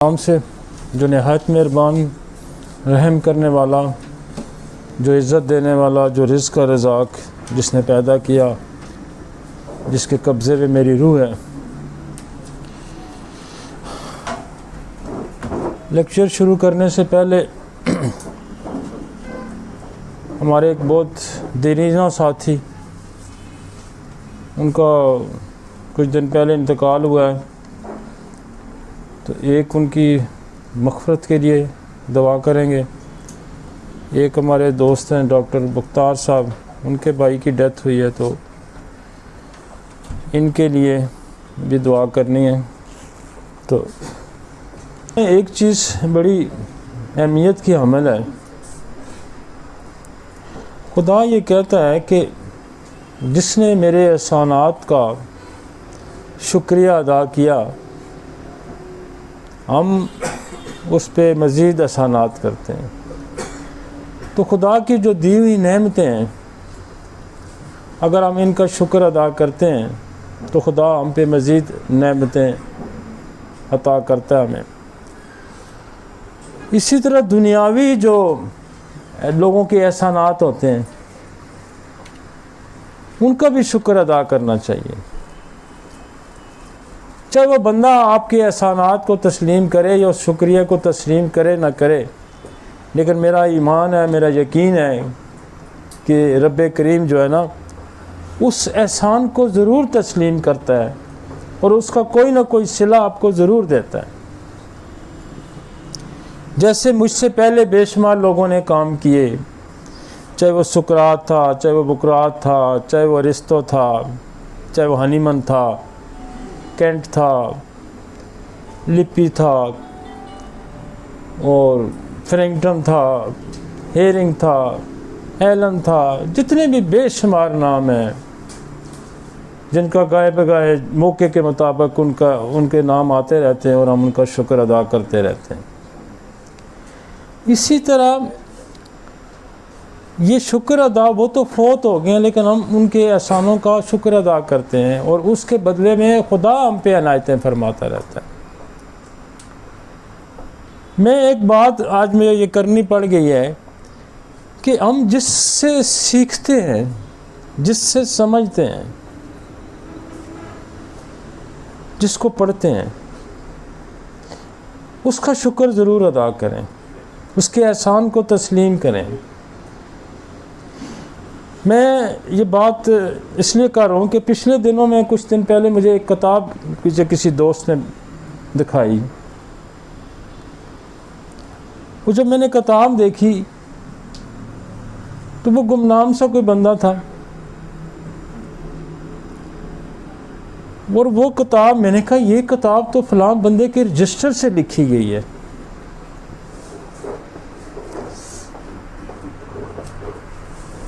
नाम से जो नहायत मेहरबान, रहम करने वाला, जो इज़्ज़त देने वाला, जो रिज़्क़ का रज़ाक़, जिसने पैदा किया, जिसके कब्ज़े में मेरी रूह है। लेक्चर शुरू करने से पहले हमारे एक बहुत दीनीना साथी, उनका कुछ दिन पहले इंतकाल हुआ है, तो एक उनकी मग़फ़िरत के लिए दुआ करेंगे। एक हमारे दोस्त हैं डॉक्टर मुख्तार साहब, उनके भाई की डेथ हुई है, तो इनके लिए भी दुआ करनी है। तो एक चीज़ बड़ी अहमियत की हामिल है। खुदा ये कहता है कि जिसने मेरे एहसानात का शुक्रिया अदा किया, हम उस पर मज़ीद एहसानात करते हैं। तो खुदा की जो दी हुई नेमतें हैं, अगर हम इनका शुक्र अदा करते हैं तो खुदा हम पे मज़ीद नेमतें अता करता है हमें। इसी तरह दुनियावी जो लोगों के एहसानात होते हैं, उनका भी शुक्र अदा करना चाहिए। चाहे वो बंदा आपके एहसानात को तस्लीम करे या उस शुक्रिया को तस्लीम करे ना करे, लेकिन मेरा ईमान है, मेरा यकीन है कि रब करीम जो है ना, उस एहसान को ज़रूर तस्लीम करता है और उसका कोई ना कोई सिला आपको ज़रूर देता है। जैसे मुझसे पहले बेशुमार लोगों ने काम किए, चाहे वो सुकरात था, चाहे वो बुकरात था, चाहे वो अरिस्तो था, चाहे वो हनीमन था, कैंट था, लिपि था और फ्रैंकटन था, हेरिंग था, एलन था, जितने भी बेशुमार नाम हैं जिनका गाए बगाए मौके के मुताबिक उनके नाम आते रहते हैं और हम उनका शुक्र अदा करते रहते हैं। इसी तरह ये शुक्र अदा, वो तो फौत हो गए लेकिन हम उनके एहसानों का शुक्र अदा करते हैं और उसके बदले में खुदा हम पे अनायतें फरमाता रहता है। मैं एक बात आज मुझे ये करनी पड़ गई है कि हम जिससे सीखते हैं, जिससे समझते हैं, जिसको पढ़ते हैं, उसका शुक्र ज़रूर अदा करें, उसके एहसान को तस्लीम करें। मैं ये बात इसलिए कर रहा हूँ कि पिछले दिनों में, कुछ दिन पहले मुझे एक किताब किसी दोस्त ने दिखाई। वो जब मैंने किताब देखी तो वो गुमनाम सा कोई बंदा था और वो किताब, मैंने कहा ये किताब तो फलां बंदे के रजिस्टर से लिखी गई है।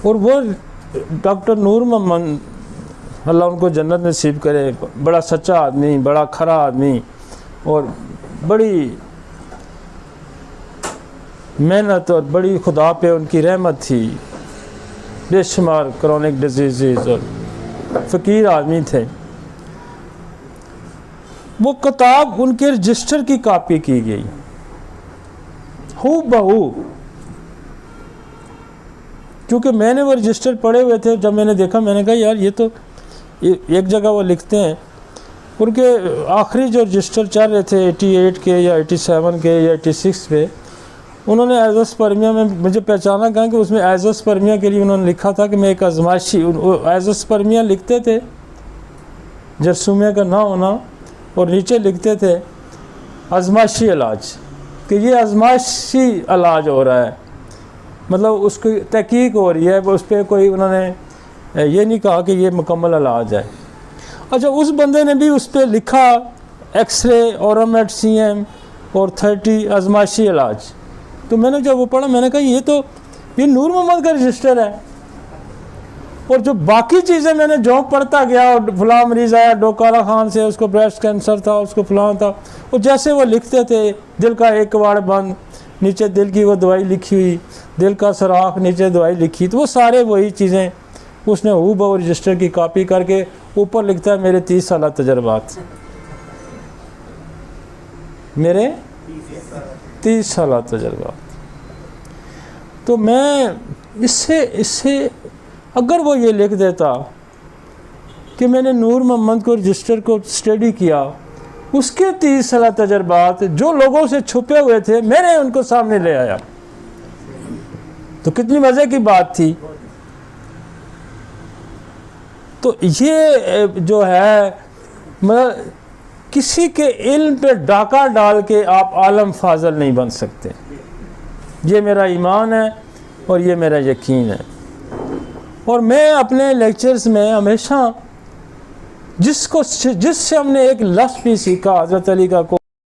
और वो डॉक्टर नूर मोहम्मद, अल्लाह उनको जन्नत नसीब करे, बड़ा सच्चा आदमी, बड़ा खरा आदमी और बड़ी मेहनत और बड़ी खुदा पे उनकी रहमत थी, बेशुमार क्रॉनिक डिजीज़ और फ़कीर आदमी थे। वो किताब उनके रजिस्टर की कॉपी की गई हू बहू, क्योंकि मैंने वो रजिस्टर पढ़े हुए थे। जब मैंने देखा, मैंने कहा यार ये तो एक जगह वो लिखते हैं, उनके आखिरी जो रजिस्टर चल रहे थे 88 के या 87 के या 86 पे, उन्होंने एज़ोस्पर्मिया में मुझे पहचाना कहा कि उसमें एज़ोस्पर्मिया के लिए उन्होंने लिखा था कि मैं एक आजमाइशी, एज़ोस्पर्मिया लिखते थे जरसूमिया का ना होना, और नीचे लिखते थे आजमाइशी इलाज, कि ये आजमाइशी इलाज हो रहा है, मतलब उसकी तहकीक हो रही है, उस पर कोई उन्होंने ये नहीं कहा कि ये मुकम्मल इलाज है। अच्छा, उस बंदे ने भी उस पर लिखा एक्सरे, औरमेट CM और 30 आजमाइशी इलाज। तो मैंने जब वो पढ़ा, मैंने कहा ये नूर मोहम्मद का रजिस्टर है। और जो बाकी चीज़ें मैंने जो पढ़ता गया, और फलां मरीज़ आया डोकारा खान से, उसको ब्रेस्ट कैंसर था, उसको फलां था, और जैसे वो लिखते थे, दिल का एक कवाड़ बंद, नीचे दिल की वो दवाई लिखी हुई, दिल का सुराख, नीचे दवाई लिखी, तो वो सारे वही चीज़ें उसने हूबहू रजिस्टर की कॉपी करके ऊपर लिखता है मेरे 30 साल तजर्बात। मेरे 30 साल तजर्बा। तो मैं इससे अगर वो ये लिख देता कि मैंने नूर मोहम्मद को रजिस्टर को स्टडी किया, उसके 30 साल तजर्बात जो लोगों से छुपे हुए थे मैंने उनको सामने ले आया, तो कितनी मज़े की बात थी। तो ये जो है, मतलब किसी के इल्म पे डाका डाल के आप आलम फाजल नहीं बन सकते। ये मेरा ईमान है और ये मेरा यकीन है। और मैं अपने लेक्चर्स में हमेशा जिससे हमने एक लफ्ज़ भी सीखा, हज़रत अली का को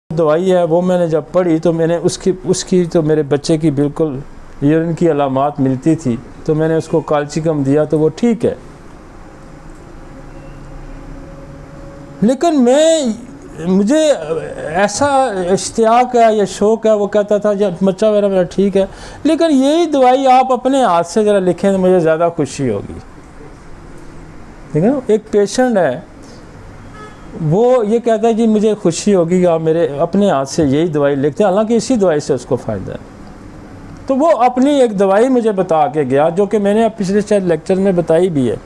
दवाई है, वो मैंने जब पढ़ी तो मैंने उसकी तो मेरे बच्चे की बिल्कुल यूरिन की अलामात मिलती थी, तो मैंने उसको काल्शियम दिया तो वो ठीक है। लेकिन मुझे ऐसा इश्तियाक है या शौक़ है, वो कहता था जब बच्चा मेरा ठीक है, लेकिन यही दवाई आप अपने हाथ से ज़रा लिखें तो मुझे ज़्यादा खुशी होगी। ठीक है ना, एक पेशेंट है वो ये कहता है कि मुझे खुशी होगी कि आप मेरे अपने हाथ से यही दवाई लिखते हैं, हालांकि इसी दवाई से उसको फ़ायदा है। तो वो अपनी एक दवाई मुझे बता के गया, जो कि मैंने पिछले शायद लेक्चर में बताई भी है।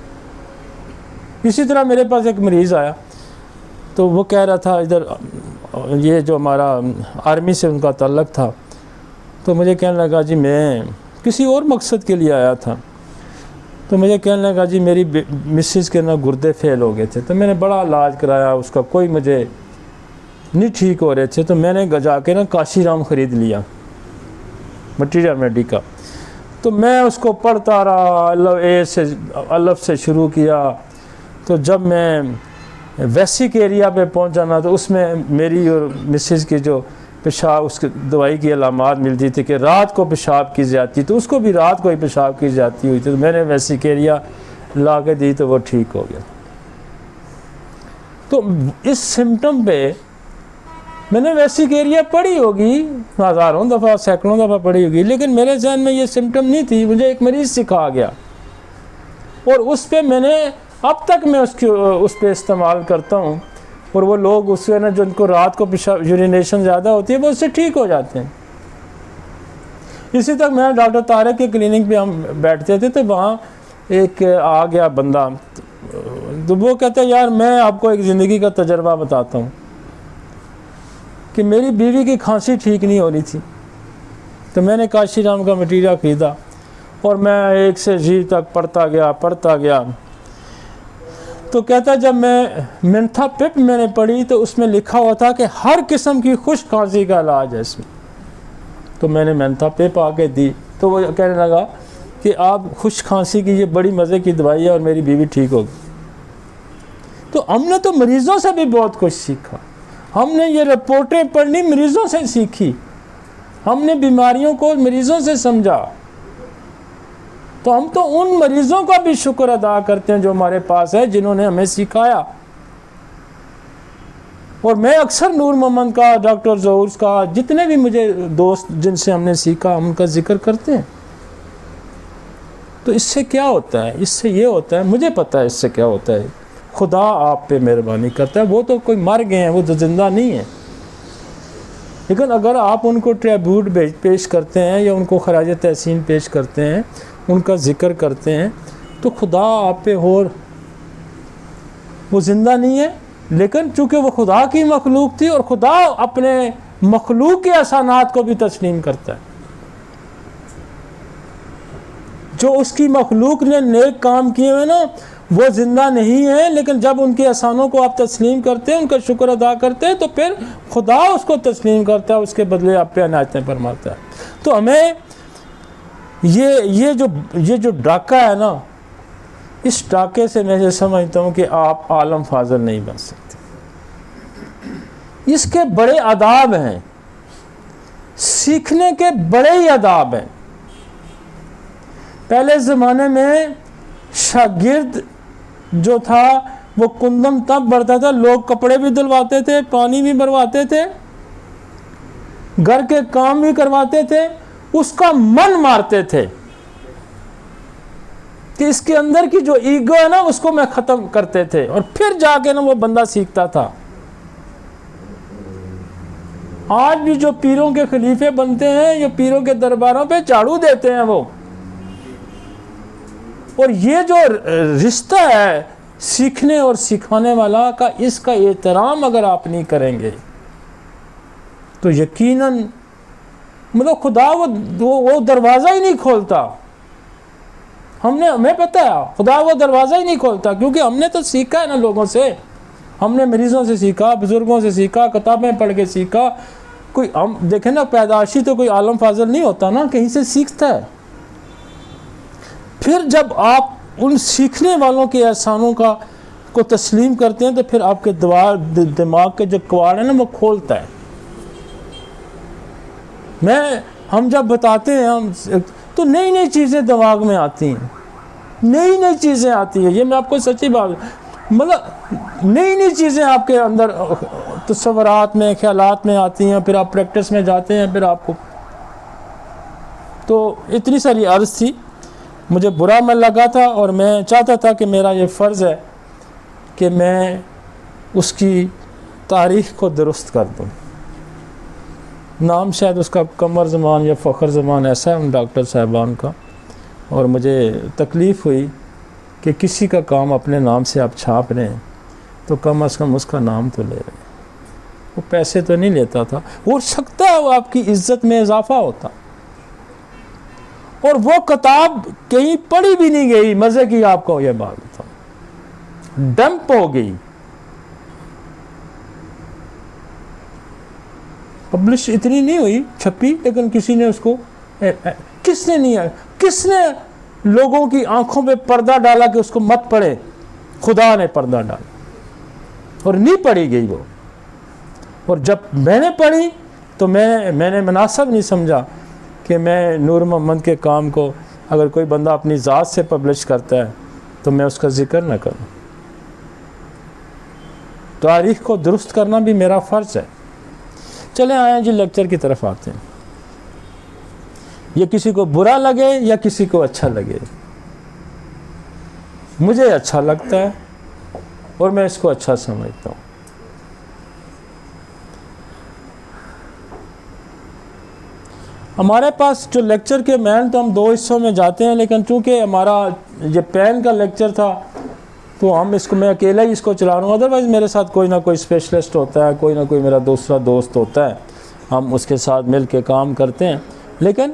इसी तरह मेरे पास एक मरीज़ आया, तो वो कह रहा था इधर, ये जो हमारा आर्मी से उनका ताल्लुक़ था, तो मुझे कहने लगा जी मैं किसी और मकसद के लिए आया था। तो मुझे कहने लगा जी मेरी मिसेस के ना गुर्दे फेल हो गए थे, तो मैंने बड़ा इलाज कराया, उसका कोई मुझे नहीं ठीक हो रहे थे, तो मैंने जाके ना काशीराम ख़रीद लिया, मटीरियल मेडी का। तो मैं उसको पढ़ता रहा, अलफ से शुरू किया। तो जब मैं वैसिक एरिया पे पहुंचा ना, तो उसमें मेरी और मिसेस की जो पेशाब, उसकी दवाई की अलामात मिलती थी कि रात को पेशाब की जाती, तो उसको भी रात को ही पेशाब की जाती हुई थी। तो मैंने वैसिक एरिया ला के दी तो वो ठीक हो गया। तो इस सिम्टम पे मैंने वैसिक एरिया पढ़ी होगी, हज़ारों दफ़ा सैकड़ों दफ़ा पढ़ी होगी, लेकिन मेरे जहन में ये सिम्टम नहीं थी। मुझे एक मरीज़ सिखा गया और उस पर मैंने अब तक मैं उस पर इस्तेमाल करता हूँ। और वो लोग उससे ना, जिनको रात को पेशाब यूरिनेशन ज़्यादा होती है, वो उससे ठीक हो जाते हैं। इसी तक मैं डॉक्टर तारक के क्लिनिक पे हम बैठते थे, तो वहाँ एक आ गया बंदा, तो वो कहता है यार मैं आपको एक ज़िंदगी का तजर्बा बताता हूँ कि मेरी बीवी की खांसी ठीक नहीं हो रही थी। तो मैंने काशीराम का मटीरियल ख़रीदा और मैं 1 से जी तक पढ़ता गया। तो कहता जब मैं मेंथा पिप मैंने पढ़ी तो उसमें लिखा हुआ था कि हर किस्म की खुश खांसी का इलाज है इसमें। तो मैंने मेंथा पिप आके दी, तो वो कहने लगा कि आप खुश खांसी की ये बड़ी मज़े की दवाई है और मेरी बीवी ठीक होगी। तो हमने तो मरीज़ों से भी बहुत कुछ सीखा। हमने ये रिपोर्टें पढ़नी मरीज़ों से सीखी, हमने बीमारियों को मरीज़ों से समझा। तो हम तो उन मरीज़ों का भी शुक्र अदा करते हैं जो हमारे पास है, जिन्होंने हमें सिखाया। और मैं अक्सर नूर मोहम्मद का, डॉक्टर ज़हूर का, जितने भी मुझे दोस्त जिनसे हमने सीखा, हम उनका जिक्र करते हैं। तो इससे क्या होता है? इससे ये होता है, मुझे पता है इससे क्या होता है, खुदा आप पे मेहरबानी करता है। वो तो कोई मर गए हैं, वो तो ज़िंदा नहीं है, लेकिन अगर आप उनको ट्रिब्यूट पेश करते हैं या उनको खराज तहसीन पेश करते हैं, उनका ज़िक्र करते हैं, तो खुदा आप पे और वो ज़िंदा नहीं है, लेकिन चूँकि वो खुदा की मखलूक थी और खुदा अपने मखलूक के एहसानात को भी तस्लीम करता है। जो उसकी मखलूक ने नेक काम किए हुए ना, वो ज़िंदा नहीं है, लेकिन जब उनके एहसानों को आप तस्लीम करते हैं, उनका शुक्र अदा करते हैं, तो फिर खुदा उसको तस्लीम करता है, उसके बदले आप पे अनायतें फरमाता है। तो हमें ये जो डाका है ना, इस डाके से मैं ये समझता हूँ कि आप आलम फाजल नहीं बन सकते। इसके बड़े आदाब हैं, सीखने के बड़े ही आदाब हैं। पहले ज़माने में शागिर्द जो था वो कुंदम तब बढ़ता था, लोग कपड़े भी धुलवाते थे, पानी भी भरवाते थे, घर के काम भी करवाते थे, उसका मन मारते थे कि इसके अंदर की जो ईगो है ना, उसको मैं ख़त्म करते थे, और फिर जाके ना वो बंदा सीखता था। आज भी जो पीरों के खलीफे बनते हैं, ये पीरों के दरबारों पे झाड़ू देते हैं वो। और ये जो रिश्ता है सीखने और सिखाने वाला का, इसका एहतराम अगर आप नहीं करेंगे तो यकीनन मतलब खुदा वो दरवाज़ा ही नहीं खोलता। हमें पता है खुदा वो दरवाज़ा ही नहीं खोलता, क्योंकि हमने तो सीखा है ना लोगों से, हमने मरीज़ों से सीखा, बुज़ुर्गों से सीखा, किताबें पढ़ के सीखा। कोई हम देखें ना, पैदाइशी तो कोई आलम फाजल नहीं होता ना, कहीं से सीखता है। फिर जब आप उन सीखने वालों के एहसानों को तस्लीम करते हैं तो फिर आपके दिमाग के जो कवाड़ है ना वो खोलता है। हम जब बताते हैं हम तो नई नई चीज़ें दिमाग में आती हैं, नई नई चीज़ें आती हैं। ये मैं आपको सच्ची बात, मतलब नई नई चीज़ें आपके अंदर तस्वुरात में, ख्यालात में आती हैं, फिर आप प्रैक्टिस में जाते हैं, फिर आपको तो इतनी सारी अर्ज़ थी। मुझे बुरा मन लगा था और मैं चाहता था कि मेरा ये फ़र्ज़ है कि मैं उसकी तारीख़ को दुरुस्त कर दूँ। नाम शायद उसका कमर ज़मान या फ़ख्र ज़मान ऐसा है उन डॉक्टर साहबान का, और मुझे तकलीफ़ हुई कि किसी का काम अपने नाम से आप छाप रहे हैं तो कम अज़ कम उसका नाम तो ले रहे हैं। वो पैसे तो नहीं लेता था, हो सकता है वो आपकी इज़्ज़त में इजाफ़ा होता। और वो किताब कहीं पढ़ी भी नहीं गई, मज़े की आपको ये बात था, डंप हो गई, पब्लिश इतनी नहीं हुई, छपी, लेकिन किसी ने उसको किसने नहीं है, किसने लोगों की आंखों पे पर्दा डाला कि उसको मत पढ़े? खुदा ने पर्दा डाला और नहीं पढ़ी गई वो। और जब मैंने पढ़ी तो मैंने मुनासिब नहीं समझा कि मैं नूर मोहम्मद के काम को अगर कोई बंदा अपनी ज़ात से पब्लिश करता है तो मैं उसका जिक्र न करूं। तारीख़ को दुरुस्त करना भी मेरा फ़र्ज़ है। चले आए जी लेक्चर की तरफ आते हैं। ये किसी को बुरा लगे या किसी को अच्छा लगे, मुझे अच्छा लगता है और मैं इसको अच्छा समझता हूँ। हमारे पास जो लेक्चर के मैन तो हम 2 हिस्सों में जाते हैं, लेकिन चूँकि हमारा ये पैन का लेक्चर था तो हम इसको, मैं अकेला ही इसको चला रहा हूँ। अदरवाइज़ मेरे साथ कोई ना कोई स्पेशलिस्ट होता है, कोई ना कोई मेरा दूसरा दोस्त होता है, हम उसके साथ मिल के काम करते हैं। लेकिन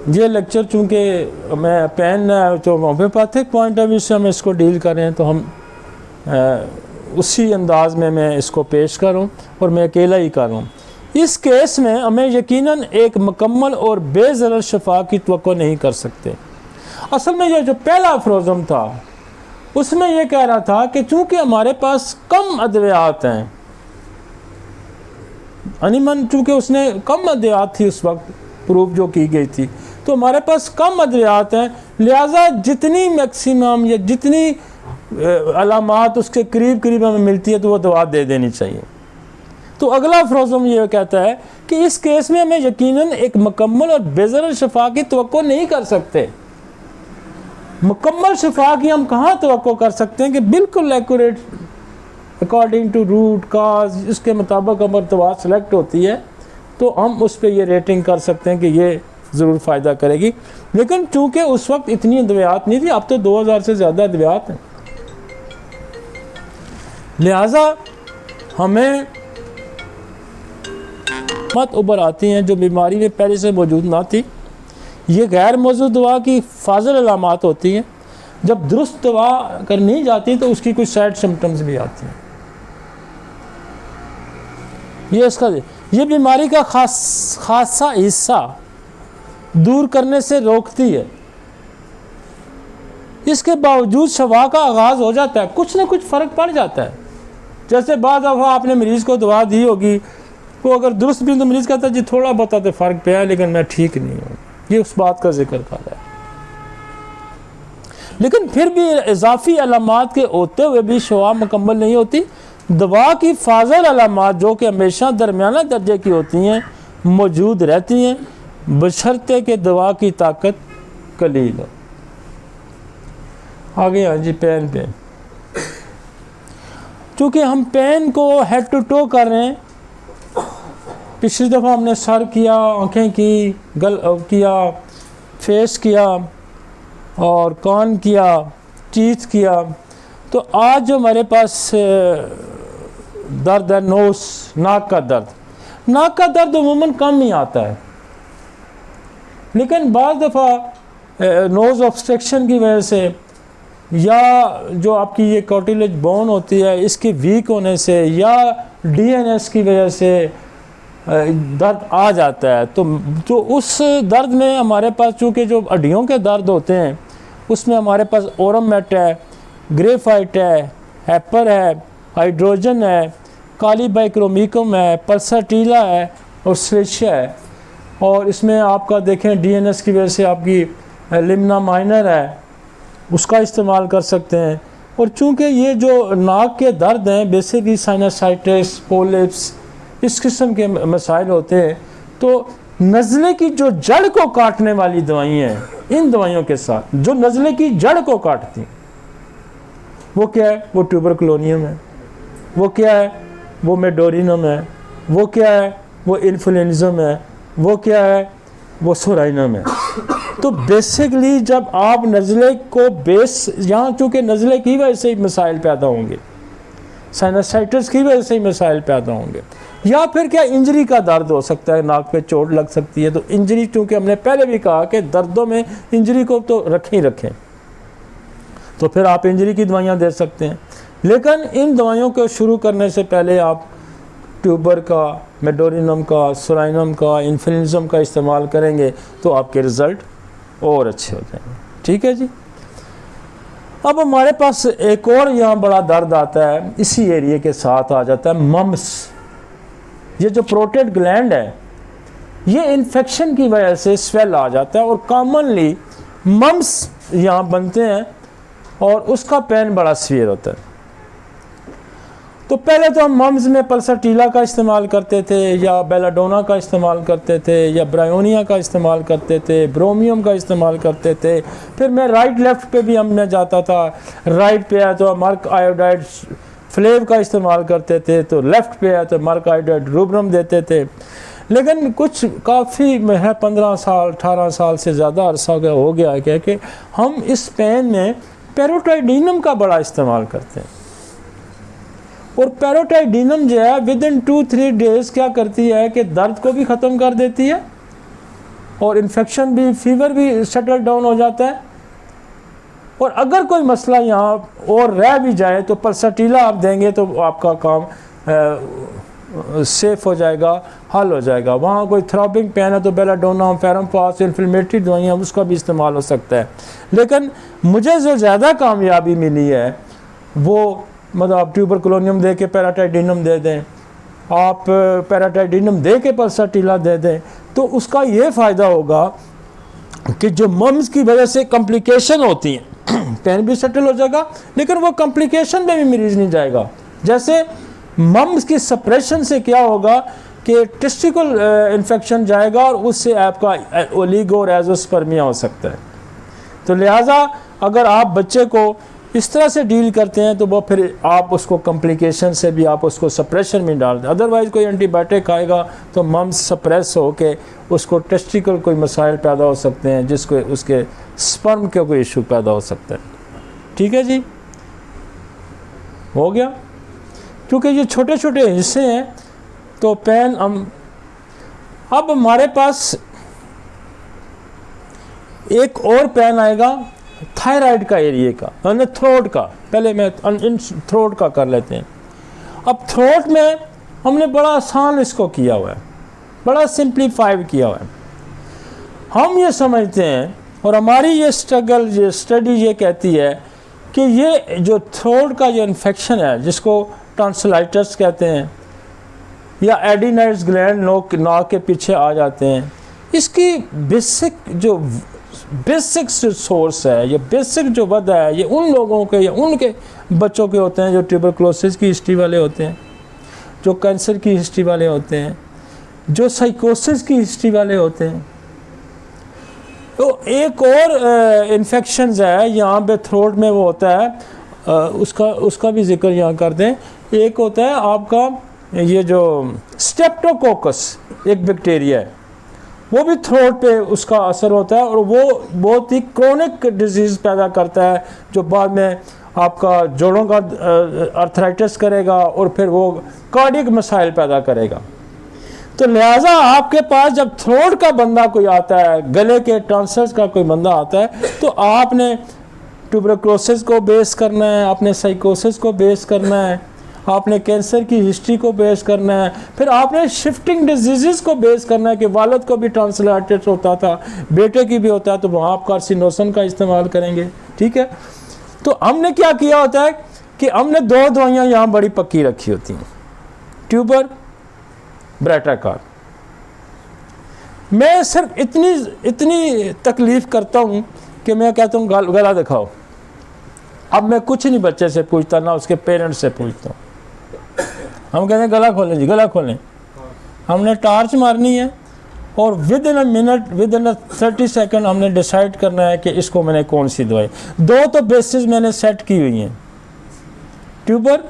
ये लेक्चर चूँकि मैं पैन जो होम्योपैथिक पॉइंट ऑफ व्यू से हम इसको डील कर रहे हैं तो हम उसी अंदाज में मैं इसको पेश कर रहा हूँ और मैं अकेला ही कर रहा हूँ। इस केस में हमें यकीनन एक मुकम्मल और बेज़रर शफा की तवक्को नहीं कर सकते। असल में ये जो पहला अफरोज़म था उसमें यह कह रहा था कि चूँकि हमारे पास कम अद्वियात हैं, अनिमन चूँकि उसने कम अद्वियात थी उस वक्त प्रूफ जो की गई थी, तो हमारे पास कम अद्वियात हैं, लिहाजा जितनी मैक्सिमम या जितनी अलामात उसके करीब करीब हमें मिलती है तो वो दवा दे देनी चाहिए। तो अगला अफरोज़म ये कहता है कि इस केस में हमें यकीनन एक मुकम्मल और बेज़रर शफा की तवक्को नहीं कर सकते। मुकम्मल शफा की हम कहाँ तवक्को कर सकते हैं कि बिल्कुल accurate according to root cause, इसके मुताबिक अगर दवा सेलेक्ट होती है तो हम उस पर ये रेटिंग कर सकते हैं कि ये ज़रूर फ़ायदा करेगी। लेकिन चूँकि उस वक्त इतनी अद्वियात नहीं थी, अब तो 2000 से ज़्यादा अद्वियात हैं, लिहाजा हमें मत उभर आती हैं जो बीमारी में पहले से मौजूद ना थी। ये गैर मौजूद दवा की फाजिल अलामात होती हैं। जब दुरुस्त दवा अगर नहीं जाती तो उसकी कुछ साइड सिम्टम्स भी आती हैं। ये बीमारी का खासा हिस्सा दूर करने से रोकती है। इसके बावजूद शफा का आगाज़ हो जाता है, कुछ ना कुछ फ़र्क पड़ जाता है। जैसे बाद दफ़ा आपने मरीज़ को दवा दी होगी, वो अगर दुरुस्त भी तो मरीज़ कहता है जी थोड़ा बहुत तो फ़र्क पे है लेकिन मैं ठीक नहीं हूँ, ये उस बात का जिक्र कर रहा है। लेकिन फिर भी इजाफी अलामात के होते हुए भी शफा मुकम्मल नहीं होती। दवा की फाजिल अलामात जो कि हमेशा दरमियाना दर्जे की होती हैं मौजूद रहती हैं, बशर्ते कि दवा की ताकत कलील हो। आगे हाँ जी पेन चूँकि हम पेन को हेड टू टो कर रहे हैं पिछली दफ़ा हमने सर किया, आँखें की, किया, फेस किया और कान किया, टीथ किया। तो आज जो हमारे पास दर्द है नोस, नाक का दर्द, नाक का दर्द अमूमन कम ही आता है, लेकिन बाज़ दफ़ा नोज़ ऑब्स्ट्रक्शन की वजह से या जो आपकी ये कार्टिलेज बोन होती है इसके वीक होने से या डीएनएस की वजह से दर्द आ जाता है। तो उस दर्द में हमारे पास चूँकि जो हड्डियों के दर्द होते हैं उसमें हमारे पास ओरममेट है, ग्रेफाइट है, हैपर है, हाइड्रोजन है, काली बाइक्रोमिकम है, पल्साटीला है और स्लेशिया है। और इसमें आपका देखें डीएनएस की वजह से आपकी लिम्ना माइनर है, उसका इस्तेमाल कर सकते हैं। और चूँकि ये जो नाक के दर्द हैं बेसिकली साइनसाइटिस, पोलिप्स, इस किस्म के मसाइल होते हैं, तो नज़ले की जो जड़ को काटने वाली दवाइयाँ हैं, इन दवाइयों के साथ जो नज़ले की जड़ को काटती, वो क्या है? वो ट्यूबरकुलोनियम है। वो क्या है? वो मेडोरिनम है। वो क्या है? वो इन्फ्लुएंज़म है। वो क्या है? वो सोराइनम है। तो बेसिकली जब आप नज़ले को यहाँ चूँकि नज़ले की वजह से ही मसाइल पैदा होंगे, साइनसाइटिस की वजह से ही मसाइल पैदा होंगे, या फिर क्या इंजरी का दर्द हो सकता है, नाक पे चोट लग सकती है। तो इंजरी, चूँकि हमने पहले भी कहा कि दर्दों में इंजरी को तो रखें ही रखें, तो फिर आप इंजरी की दवाइयाँ दे सकते हैं। लेकिन इन दवाइयों को शुरू करने से पहले आप ट्यूबर का, मेडोरिनम का, सोराइनम का, इन्फ्लुएंज़म का इस्तेमाल करेंगे तो आपके रिज़ल्ट और अच्छे हो जाएंगे। ठीक है जी। अब हमारे पास एक और यहाँ बड़ा दर्द आता है, इसी एरिया के साथ आ जाता है मम्स। ये जो प्रोटेड ग्लैंड है ये इन्फेक्शन की वजह से स्वेल आ जाता है और कॉमनली मम्स यहाँ बनते हैं और उसका पेन बड़ा सीवियर होता है। तो पहले तो हम मम्स में पल्साटीला का इस्तेमाल करते थे या बेलाडोना का इस्तेमाल करते थे या ब्रायोनिया का इस्तेमाल करते थे, ब्रोमियम का इस्तेमाल करते थे। फिर मैं राइट लेफ़्ट पे भी हमने जाता था, राइट पे आया तो मर्क आयोडाइड फ्लेव का इस्तेमाल करते थे, तो लेफ़्ट पे आया तो मर्क आयोडाइड रूब्रम देते थे। लेकिन कुछ काफ़ी है 15 साल 18 साल से ज़्यादा अरसा हो गया है कि हम इस पेन में पैरोटाइडिनम का बड़ा इस्तेमाल करते हैं। और पैरोटाइडिनम जो है विद इन 2-3 डेज़ क्या करती है कि दर्द को भी ख़त्म कर देती है और इन्फेक्शन भी, फीवर भी सेटल डाउन हो जाता है। और अगर कोई मसला यहाँ और रह भी जाए तो पल्साटीला आप देंगे तो आपका काम सेफ हो जाएगा, हल हो जाएगा। वहाँ कोई थ्रॉबिंग पेन है तो बेलाडोना, फेरमपास, इन्फ्लेमेटरी दवाइयाँ उसका भी इस्तेमाल हो सकता है। लेकिन मुझे जो ज़्यादा कामयाबी मिली है वो मतलब आप ट्यूबरकुलोनियम दे के पैराटाइडिनम दे दें, आप पैराटाइडिनम दे के पल्साटीला दे दें, तो उसका ये फ़ायदा होगा कि जो मम्स की वजह से कॉम्प्लिकेशन होती हैं पेन भी सेटल हो जाएगा, लेकिन वो कॉम्प्लिकेशन में भी मरीज़ नहीं जाएगा। जैसे मम्स की सप्रेशन से क्या होगा कि टेस्टिकल इन्फेक्शन जाएगा और उससे आपका ओलिगो और एजोस्पर्मिया हो सकता है। तो लिहाजा अगर आप बच्चे को इस तरह से डील करते हैं तो वो फिर आप उसको कॉम्प्लिकेशन से भी आप उसको सप्रेशन में डाल दें। अदरवाइज़ कोई एंटीबायोटिक खाएगा तो मम्स सप्रेस हो के उसको टेस्टिकल कोई मसाइल पैदा हो सकते हैं, जिसको उसके स्पर्म के कोई इशू पैदा हो सकता है। ठीक है जी, हो गया। क्योंकि ये छोटे छोटे हिस्से हैं तो पेन हम अब हमारे पास एक और पेन आएगा थायराइड का एरिया का, यानी थ्रोट का। पहले मैं इन थ्रोट का कर लेते हैं। अब थ्रोट में हमने बड़ा आसान इसको किया हुआ है, बड़ा सिंप्लीफाइड किया हुआ है। हम ये समझते हैं और हमारी ये स्टडी ये कहती है कि ये जो थ्रोट का ये इन्फेक्शन है जिसको टॉन्सिलाइटिस कहते हैं या एडिनाइड्स ग्लैंड नाक के पीछे आ जाते हैं, इसकी बेसिक सोर्स है, ये बेसिक जो वजह है ये उन लोगों के या उनके बच्चों के होते हैं जो ट्यूबरकुलोसिस की हिस्ट्री वाले होते हैं, जो कैंसर की हिस्ट्री वाले होते हैं, जो साइकोसिस की हिस्ट्री वाले होते हैं। तो एक और इन्फेक्शंस है यहाँ पे थ्रोट में वो होता है, उसका भी जिक्र यहाँ कर दें। एक होता है आपका ये जो स्टेप्टोकोकस एक बैक्टीरिया है, वो भी थ्रोट पे उसका असर होता है और वो बहुत ही क्रोनिक डिजीज़ पैदा करता है जो बाद में आपका जोड़ों का अर्थराइटिस करेगा और फिर वो कार्डियक मसाइल पैदा करेगा। तो लिहाजा आपके पास जब थ्रोट का बंदा कोई आता है, गले के टॉन्सिल्स का कोई बंदा आता है, तो आपने ट्यूबरकुलोसिस को बेस करना है, आपने साइकोसिस को बेस करना है, आपने कैंसर की हिस्ट्री को बेस करना है, फिर आपने शिफ्टिंग डिजीज़ को बेस करना है कि वालिद को भी टॉन्सिलाइटिस होता था, बेटे की भी होता है, तो वहाँ आप कार्सिनोसन का इस्तेमाल करेंगे। ठीक है, तो हमने क्या किया होता है कि हमने 2 दवाइयाँ यहाँ बड़ी पक्की रखी होती हैं, ट्यूबर, ब्रेटाकार। मैं सिर्फ इतनी तकलीफ़ करता हूँ कि मैं कहता हूँ गला दिखाओ। अब मैं कुछ नहीं बच्चे से पूछता, ना उसके पेरेंट्स से पूछता हूँ। हम कहते हैं गला खोलें जी, गला खोलें। हमने टार्च मारनी है और with in a minute, with in 30 second हमने डिसाइड करना है कि इसको मैंने कौन सी दवाई। 2 तो बेसिस मैंने सेट की हुई हैं, ट्यूबर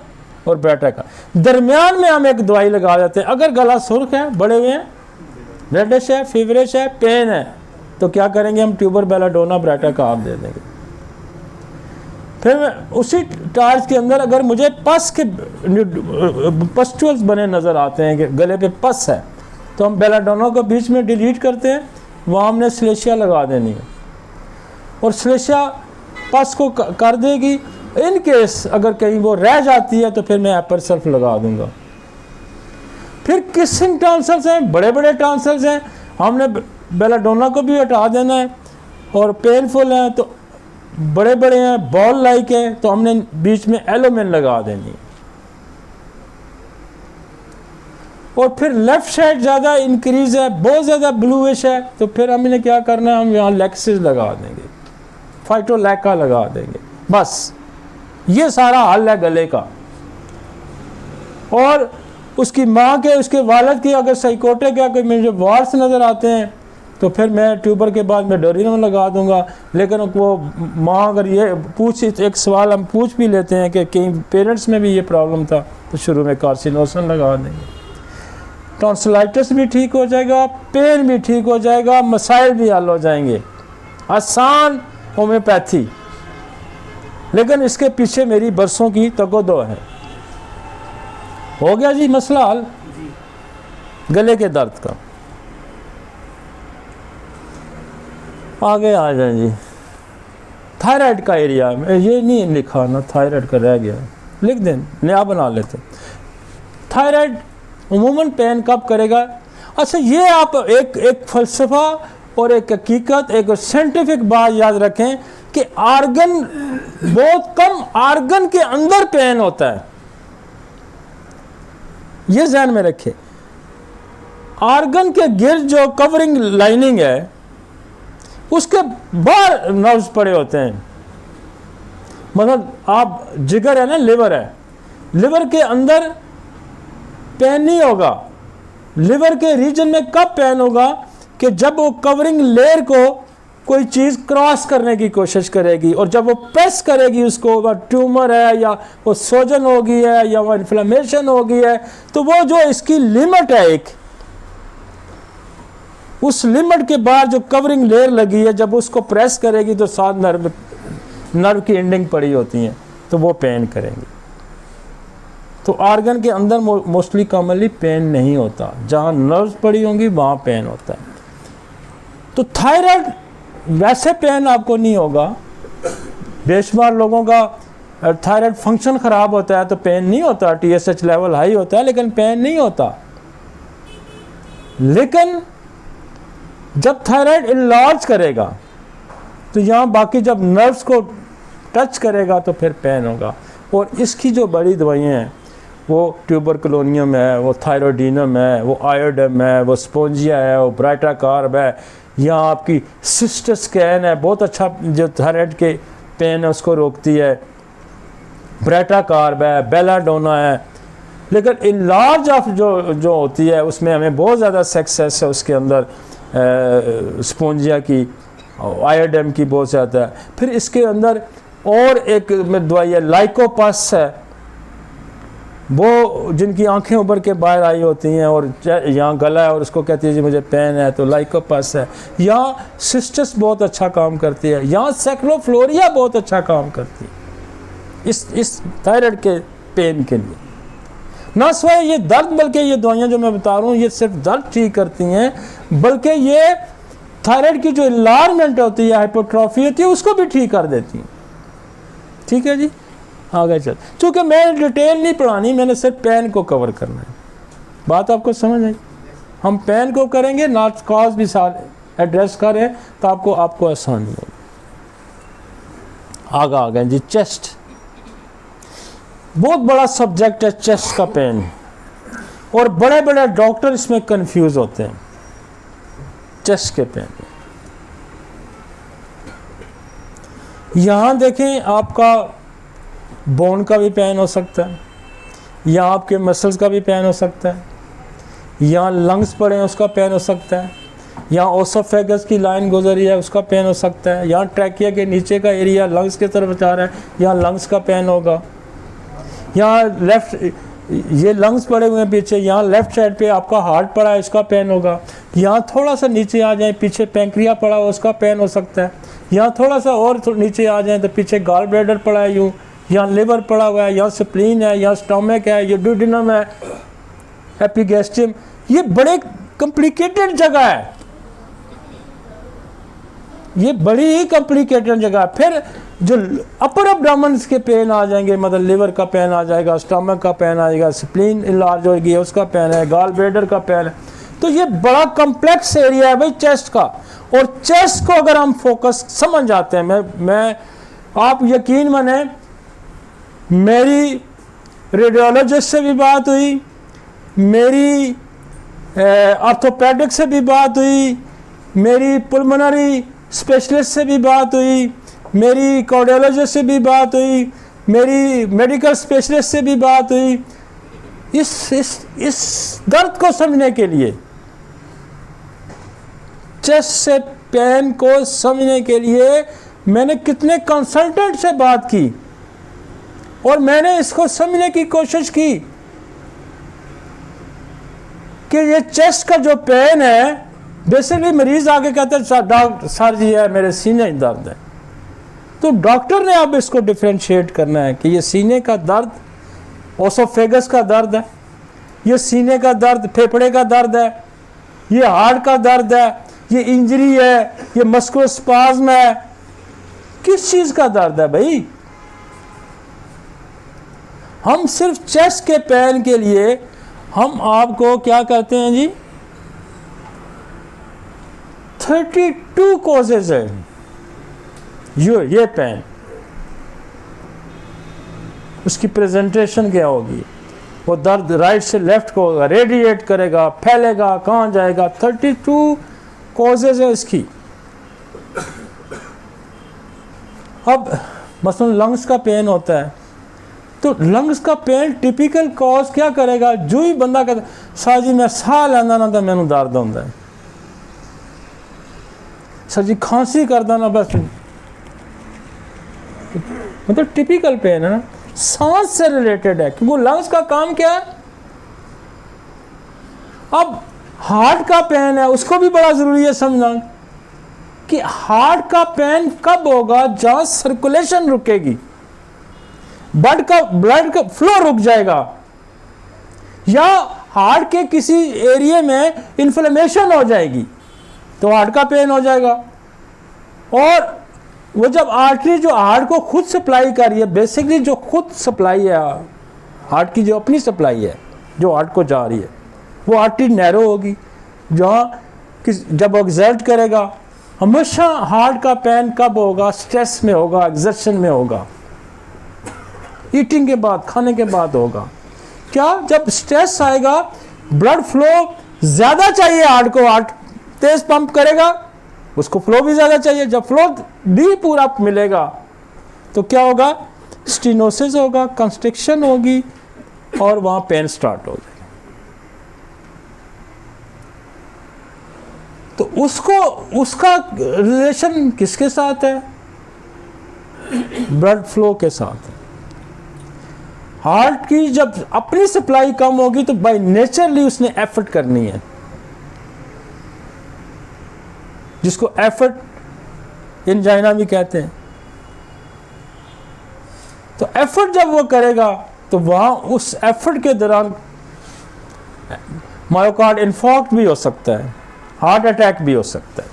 और ब्रेटा का। दरमियान में हम एक दवाई लगा देते हैं। अगर गला सुर्ख है, बड़े हुए हैं, रेडिश है, फीवरिश है, पेन है, तो क्या करेंगे हम ट्यूबर, बेलाडोना, ब्रेटा का आप दे देंगे। फिर उसी टार्च के अंदर अगर मुझे पस के पस्टुअल्स बने नज़र आते हैं कि गले पे पस है, तो हम बेलाडोना को बीच में डिलीट करते हैं, वहाँ हमने स्लेशिया लगा देनी है और स्लेशिया पस को कर देगी। इन केस अगर कहीं वो रह जाती है तो फिर मैं एपर सल्फ लगा दूंगा। फिर किसिंग टॉन्सिल्स हैं, बड़े बड़े टॉन्सिल्स हैं, हमने बेलाडोना को भी हटा देना है और पेनफुल हैं तो बड़े बड़े हैं, बॉल लाइक है, तो हमने बीच में एलोमेन लगा देनी है। और फिर लेफ्ट साइड ज़्यादा इंक्रीज है, बहुत ज़्यादा ब्लूइश है, तो फिर हमने क्या करना है, हम यहाँ लेक्सिस लगा देंगे, फाइटोलैका लगा देंगे। बस ये सारा हल है गले का। और उसकी माँ के, उसके वालिद की अगर साइकोटिक या कोई मुझे वार्स नज़र आते हैं तो फिर मैं ट्यूबर के बाद मैं डोरिनम लगा दूंगा। लेकिन वो माँ अगर ये एक सवाल हम पूछ भी लेते हैं कि कई पेरेंट्स में भी ये प्रॉब्लम था, तो शुरू में कार्सिनोसन लगा देंगे। टॉन्सिलाइटिस भी ठीक हो जाएगा, पेन भी ठीक हो जाएगा, मसाइल भी हल हो जाएंगे। आसान होम्योपैथी, लेकिन इसके पीछे मेरी बरसों की तगोदो है। हो गया जी मसला हल गले के दर्द का। आगे आ जाए जी, थायराइड का एरिया में ये नहीं लिखा ना, थायराइड का रह गया, लिख दें, नया बना लेते। थायराइड उमूमन पेन कब करेगा? अच्छा, ये आप एक फ़लसफ़ा और एक हकीकत, एक साइंटिफिक बात याद रखें कि आर्गन, बहुत कम आर्गन के अंदर पेन होता है, ये ध्यान में रखें। आर्गन के गिर जो कवरिंग लाइनिंग है उसके बाहर नर्व्स पड़े होते हैं। मतलब आप जिगर है ना, लिवर है, लिवर के अंदर पेन नहीं होगा। लिवर के रीजन में कब पेन होगा कि जब वो कवरिंग लेयर को कोई चीज़ क्रॉस करने की कोशिश करेगी और जब वो प्रेस करेगी उसको, वह ट्यूमर है या वो सोजन हो गई है या वो इन्फ्लेमेशन हो गई है, तो वो जो इसकी लिमिट है, एक उस लिमिट के बाद जो कवरिंग लेयर लगी है, जब उसको प्रेस करेगी तो साथ नर्व की एंडिंग पड़ी होती हैं, तो वो पेन करेंगी। तो आर्गन के अंदर मोस्टली कॉमनली पेन नहीं होता, जहाँ नर्व्स पड़ी होंगी वहाँ पेन होता है। तो थायराइड वैसे पेन आपको नहीं होगा। बेशुमार लोगों का थायराइड फंक्शन ख़राब होता है तो पेन नहीं होता, TSH लेवल हाई होता है लेकिन पेन नहीं होता। लेकिन जब थायराइड इनलार्ज करेगा तो यहाँ बाकी जब नर्व्स को टच करेगा तो फिर पेन होगा। और इसकी जो बड़ी दवाइयाँ हैं वो ट्यूबरकुलोनियम है, वो थायरोडीनम है, वो आयोडम है, वो स्पोंजिया है, वो ब्राइटाकार्ब है, यहाँ आपकी सिस्टोस्कैन है, बहुत अच्छा जो थायराइड के पेन है उसको रोकती है, ब्राइटाकार्ब है, बेलाडोना है। लेकिन इनलार्ज ऑफ जो होती है उसमें हमें बहुत ज़्यादा सक्सेस है उसके अंदर, स्पोंजिया की, आयोडम की बहुत ज़्यादा है। फिर इसके अंदर और एक दवाई है, लाइकोपस है, वो जिनकी आंखें उभर के बाहर आई होती हैं और यहाँ गला है और उसको कहती है जी मुझे पेन है तो लाइकोपस है, यहाँ सिस्टस बहुत अच्छा काम करती है, यहाँ साइक्लोफ्लोरिया बहुत अच्छा काम करती है इस थायराइड के पेन के लिए। ना सिवाय ये दर्द, बल्कि ये दवाइयाँ जो मैं बता रहा हूँ ये सिर्फ दर्द ठीक करती हैं, बल्कि ये थायराइड की जो इलार्जमेंट होती है, हाइपोट्रॉफी होती है, उसको भी ठीक कर देती हैं। ठीक है जी, आगे चल, चूँकि मैं डिटेल नहीं पढ़ानी, मैंने सिर्फ पेन को कवर करना है। बात आपको समझ आई? हम पेन को करेंगे, नॉट कॉज भी साथ एड्रेस करें तो आपको आसानी होगी। आगे आ गए जी, चेस्ट बहुत बड़ा सब्जेक्ट है चेस्ट का पेन, और बड़े बड़े डॉक्टर इसमें कंफ्यूज होते हैं चेस्ट के पेन। यहाँ देखें, आपका बोन का भी पेन हो सकता है, या आपके मसल्स का भी पेन हो सकता है, यहाँ लंग्स पड़े हैं उसका पेन हो सकता है, यहाँ ओसोफेगस की लाइन गुजरी है उसका पेन हो सकता है, यहाँ ट्रैकिया के नीचे का एरिया लंग्स की तरफ जा रहा है, यहाँ लंग्स का पेन होगा, यहाँ लेफ्ट ये लंग्स पड़े हुए हैं पीछे, यहाँ लेफ्ट साइड पे आपका हार्ट पड़ा है इसका पेन होगा, यहाँ थोड़ा सा नीचे आ जाए पीछे पैंक्रिया पड़ा हो उसका पेन हो सकता है, यहाँ थोड़ा सा और नीचे आ जाए तो पीछे गॉल ब्लैडर पड़ा है यूँ, यहाँ लिवर पड़ा हुआ है, यहाँ स्प्लीन है, यहाँ स्टोमक है, ये ड्यूडेनम है, एपिगैस्ट्रियम, ये बड़े कॉम्प्लिकेटेड जगह है, ये बड़ी ही कॉम्प्लिकेटेड जगह है। फिर जो अपर एब्डोमेन्स के पेन आ जाएंगे, मतलब लिवर का पेन आ जाएगा, स्टोमक का पेन आएगा, स्प्लीन इलार्ज होगी उसका पेन है, गॉल ब्लैडर का पेन है, तो ये बड़ा कम्प्लेक्स एरिया है भाई चेस्ट का। और चेस्ट को अगर हम फोकस समझ जाते हैं, मैं आप यकीन माने, मेरी रेडियोलॉजिस्ट से भी बात हुई, मेरी ऑर्थोपेडिक से भी बात हुई, मेरी पुल्मोनरी स्पेशलिस्ट से भी बात हुई, मेरी कार्डियोलॉजिस्ट से भी बात हुई, मेरी मेडिकल स्पेशलिस्ट से भी बात हुई। इस दर्द को समझने के लिए, चेस्ट से पेन को समझने के लिए मैंने कितने कंसल्टेंट से बात की और मैंने इसको समझने की कोशिश की कि ये चेस्ट का जो पेन है, बेसिकली मरीज आके कहते हैं डॉक्टर सर जी है मेरे सीने में दर्द है, तो डॉक्टर ने अब इसको डिफरेंशिएट करना है कि ये सीने का दर्द ओसोफेगस का दर्द है, ये सीने का दर्द फेफड़े का दर्द है, ये हार्ट का दर्द है, ये इंजरी है, ये मस्कुलोस्पाज्म है, किस चीज का दर्द है भाई? हम सिर्फ चेस्ट के पेन के लिए हम आपको क्या करते हैं जी, 32 कॉजेज है ये पेन। उसकी प्रेजेंटेशन क्या होगी? वो दर्द राइट से लेफ्ट को होगा, रेडिएट करेगा, फैलेगा, कहाँ जाएगा, 32 कॉजेज है इसकी। अब मसलन लंग्स का पेन होता है, तो लंग्स का पेन टिपिकल कॉज क्या करेगा? जो ही बंदा कहता सर जी मैं साह लेंदा ना तो मैनू दर्द होंदा है, सर जी खांसी करदा ना बस, मतलब टिपिकल पेन है ना, सांस से रिलेटेड है, क्योंकि लंग्स का काम क्या है। अब हार्ट का पेन है, उसको भी बड़ा जरूरी है समझना कि हार्ट का पेन कब होगा? जहां सर्कुलेशन रुकेगी, ब्लड का फ्लो रुक जाएगा, या हार्ट के किसी एरिया में इन्फ्लेमेशन हो जाएगी तो हार्ट का पेन हो जाएगा। और वो जब आर्टरी जो हार्ट को खुद सप्लाई कर रही है, बेसिकली जो खुद सप्लाई है हार्ट की, जो अपनी सप्लाई है जो हार्ट को जा रही है, वो आर्टरी नैरो होगी, जहाँ जब एग्जर्ट करेगा। हमेशा हार्ट का पेन कब होगा? स्ट्रेस में होगा, एग्जर्शन में होगा, ईटिंग के बाद, खाने के बाद होगा। क्या? जब स्ट्रेस आएगा, ब्लड फ्लो ज़्यादा चाहिए हार्ट को, हार्ट तेज पंप करेगा, उसको फ्लो भी ज़्यादा चाहिए। जब फ्लो भी पूरा मिलेगा तो क्या होगा? स्टेनोसिस होगा, कंस्ट्रिक्शन होगी और वहाँ पेन स्टार्ट हो जाएगा। तो उसका रिलेशन किसके साथ है? ब्लड फ्लो के साथ है। हार्ट की जब अपनी सप्लाई कम होगी तो बाय नेचरली उसने एफर्ट करनी है, जिसको एफर्ट एंजाइना भी कहते हैं। तो एफर्ट जब वो करेगा तो वहां उस एफर्ट के दौरान मायोकार्ड इन्फार्क्ट भी हो सकता है, हार्ट अटैक भी हो सकता है।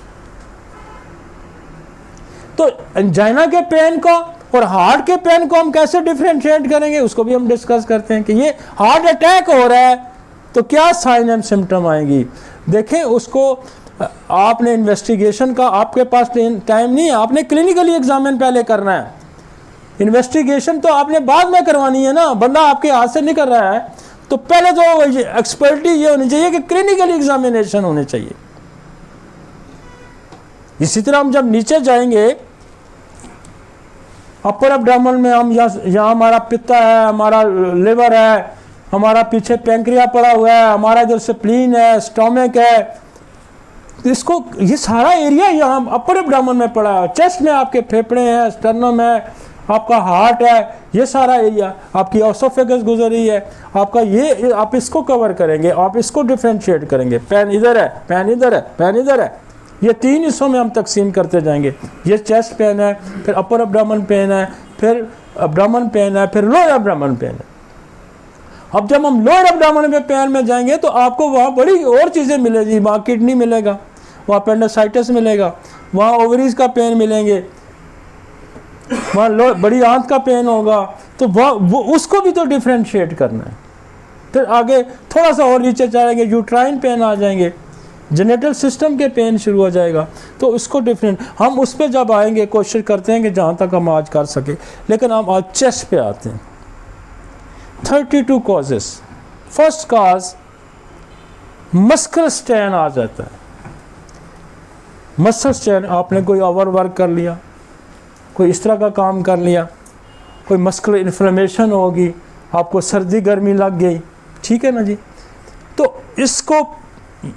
तो एंजाइना के पेन को और हार्ट के पेन को हम कैसे डिफरेंशिएट करेंगे, उसको भी हम डिस्कस करते हैं कि ये हार्ट अटैक हो रहा है तो क्या साइन एंड सिम्टम आएंगी। देखें, उसको आपने इन्वेस्टिगेशन का, आपके पास टाइम नहीं है, आपने क्लिनिकली एग्जामिन पहले करना है। इन्वेस्टिगेशन तो आपने बाद में करवानी है ना, बंदा आपके हाथ से नहीं कर रहा है, तो पहले तो एक्सपर्टी ये होनी चाहिए कि क्लिनिकल एग्जामिनेशन होने चाहिए। इसी तरह हम जब नीचे जाएंगे अपर एब्डोमेन में, हम यहाँ हमारा पित्ता है, हमारा लिवर है, हमारा पीछे पैंक्रिया पड़ा हुआ है, हमारा इधर स्प्लीन है, स्टोमक है, इसको ये सारा एरिया यहाँ अपर एब्डोमेन में पड़ा है। चेस्ट में आपके फेफड़े हैं, स्टर्नम है, आपका हार्ट है, ये सारा एरिया, आपकी एसोफेगस गुजर रही है, आपका ये, आप इसको कवर करेंगे, आप इसको डिफरेंशिएट करेंगे। पैन इधर है, पैन इधर है, पैन इधर है, ये 3 हिस्सों में हम तकसीम करते जाएंगे। ये चेस्ट पेन है, फिर अपर एब्डोमेन पेन है, फिर एब्डोमेन पेन है, फिर लोअर एब्डोमेन पेन है। अब जब हम लोअर एब्डोमेन पेन में जाएंगे तो आपको वहाँ बड़ी और चीज़ें मिलेगी, वहाँ किडनी मिलेगा, वहाँ अपेंडिसाइटिस मिलेगा, वहाँ ओवरीज का पेन मिलेंगे, वहाँ बड़ी आंत का पेन होगा, तो वो उसको भी तो डिफरेंशिएट करना है। फिर आगे थोड़ा सा और नीचे जाएंगे, यूट्राइन पेन आ जाएंगे, जेनेटल सिस्टम के पेन शुरू हो जाएगा, तो उसको डिफरेंट हम उस पर जब आएंगे कोशिश करते हैं कि जहाँ तक हम आज कर सके। लेकिन हम आज चेस्ट पे आते हैं। 32 causes. First cause muscular strain आ जाता है। मसल स्ट्रेन, आपने कोई ओवर वर्क कर लिया, कोई इस तरह का काम कर लिया, कोई मस्कुलर इन्फ्लेमेशन होगी, आपको सर्दी गर्मी लग गई, ठीक है ना जी, तो इसको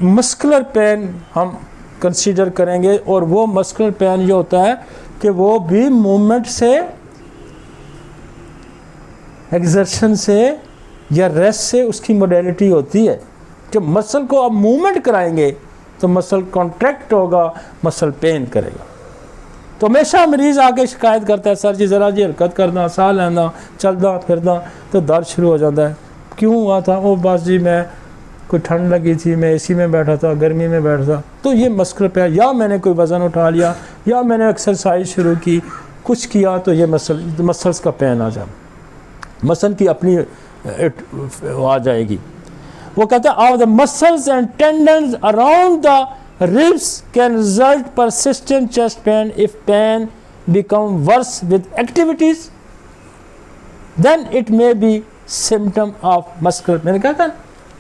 मस्कुलर पेन हम कंसीडर करेंगे। और वो मस्कुलर पेन ये होता है कि वो भी मूवमेंट से, एक्सर्शन से या रेस्ट से उसकी मोडेलिटी होती है। जब मसल को आप मूवमेंट कराएंगे तो मसल कॉन्ट्रैक्ट होगा, मसल पेन करेगा। तो हमेशा मरीज़ आके शिकायत करता है, सर जी ज़रा जी हरकत करना, साह लेना, चलना फिरना तो दर्द शुरू हो जाता है। क्यों हुआ था? वो बस जी मैं कोई ठंड लगी थी, मैं एसी में बैठा था, गर्मी में बैठा था। तो ये मस्कुलर पेन, या मैंने कोई वज़न उठा लिया, या मैंने एक्सरसाइज शुरू की, कुछ किया, तो ये मसल्स का पेन आ जाए, मसल की अपनी आ जाएगी। वो कहता है of the muscles and tendons around the ribs can result persistent chest pain if pain become worse with activities, then it may be symptom of muscular। मैंने कहा था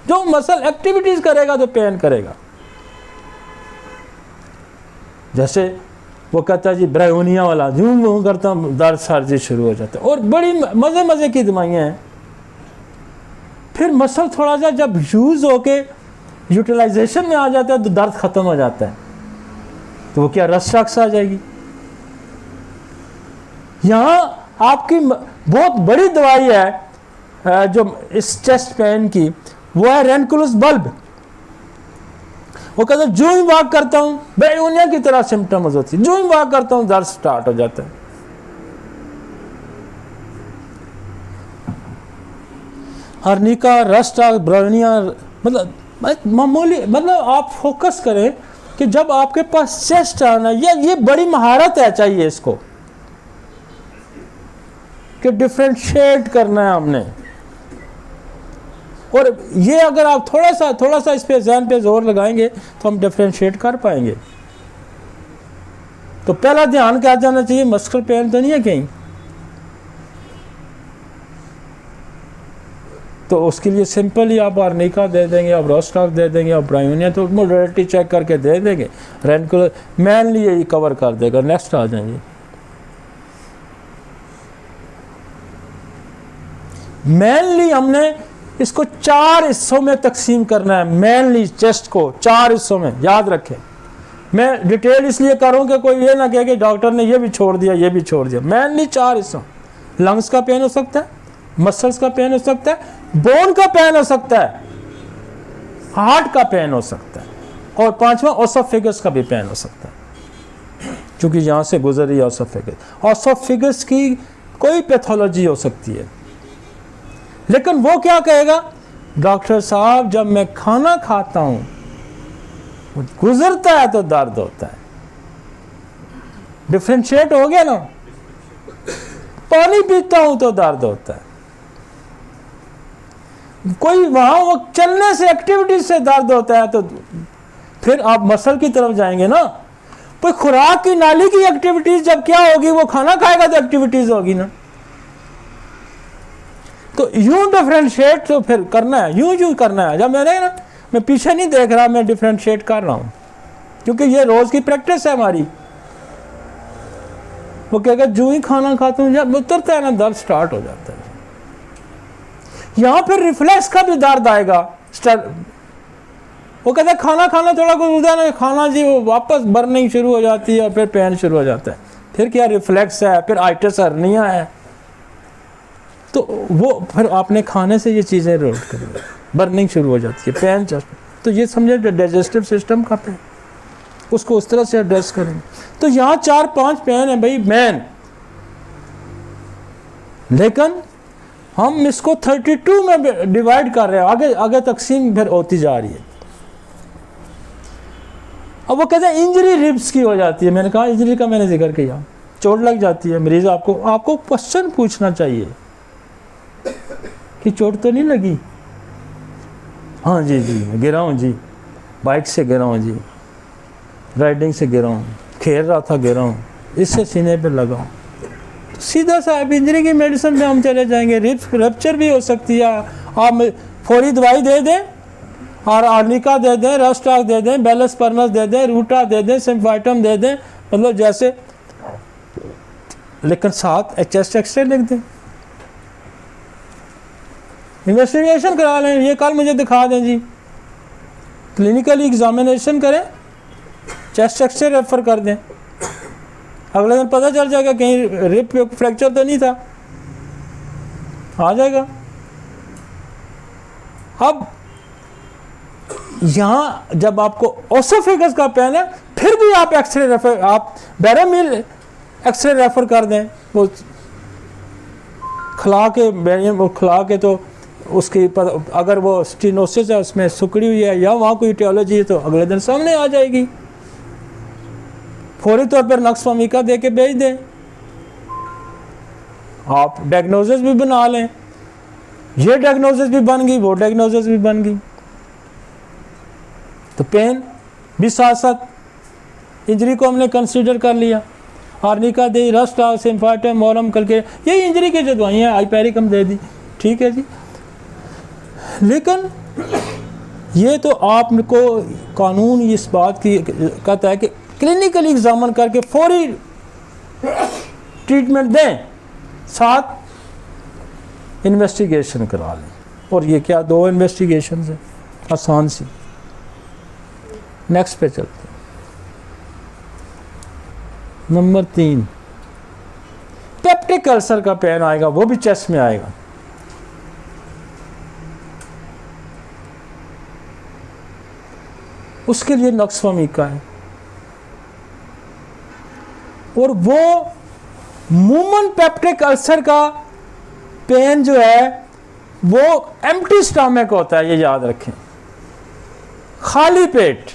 जो मसल एक्टिविटीज करेगा तो पेन करेगा। जैसे वो कहता है जी ब्रायोनिया वाला, यूं यूं करता हूँ दर्द सर्दी शुरू हो जाता है, और बड़ी मजे मजे की दवाइयाँ हैं। फिर मसल थोड़ा सा जब यूज होके यूटिलाइजेशन में आ जाता है तो दर्द खत्म हो जाता है, तो वो क्या रस रक्स आ जाएगी। यहाँ आपकी बहुत बड़ी दवाई है जो इस चेस्ट पेन की, वो है रेनकुलस बल्ब। वो कहते हैं जो ही वॉक करता हूँ ब्रायोनिया की तरह सिम्टम्स होती है, जो ही वॉक करता हूँ दर्द स्टार्ट हो जाता है। हर्निका, रस्ट, ब्रायोनिया, मतलब मामूली, मतलब आप फोकस करें कि जब आपके पास चेस्ट आना, ये बड़ी महारत है, चाहिए इसको कि डिफरेंशिएट करना है हमने। और ये अगर आप थोड़ा सा इस पे ज़हन पे जोर लगाएंगे तो हम डिफरेंशिएट कर पाएंगे। तो पहला ध्यान क्या जाना चाहिए, मस्कुलर पेन तो नहीं है कहीं, तो उसके लिए सिंपल ही आप आर्निका दे देंगे, आप रोस्टॉक दे देंगे, आप ब्रायोनिया तो मोडेलिटी चेक करके दे देंगे, रेनकुलर मेनली ये कवर कर देगा। नेक्स्ट आ जाएंगे। मेनली हमने इसको 4 हिस्सों में तकसीम करना है। मेनली चेस्ट को 4 हिस्सों में, याद रखें। मैं डिटेल इसलिए करूँ कि कोई ये ना कहे कि डॉक्टर ने ये भी छोड़ दिया, ये भी छोड़ दिया। मेनली 4 हिस्सों। लंग्स का पेन हो सकता है, मसल्स का पेन हो सकता है, बोन का पेन हो सकता है, हार्ट का पेन हो सकता है, और पांचवा ओसोफेगस का भी पेन हो सकता है, क्योंकि यहाँ से गुजर रही है ओसोफेगस। ओसोफेगस की कोई पैथोलॉजी हो सकती है, लेकिन वो क्या कहेगा, डॉक्टर साहब जब मैं खाना खाता हूँ गुजरता है तो दर्द होता है। डिफरेंशिएट हो गया ना, पानी पीता हूं तो दर्द होता है, कोई वहां वो चलने से एक्टिविटी से दर्द होता है, तो फिर आप मसल की तरफ जाएंगे ना। कोई खुराक की नाली की एक्टिविटीज जब क्या होगी, वो खाना खाएगा तो एक्टिविटीज होगी ना। तो यूं डिफरेंशिएट तो फिर करना है, यूं करना है। जब मैं पीछे नहीं देख रहा, मैं डिफरेंशिएट कर रहा हूं, क्योंकि ये रोज की प्रैक्टिस है हमारी। वो कहेगा जो ही खाना खाता हूं, जब उतरता है ना दर्द स्टार्ट हो जाता है। यहां फिर रिफ्लेक्स का भी दर्द आएगा। वो कहता है खाना खाना थोड़ा कुछ उधर नहीं खाना जी, वो वापस बर्निंग शुरू हो जाती है और फिर पेन शुरू हो जाता है। फिर क्या रिफ्लेक्स है, फिर आइटिस हर्निया है। तो वो फिर आपने खाने से ये चीज़ें रोड करी, बर्निंग शुरू हो जाती है, पेन चस्ट। तो ये समझे डाइजेस्टिव सिस्टम का पेन, उसको उस तरह से एड्रेस करेंगे। तो यहाँ 4-5 पेन है भाई मैन, लेकिन हम इसको 32 में डिवाइड कर रहे हैं, आगे आगे तकसीम फिर होती जा रही है। अब वो कहते हैं इंजरी रिब्स की हो जाती है। मैंने कहा इंजरी का मैंने जिक्र किया, चोट लग जाती है मरीज, आपको क्वेश्चन पूछना चाहिए कि चोट तो नहीं लगी। हाँ जी गिरा हूँ जी, बाइक से गिरा हूँ जी, राइडिंग से गिरा हूँ, खेल रहा था गिरा हूँ, इससे सीने पे लगा हूँ। तो सीधा सा आप इंजरी की मेडिसिन में हम चले जाएंगे। रिब्स रप्चर भी हो सकती है, आप फौरी दवाई दे दें और आर्निका दे दें, रस्टॉक दे दें, बेलस्पर्मस दे दें, रूटा दे दें, सिम्फाइटम दे दें, मतलब जैसे, लेकिन साथ चेस्ट एक्सरे लिख दें, इन्वेस्टिगेशन करा लें, ये कल मुझे दिखा दें जी, क्लिनिकल एग्जामिनेशन करें, चेस्ट एक्सरे रेफर कर दें, अगले दिन पता चल जाएगा कहीं रिब फ्रैक्चर तो नहीं था, आ जाएगा। अब यहाँ जब आपको ओसोफेगस का पेन है, फिर भी आप एक्सरे रेफर, आप बैरामील एक्सरे रेफर कर दें, वो खिला के तो उसकी अगर वो स्टेनोसिस है, उसमें सुकड़ी हुई है या वहाँ कोई टियोलॉजी है, तो अगले दिन सामने आ जाएगी। फौरी तौर पर नक्स फमीका दे के भेज दें, आप डायग्नोसिस भी बना लें, ये डायग्नोसिस भी बन गई, वो डायग्नोसिस भी बन गई, तो पेन भी साथ साथ इंजरी को हमने कंसीडर कर लिया। आर्निका दे, रस्टा, सिम्फाइटम, मोरम करके यही इंजरी की जो दवाइयाँ, आइपेरिकम दे दी, ठीक है जी। लेकिन ये तो आपको कानून इस बात की कहता है कि क्लिनिकल एग्जामिन करके फौरी ट्रीटमेंट दें, साथ इन्वेस्टिगेशन करा लें। और ये क्या 2 इन्वेस्टिगेशन है, आसान सी। नेक्स्ट पे चलते हैं। नंबर 3, पेप्टिक अल्सर का पेन आएगा, वो भी चेस्ट में आएगा। उसके लिए नक्स फमीका है, और वो मूमन पेप्टिक अल्सर का पेन जो है वो एम्प्टी स्टमक होता है, ये याद रखें, खाली पेट।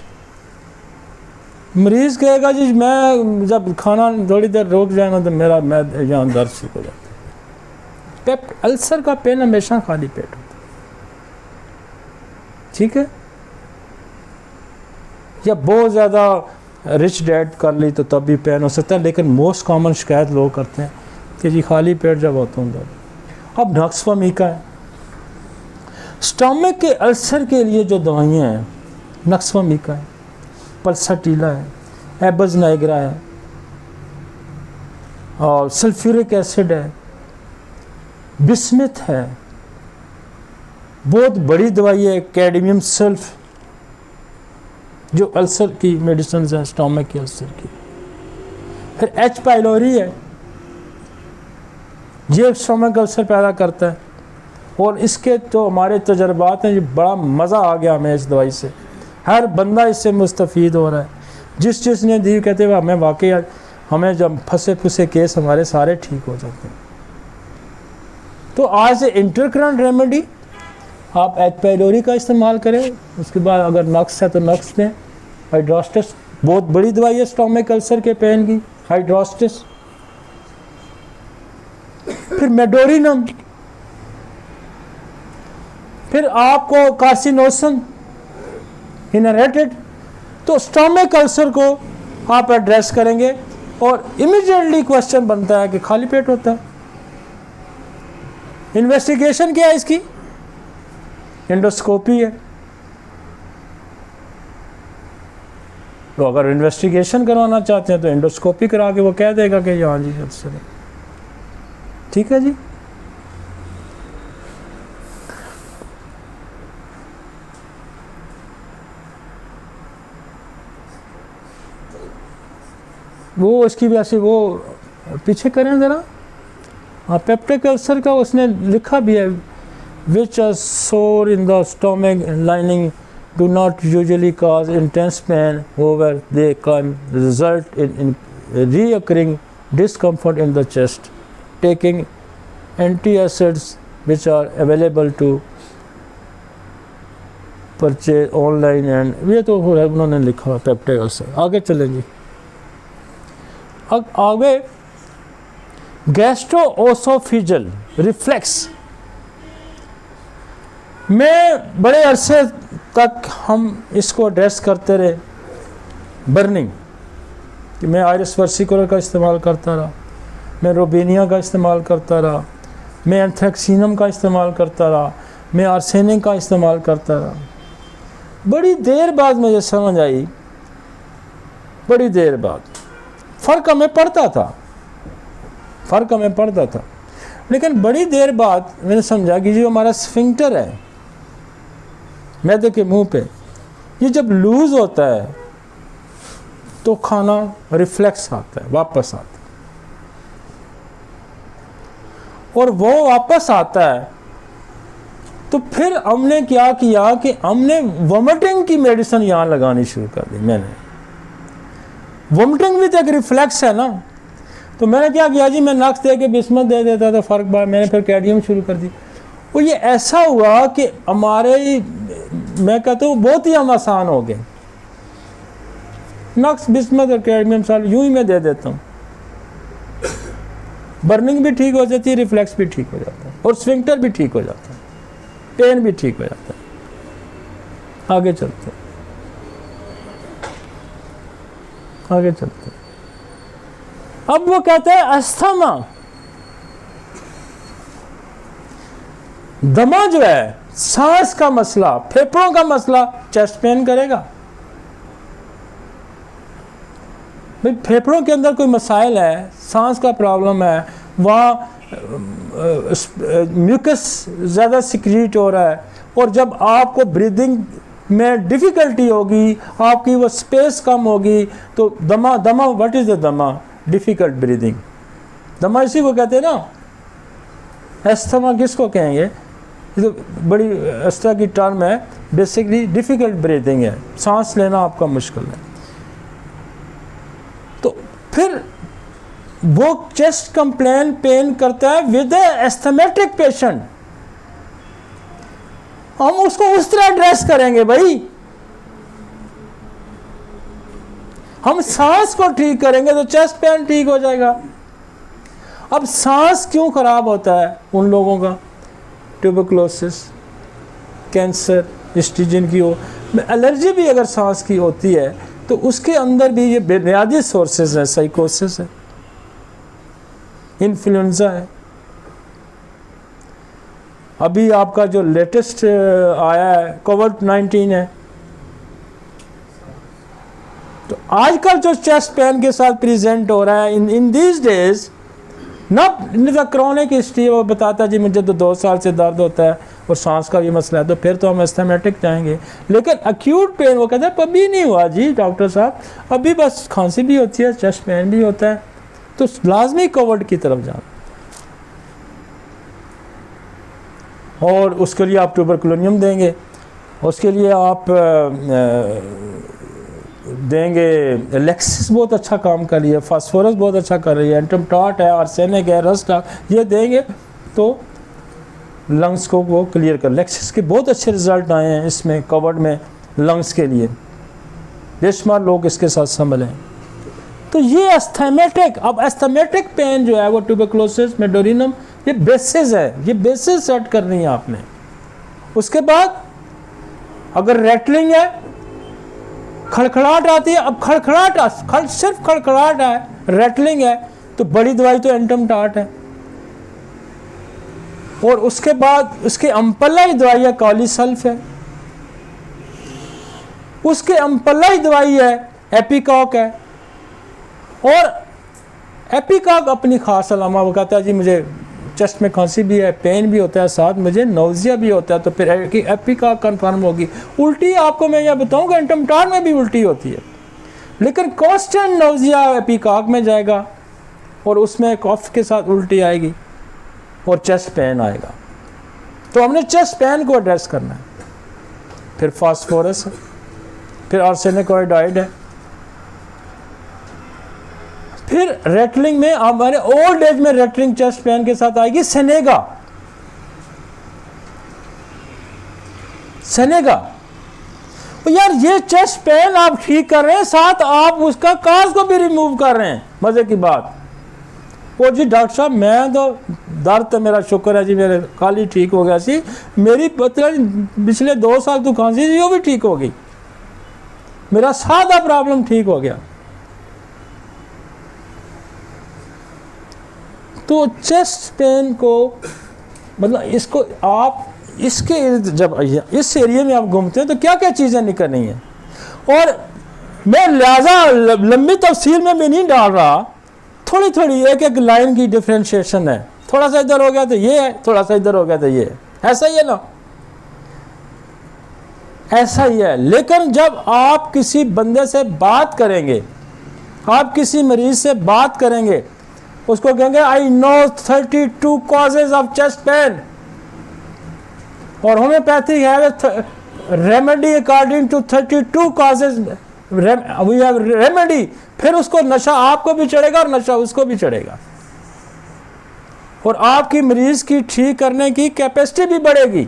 मरीज कहेगा जी मैं जब खाना थोड़ी देर रोक जाएगा तो मेरा यहाँ दर्द शुरू हो जाता है। पेप्टिक अल्सर का पेन हमेशा खाली पेट होता है, ठीक है। या बहुत ज़्यादा रिच डैड कर ली तो तब भी पेन हो सकता है, लेकिन मोस्ट कॉमन शिकायत लोग करते हैं कि जी खाली पेट जब होता हूँ दर्द। अब नक्स फमीका है, स्टमक के अल्सर के लिए जो दवाइयाँ हैं, नक्स फमीका है, पल्साटीला है, एबज नाइग्रा है, और सल्फ्यूरिक एसिड है, बिस्मिथ है, बहुत बड़ी दवाई है कैडमियम सल्फ, जो अल्सर की मेडिसिन है, स्टमक के अल्सर की। फिर एच पाइलोरी है, ये स्टमक अल्सर पैदा करता है, और इसके तो हमारे तजर्बात हैं, बड़ा मज़ा आ गया हमें इस दवाई से। हर बंदा इससे मुस्तफ़ीद हो रहा है। जिसने दी कहते हुए हमें वाकई हमें जब फंसे फुसे केस हमारे सारे ठीक हो जाते हैं। तो आज इंटरकरेंट रेमेडी आप एच पाइलोरी का इस्तेमाल करें। उसके बाद अगर नक्स है तो नक्स दें। हाइड्रोस्टिस बहुत बड़ी दवाई है स्टोमिक अल्सर के पेन की, हाइड्रोस्टिस। फिर मेडोरिनम, फिर आपको कार्सिनोसन इनहेरिटेड। तो स्टोमिक अल्सर को आप एड्रेस करेंगे और इमीडिएटली क्वेश्चन बनता है कि खाली पेट होता है। इन्वेस्टिगेशन क्या है इसकी? एंडोस्कोपी है। तो अगर इन्वेस्टिगेशन करवाना चाहते हैं तो एंडोस्कोपी करा के वो कह देगा कि हाँ जी अल्सर है। ठीक है जी। वो इसकी भी ऐसी वो पीछे करें ज़रा। हाँ, पेप्टिक अल्सर का उसने लिखा भी है, विच आर सोर in the stomach lining do not usually cause intense pain, however they can result in reoccurring discomfort in the chest. Taking antacids which are available to purchase online and ये तो उन्होंने लिखा है peptic ulcer. आगे चलेंगे। अब आगे गैस्ट्रोओसोफेजियल reflex में बड़े अरसे तक हम इसको एड्रेस करते रहे। बर्निंग कि मैं आयरिस वर्सिकुलर का इस्तेमाल करता रहा, मैं रोबेनिया का इस्तेमाल करता रहा, मैं एंथ्रेक्सिनम का इस्तेमाल करता रहा, मैं आर्सेनिक का इस्तेमाल करता रहा। बड़ी देर बाद मुझे समझ आई, बड़ी देर बाद फ़र्क हमें पड़ता था, लेकिन बड़ी देर बाद मैंने समझा कि जो हमारा स्फिंक्टर है मैदे के मुंह पे, ये जब लूज होता है तो खाना रिफ्लेक्स आता है, वापस आता है। और वो वापस आता है तो फिर हमने क्या किया कि हमने वोमिटिंग की मेडिसिन यहाँ लगानी शुरू कर दी। मैंने वोमिटिंग भी तो एक रिफ्लेक्स है ना, तो मैंने क्या किया जी, मैं नक्स दे के बिस्मत दे देता था, फ़र्क बार मैंने फिर कैडियम शुरू कर दी। वो ये ऐसा हुआ कि हमारे, मैं कहता हूँ बहुत ही हम आसान हो गए। नक्स बिस्मत और कैडमियम साल यूं ही मैं दे देता हूँ, बर्निंग भी ठीक हो जाती है, रिफ्लेक्स भी ठीक हो जाता है और स्फिंक्टर भी ठीक हो जाता है, पेन भी ठीक हो जाता है। आगे चलते अब वो कहते हैं अस्थमा, दमा जो है, सांस का मसला, फेफड़ों का मसला चेस्ट पेन करेगा। भाई फेफड़ों के अंदर कोई मसाइल है, सांस का प्रॉब्लम है, वहाँ म्यूकस ज़्यादा सिक्रीट हो रहा है और जब आपको ब्रीदिंग में डिफ़िकल्टी होगी, आपकी वो स्पेस कम होगी, तो दमा व्हाट इज़ द दमा? Difficult breathing. दमा इसी को कहते हैं ना। एस्थमा किसको कहेंगे? ये तो बड़ी इस तरह की टर्म है, बेसिकली डिफ़िकल्ट ब्रीदिंग है, सांस लेना आपका मुश्किल है। तो फिर वो चेस्ट कंप्लेन पेन करता है विद एस्थमेटिक पेशेंट, हम उसको उस तरह एड्रेस करेंगे। भाई हम सांस को ठीक करेंगे तो चेस्ट पेन ठीक हो जाएगा। अब सांस क्यों खराब होता है उन लोगों का? ट्यूबरकुलोसिस, कैंसर, स्टीजन की हो, एलर्जी भी अगर सांस की होती है तो उसके अंदर भी ये बुनियादी सोर्सेज है, साइकोसिस है, इन्फ्लुएंजा है। अभी आपका जो लेटेस्ट आया है कोविड-19 है। तो आजकल जो चेस्ट पेन के साथ प्रेजेंट हो रहा है इन दीज डेज, ना क्रॉनिक हिस्ट्री, वो बताता जी मुझे तो 2 साल से दर्द होता है और सांस का भी मसला है, तो फिर तो हम एस्थमेटिक जाएंगे। लेकिन अक्यूट पेन वो कहता है अभी नहीं हुआ जी डॉक्टर साहब, अभी बस खांसी भी होती है, चेस्ट पेन भी होता है, तो लाजमी कोविड की तरफ जाना। और उसके लिए आप ट्यूबरकुलोनियम देंगे, उसके लिए आप देंगे लेक्सिस, बहुत अच्छा काम कर रही है, फास्फोरस बहुत अच्छा कर रही है, एंटम टाट है, आर्सेनिक है, रस्ट है, ये देंगे तो लंग्स को वो क्लियर कर। लेक्सिस के बहुत अच्छे रिजल्ट आए हैं इसमें कवर्ड में लंग्स के लिए, बेशुमार लोग इसके साथ संभले हैं। तो ये एस्थेमेटिक, अब एस्थेमेटिक पेन जो है वो ट्यूबरकुलोसिस, मेडोरिनम, ये बेसिस है, ये बेसिस सेट करनी है आपने। उसके बाद अगर रैटलिंग है, खड़खड़ाहट आती है, अब खड़खड़ाहट सिर्फ खड़खड़ाहट है, रैटलिंग है, तो बड़ी दवाई तो एंटम टाट है। और उसके बाद उसके अम्पल्लाई दवाई है कॉलीसल्फ है, उसके अम्पल्लाई दवाई है एपिकॉक है। और एपिकॉक अपनी खास अलामा, वो कहता है जी मुझे चेस्ट में खांसी भी है, पेन भी होता है, साथ मुझे नौजिया भी होता है, तो फिर एपिकॉक कंफर्म होगी। उल्टी आपको मैं यह बताऊंगा एंटम टाट में भी उल्टी होती है, लेकिन कांस्टेंट नौजिया एपिकॉक में जाएगा और उसमें कफ के साथ उल्टी आएगी और चेस्ट पेन आएगा। तो हमने चेस्ट पेन को एड्रेस करना है। फिर फास्फोरस है, फिर आर्सेनिक आयोडाइड है, फिर रेटलिंग में हमारे ओल्ड एज में रेटलिंग चेस्ट पेन के साथ आएगी सेनेगा। तो यार ये चेस्ट पेन आप ठीक कर रहे हैं, साथ आप उसका काज को भी रिमूव कर रहे हैं। मजे की बात, वो जी डॉक्टर साहब मैं तो दर्द तो मेरा शुक्र है जी, मेरे खाली ठीक हो गया सी, मेरी पिछले 2 साल तो खांसी थी वो भी ठीक हो गई, मेरा सादा प्रॉब्लम ठीक हो गया। तो चेस्ट पेन को मतलब इसको आप इसके जब इस एरिया में आप घूमते हैं तो क्या क्या चीज़ें निकलनी है। और मैं लिहाजा लंबी तफसील में भी नहीं डाल रहा, थोड़ी थोड़ी एक एक लाइन की डिफ्रेंशिएशन है। थोड़ा सा इधर हो गया तो ये है, थोड़ा सा इधर हो गया तो ये है, ऐसा ही है ना, ऐसा ही है। लेकिन जब आप किसी बंदे से बात करेंगे, आप किसी मरीज से बात करेंगे, उसको कहेंगे I know 32 causes of chest pain और होम्योपैथिक है remedy according to 32 causes, we have remedy. फिर उसको नशा आपको भी चढ़ेगा और नशा उसको भी चढ़ेगा और आपकी मरीज की ठीक करने की कैपेसिटी भी बढ़ेगी।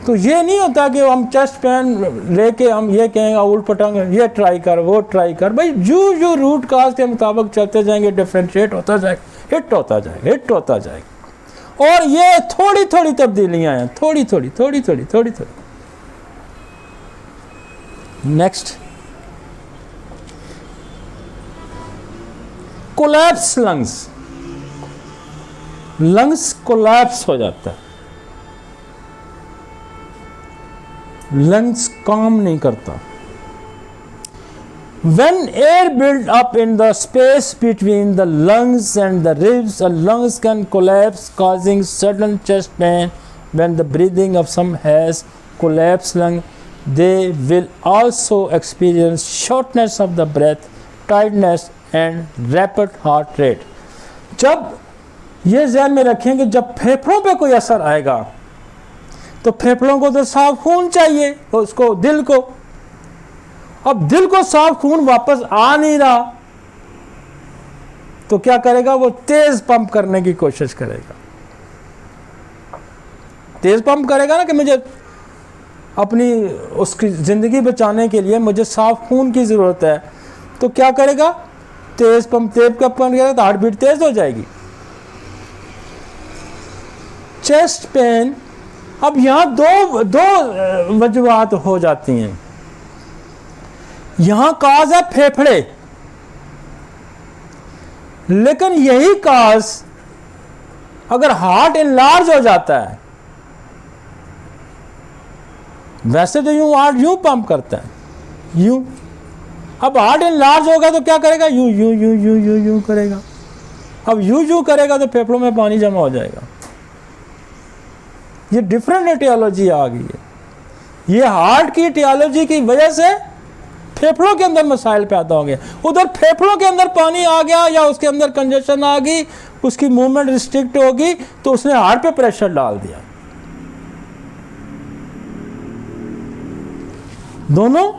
तो ये नहीं होता कि हम चेस्ट पेन लेके हम ये कहेंगे उल्ट पटांगे, ये ट्राई कर वो ट्राई कर। भाई जो रूट काज के मुताबिक चलते जाएंगे, डिफ्रेंशिएट होता जाएगा, हिट होता जाएगा, हिट होता जाएगा। और ये थोड़ी थोड़ी तब्दीलियां हैं, थोड़ी थोड़ी थोड़ी थोड़ी थोड़ी थोड़ी। Next, collapse lungs, lungs collapse हो जाता है, लंग्स काम नहीं करता। When air build up in the space between the lungs and the ribs, the lungs can collapse, causing sudden chest pain. When the breathing of some has collapsed lung, they will also experience shortness of the breath, tiredness and rapid heart rate. जब ये ध्यान में रखेंगे, जब फेफड़ों पे कोई असर आएगा तो फेफड़ों को तो साफ खून चाहिए, उसको दिल को। अब दिल को साफ खून वापस आ नहीं रहा तो क्या करेगा, वो तेज पंप करने की कोशिश करेगा। तेज पंप करेगा ना कि मुझे अपनी उसकी जिंदगी बचाने के लिए मुझे साफ खून की जरूरत है, तो क्या करेगा, तेज पंप करेगा तो हार्ट बीट तेज हो जाएगी। चेस्ट पेन, अब यहां दो वजूहात हो जाती हैं। यहां काज है फेफड़े, लेकिन यही काज अगर हार्ट इनलार्ज हो जाता है, वैसे तो यूं हार्ट यूं पंप करता है, यूं। अब हार्ट इनलार्ज होगा तो क्या करेगा, यूं यूं यूं यूं यूं यूं करेगा। अब यूं यूं करेगा तो फेफड़ों में पानी जमा हो जाएगा। ये डिफरेंट एटियोलॉजी आ गई है। ये हार्ट की एटियोलॉजी की वजह से फेफड़ों के अंदर मसाइल पैदा हो गए। उधर फेफड़ों के अंदर पानी आ गया या उसके अंदर कंजेशन आ गई, उसकी मूवमेंट रिस्ट्रिक्ट होगी, तो उसने हार्ट पे प्रेशर डाल दिया। दोनों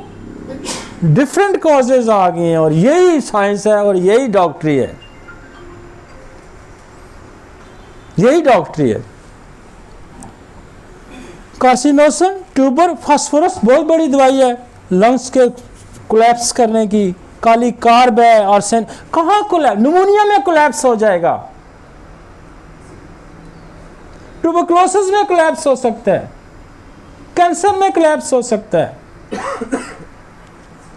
डिफरेंट कॉजेज आ गई हैं, और यही साइंस है और यही डॉक्टरी है, यही डॉक्टरी है। कार्सिनोसन, ट्यूबर, फास्फोरस बहुत बड़ी दवाई है लंग्स के कोलैप्स करने की। काली कार्ब है, आर्सेन, कहाँ कोलैप्स, निमोनिया में कोलैप्स हो जाएगा, ट्यूबरकुलोसिस में कोलैप्स हो सकता है, कैंसर में कोलैप्स हो सकता है।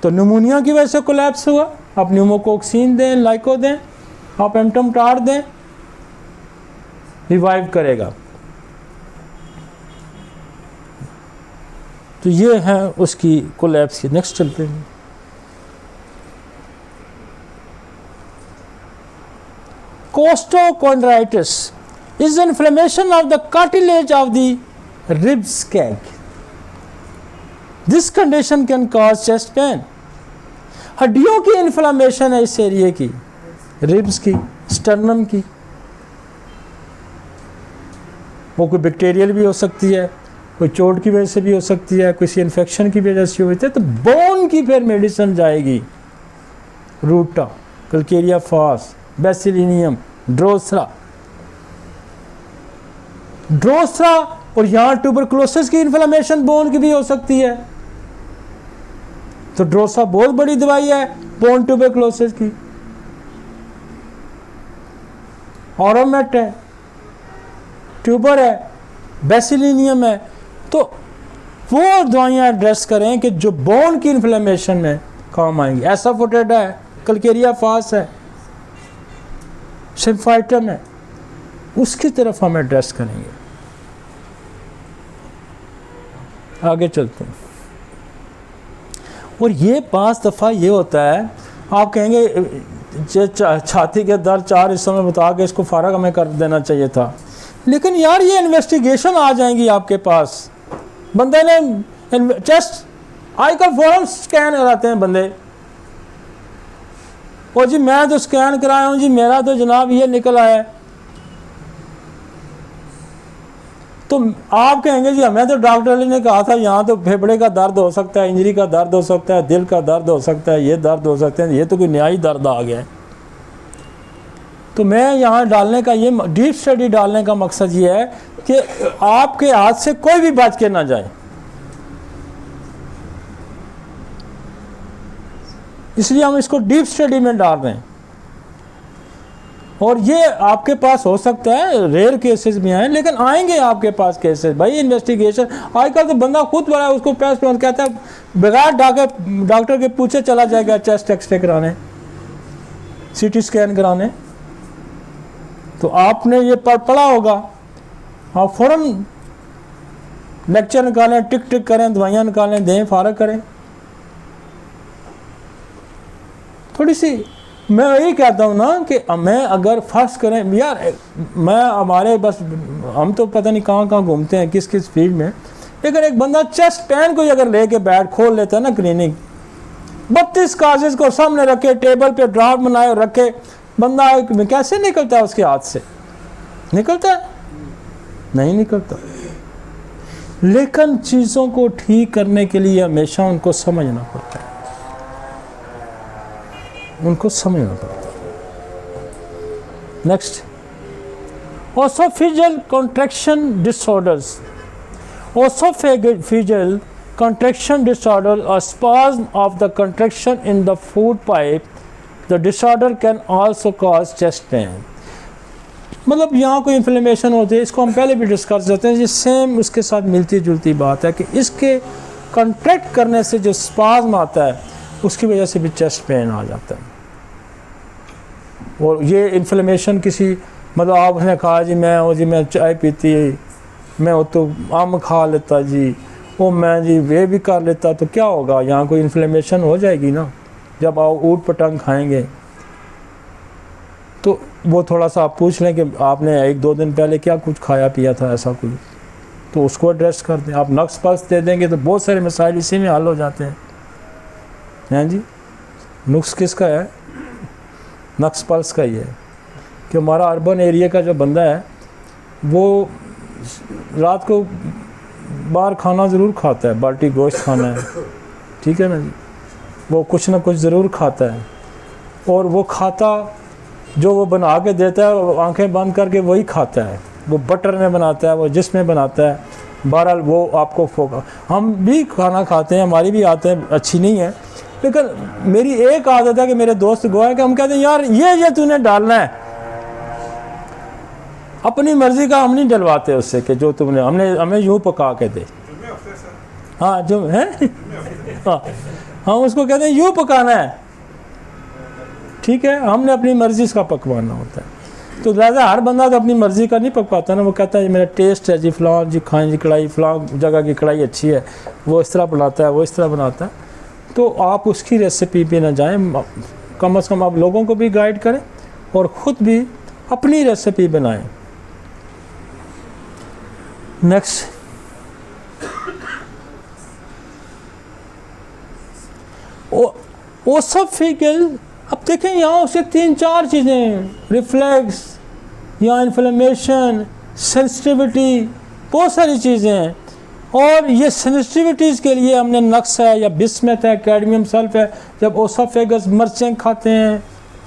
तो निमोनिया की वजह से कोलैप्स हुआ, आप न्यूमोकोक्सिन दें, लाइको दें, आप एम्टमटार दें, रिवाइव करेगा। तो ये है उसकी कोलैप्स की। नेक्स्ट चलते हैं। Costochondritis is inflammation of the cartilage of the ribs cage. This condition can cause chest pain. हड्डियों की इन्फ्लेमेशन है इस एरिए की, रिब्स की, स्टर्नम की। वो कोई बैक्टीरियल भी हो सकती है, कोई चोट की वजह से भी हो सकती है, किसी इन्फेक्शन की वजह से होती है। तो बोन की फिर मेडिसिन जाएगी, रूटा, कल्केरिया फास, बेसिलिनियम, ड्रोसरा, और यहाँ ट्यूबरकुलोसिस की इन्फ्लेमेशन बोन की भी हो सकती है। तो ड्रोसा बहुत बड़ी दवाई है बोन ट्यूबरकुलोसिस की। ऑरोमेट है, ट्यूबर है, बेसिलिनियम है। तो वो दवाइयाँ एड्रेस करें कि जो बोन की इन्फ्लेमेशन में काम आएंगी। एसाफोटेडा है, कल्केरिया फास है, सिम्फाइटम है, उसकी तरफ हम एड्रेस करेंगे। आगे चलते हैं। और ये 5 दफ़ा ये होता है, आप कहेंगे छाती के दर्द 4 हिस्सों में बता के इसको फारग हमें कर देना चाहिए था। लेकिन यार ये इन्वेस्टिगेशन आ जाएंगी आपके पास। बंदे ने चेस्ट आजकल फौरन स्कैन कराते हैं बंदे, और जी मैं तो स्कैन कराया हूँ जी, मेरा तो जनाब ये निकल आया है। तो आप कहेंगे जी हमें तो डॉक्टर ने कहा था यहाँ तो फेफड़े का दर्द हो सकता है, इंजरी का दर्द हो सकता है, दिल का दर्द हो सकता है, ये दर्द हो सकते हैं, ये तो कोई न्यायी दर्द आ गया है। तो मैं यहाँ डालने का, ये डीप स्टडी डालने का मकसद ये है कि आपके हाथ से कोई भी बच के ना जाए। इसलिए हम इसको डीप स्टडी में डाल रहे हैं। और ये आपके पास हो सकता है, रेयर केसेस भी आए, लेकिन आएंगे आपके पास केसेस। भाई इन्वेस्टिगेशन आजकल तो बंदा खुद बड़ा है, उसको पैस पे कहता है बगैर डॉक्टर के पूछे चला जाएगा चेस्ट एक्सरे कराने, सीटी स्कैन कराने। तो आपने ये पढ़ा होगा, आप फौरन लेक्चर निकालें, टिक टिक करें, दवाइयाँ निकालें, दें, फारग करें। थोड़ी सी मैं यही कहता हूँ ना कि मैं अगर फर्स्ट करें यार, मैं हमारे बस हम तो पता नहीं कहाँ कहाँ घूमते हैं, किस किस फील्ड में, लेकिन एक बंदा चेस्ट पेन को अगर लेके बैठ खोल लेता है ना क्लिनिक, 32 काजेज को सामने रखे, टेबल पे ड्राफ्ट बनाए और रखे, बंदा कैसे निकलता है उसके हाथ से? निकलता है? नहीं निकलता। लेकिन चीज़ों को ठीक करने के लिए हमेशा उनको समझना पड़ता है, उनको समझना पड़ता है। Next, oesophageal contraction disorders. Oesophageal contraction disorder or spasm of the contraction in the food pipe. The disorder can also cause chest pain. मतलब यहाँ कोई इन्फ्लेमेशन होती है, इसको हम पहले भी डिस्कस करते हैं, ये सेम उसके साथ मिलती जुलती बात है कि इसके कॉन्ट्रैक्ट करने से जो स्पाज्म आता है उसकी वजह से भी चेस्ट पेन आ जाता है। और ये इन्फ्लेमेशन किसी, मतलब आपने कहा जी मैं चाय पीती, मैं वो तो आम खा लेता जी, वो मैं जी वे भी कर लेता, तो क्या होगा? यहाँ कोई इन्फ्लेमेशन हो जाएगी ना। जब आप ऊट पटंग खाएंगे तो वो थोड़ा सा आप पूछ लें कि आपने 1-2 दिन पहले क्या कुछ खाया पिया था ऐसा कुछ, तो उसको एड्रेस कर दें। आप नक्स पल्स दे देंगे तो बहुत सारे मसाइल इसी में हल हो जाते हैं। हैं जी। नुक्स किसका है? नक्स पल्स का ही है कि हमारा अर्बन एरिया का जो बंदा है वो रात को बाहर खाना ज़रूर खाता है, बाल्टी गोश्त खाना है, ठीक है ना जी, वो कुछ ना कुछ ज़रूर खाता है। और वो खाता जो वो बना के देता है, वो आंखें बंद करके वही खाता है, वो बटर में बनाता है, वो जिसमें बनाता है, बहरहाल वो आपको फोका। हम भी खाना खाते हैं, हमारी भी आदतें अच्छी नहीं है, लेकिन मेरी एक आदत है कि मेरे दोस्त गो है कि हम कहते हैं यार ये तूने डालना है, अपनी मर्जी का हम नहीं डलवाते उससे कि जो तुमने हमें यूँ पका के दे। हाँ जो है हाँ हम उसको कहते हैं यूँ पकाना है, ठीक है, हमने अपनी मर्जी का पकवाना होता है। तो लिहाजा हर बंदा तो अपनी मर्जी का नहीं पकवाता ना, वो कहता है मेरा टेस्ट है जी, फलां जी खाएं जी कढ़ाई, फलां जगह की कढ़ाई अच्छी है, वो इस तरह बनाता है, वो इस तरह बनाता है। तो आप उसकी रेसिपी पे ना जाएं, कम से कम आप लोगों को भी गाइड करें और ख़ुद भी अपनी रेसिपी बनाएं। नेक्स्ट, ओसोफेगल, अब देखें यहाँ उसे 3-4 चीज़ें, रिफ्लेक्स या इन्फ्लेमेशन, सेंसिटिविटी, बहुत सारी चीज़ें हैं। और ये सेंसिटिविटीज़ के लिए हमने नक्स है या बिस्मथ है, कैडमियम सल्फ है। जब ओसोफेगस मिर्चें खाते हैं,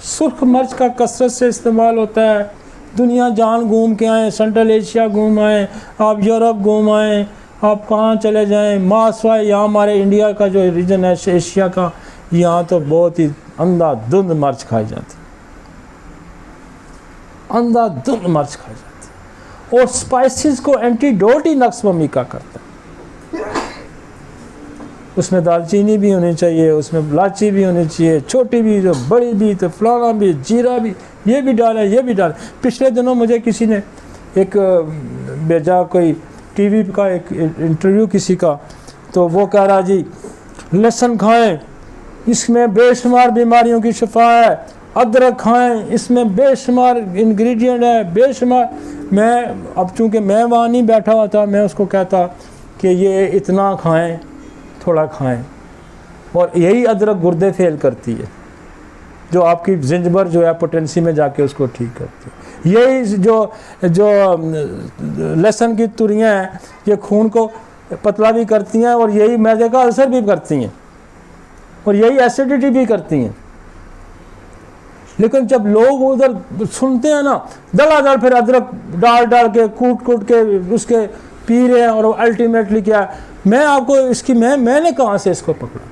सुर्ख मिर्च का कसरत से इस्तेमाल होता है। दुनिया जान घूम के आएँ, सेंट्रल एशिया घूम आएँ, आप यूरोप घूम आएँ, आप कहाँ चले जाएँ, मासवाई यहाँ हमारे इंडिया का जो रीजन है एशिया का, यहाँ तो बहुत ही अंधाधुंध मिर्च खाई जाती, अंधाधुंध मिर्च खाई जाती। और स्पाइसेस को एंटीडोट ही नक्स मम्मी का करता है। उसमें दालचीनी भी होनी चाहिए, उसमें इलायची भी होनी चाहिए, छोटी भी तो बड़ी भी तो फलाना भी, जीरा भी, ये भी डालें, ये भी डालें। पिछले दिनों मुझे किसी ने एक भेजा, कोई टीवी का एक इंटरव्यू किसी का, तो वो कह रहा जी लहसुन खाएं, इसमें बेशुमार बीमारियों की शिफा है, अदरक खाएं, इसमें बेशुमार इंग्रेडिएंट है, बेशुमार। मैं अब चूँकि मैं वहाँ नहीं बैठा हुआ था, मैं उसको कहता कि ये इतना खाएं, थोड़ा खाएं। और यही अदरक गुर्दे फेल करती है, जो आपकी जिंजबर जो है पोटेंसी में जाके उसको ठीक करती है। यही जो लहसुन की तुरियां हैं, ये खून को पतला भी करती हैं, और यही मैदे का अल्सर भी करती हैं, और यही एसिडिटी भी करती हैं। लेकिन जब लोग उधर सुनते हैं ना, दलादल फिर अदरक डाल के कूट के उसके पी रहे हैं, और अल्टीमेटली क्या, मैं आपको इसकी मैंने कहाँ से इसको पकड़ा।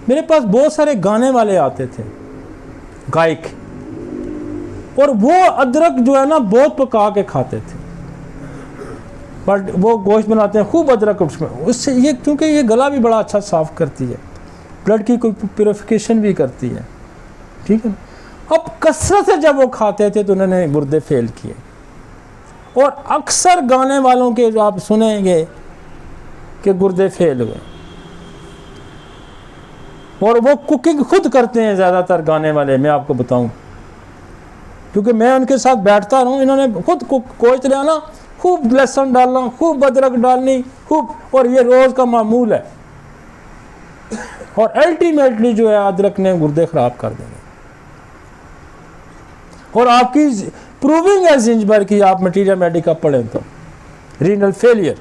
मेरे पास बहुत सारे गाने वाले आते थे, गायक, और वो अदरक जो है ना बहुत पका के खाते थे, बट वो गोश्त बनाते हैं खूब अदरक उसमें, उससे ये क्योंकि ये गला भी बड़ा अच्छा साफ़ करती है, ब्लड की कोई प्योरिफिकेशन भी करती है, ठीक है। अब कसरत से जब वो खाते थे तो उन्होंने गुर्दे फेल किए। और अक्सर गाने वालों के जो आप सुनेंगे कि गुर्दे फेल हुए, और वो कुकिंग खुद करते हैं ज़्यादातर गाने वाले, मैं आपको बताऊं, क्योंकि मैं उनके साथ बैठता रहूं, इन्होंने खुद कोच लिया ना, खूब लहसुन डालना, खूब अदरक डालनी, खूब, और ये रोज़ का मामूल है। और अल्टीमेटली जो है अदरक ने गुर्दे ख़राब कर देंगे। और आपकी प्रूविंग है जिंजबर की, आप मटीरियल मेडिका पढ़ें तो, रीनल फेलियर।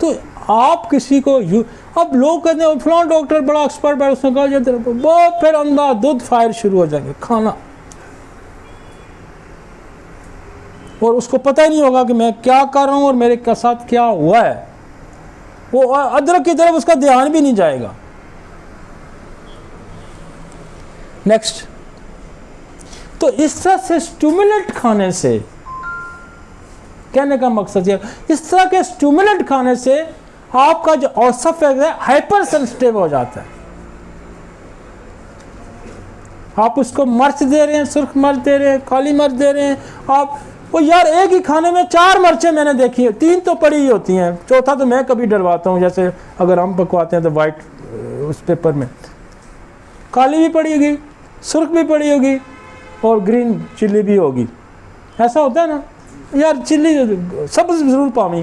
तो आप किसी को अब लोग कहते हैं फलां डॉक्टर बड़ा एक्सपर्ट है, उसने कहा बहुत, फिर अंधा दूध फायर शुरू हो जाएंगे खाना, और उसको पता ही नहीं होगा कि मैं क्या कर रहा हूं और मेरे साथ क्या हुआ है। वो अदरक की तरफ उसका ध्यान भी नहीं जाएगा। नेक्स्ट, तो इस तरह से स्टिमुलेंट खाने से, कहने का मकसद ये, इस तरह के स्टिमुलेंट खाने से आपका जो ओसोफेगस है हाइपर सेंसिटिव हो जाता है। आप उसको मिर्च दे रहे हैं, सुर्ख मिर्च दे रहे हैं, काली मिर्च दे रहे हैं, आप वो यार एक ही खाने में 4 मिर्चें मैंने देखी है, 3 तो पड़ी ही होती हैं, चौथा तो मैं कभी डलवाता हूँ। जैसे अगर हम पकवाते हैं तो वाइट उस पेपर में काली भी पड़ी होगी, सुर्ख भी पड़ी होगी, और ग्रीन चिल्ली भी होगी। ऐसा होता है ना यार, चिल्ली सब्ज़ ज़रूर पावी,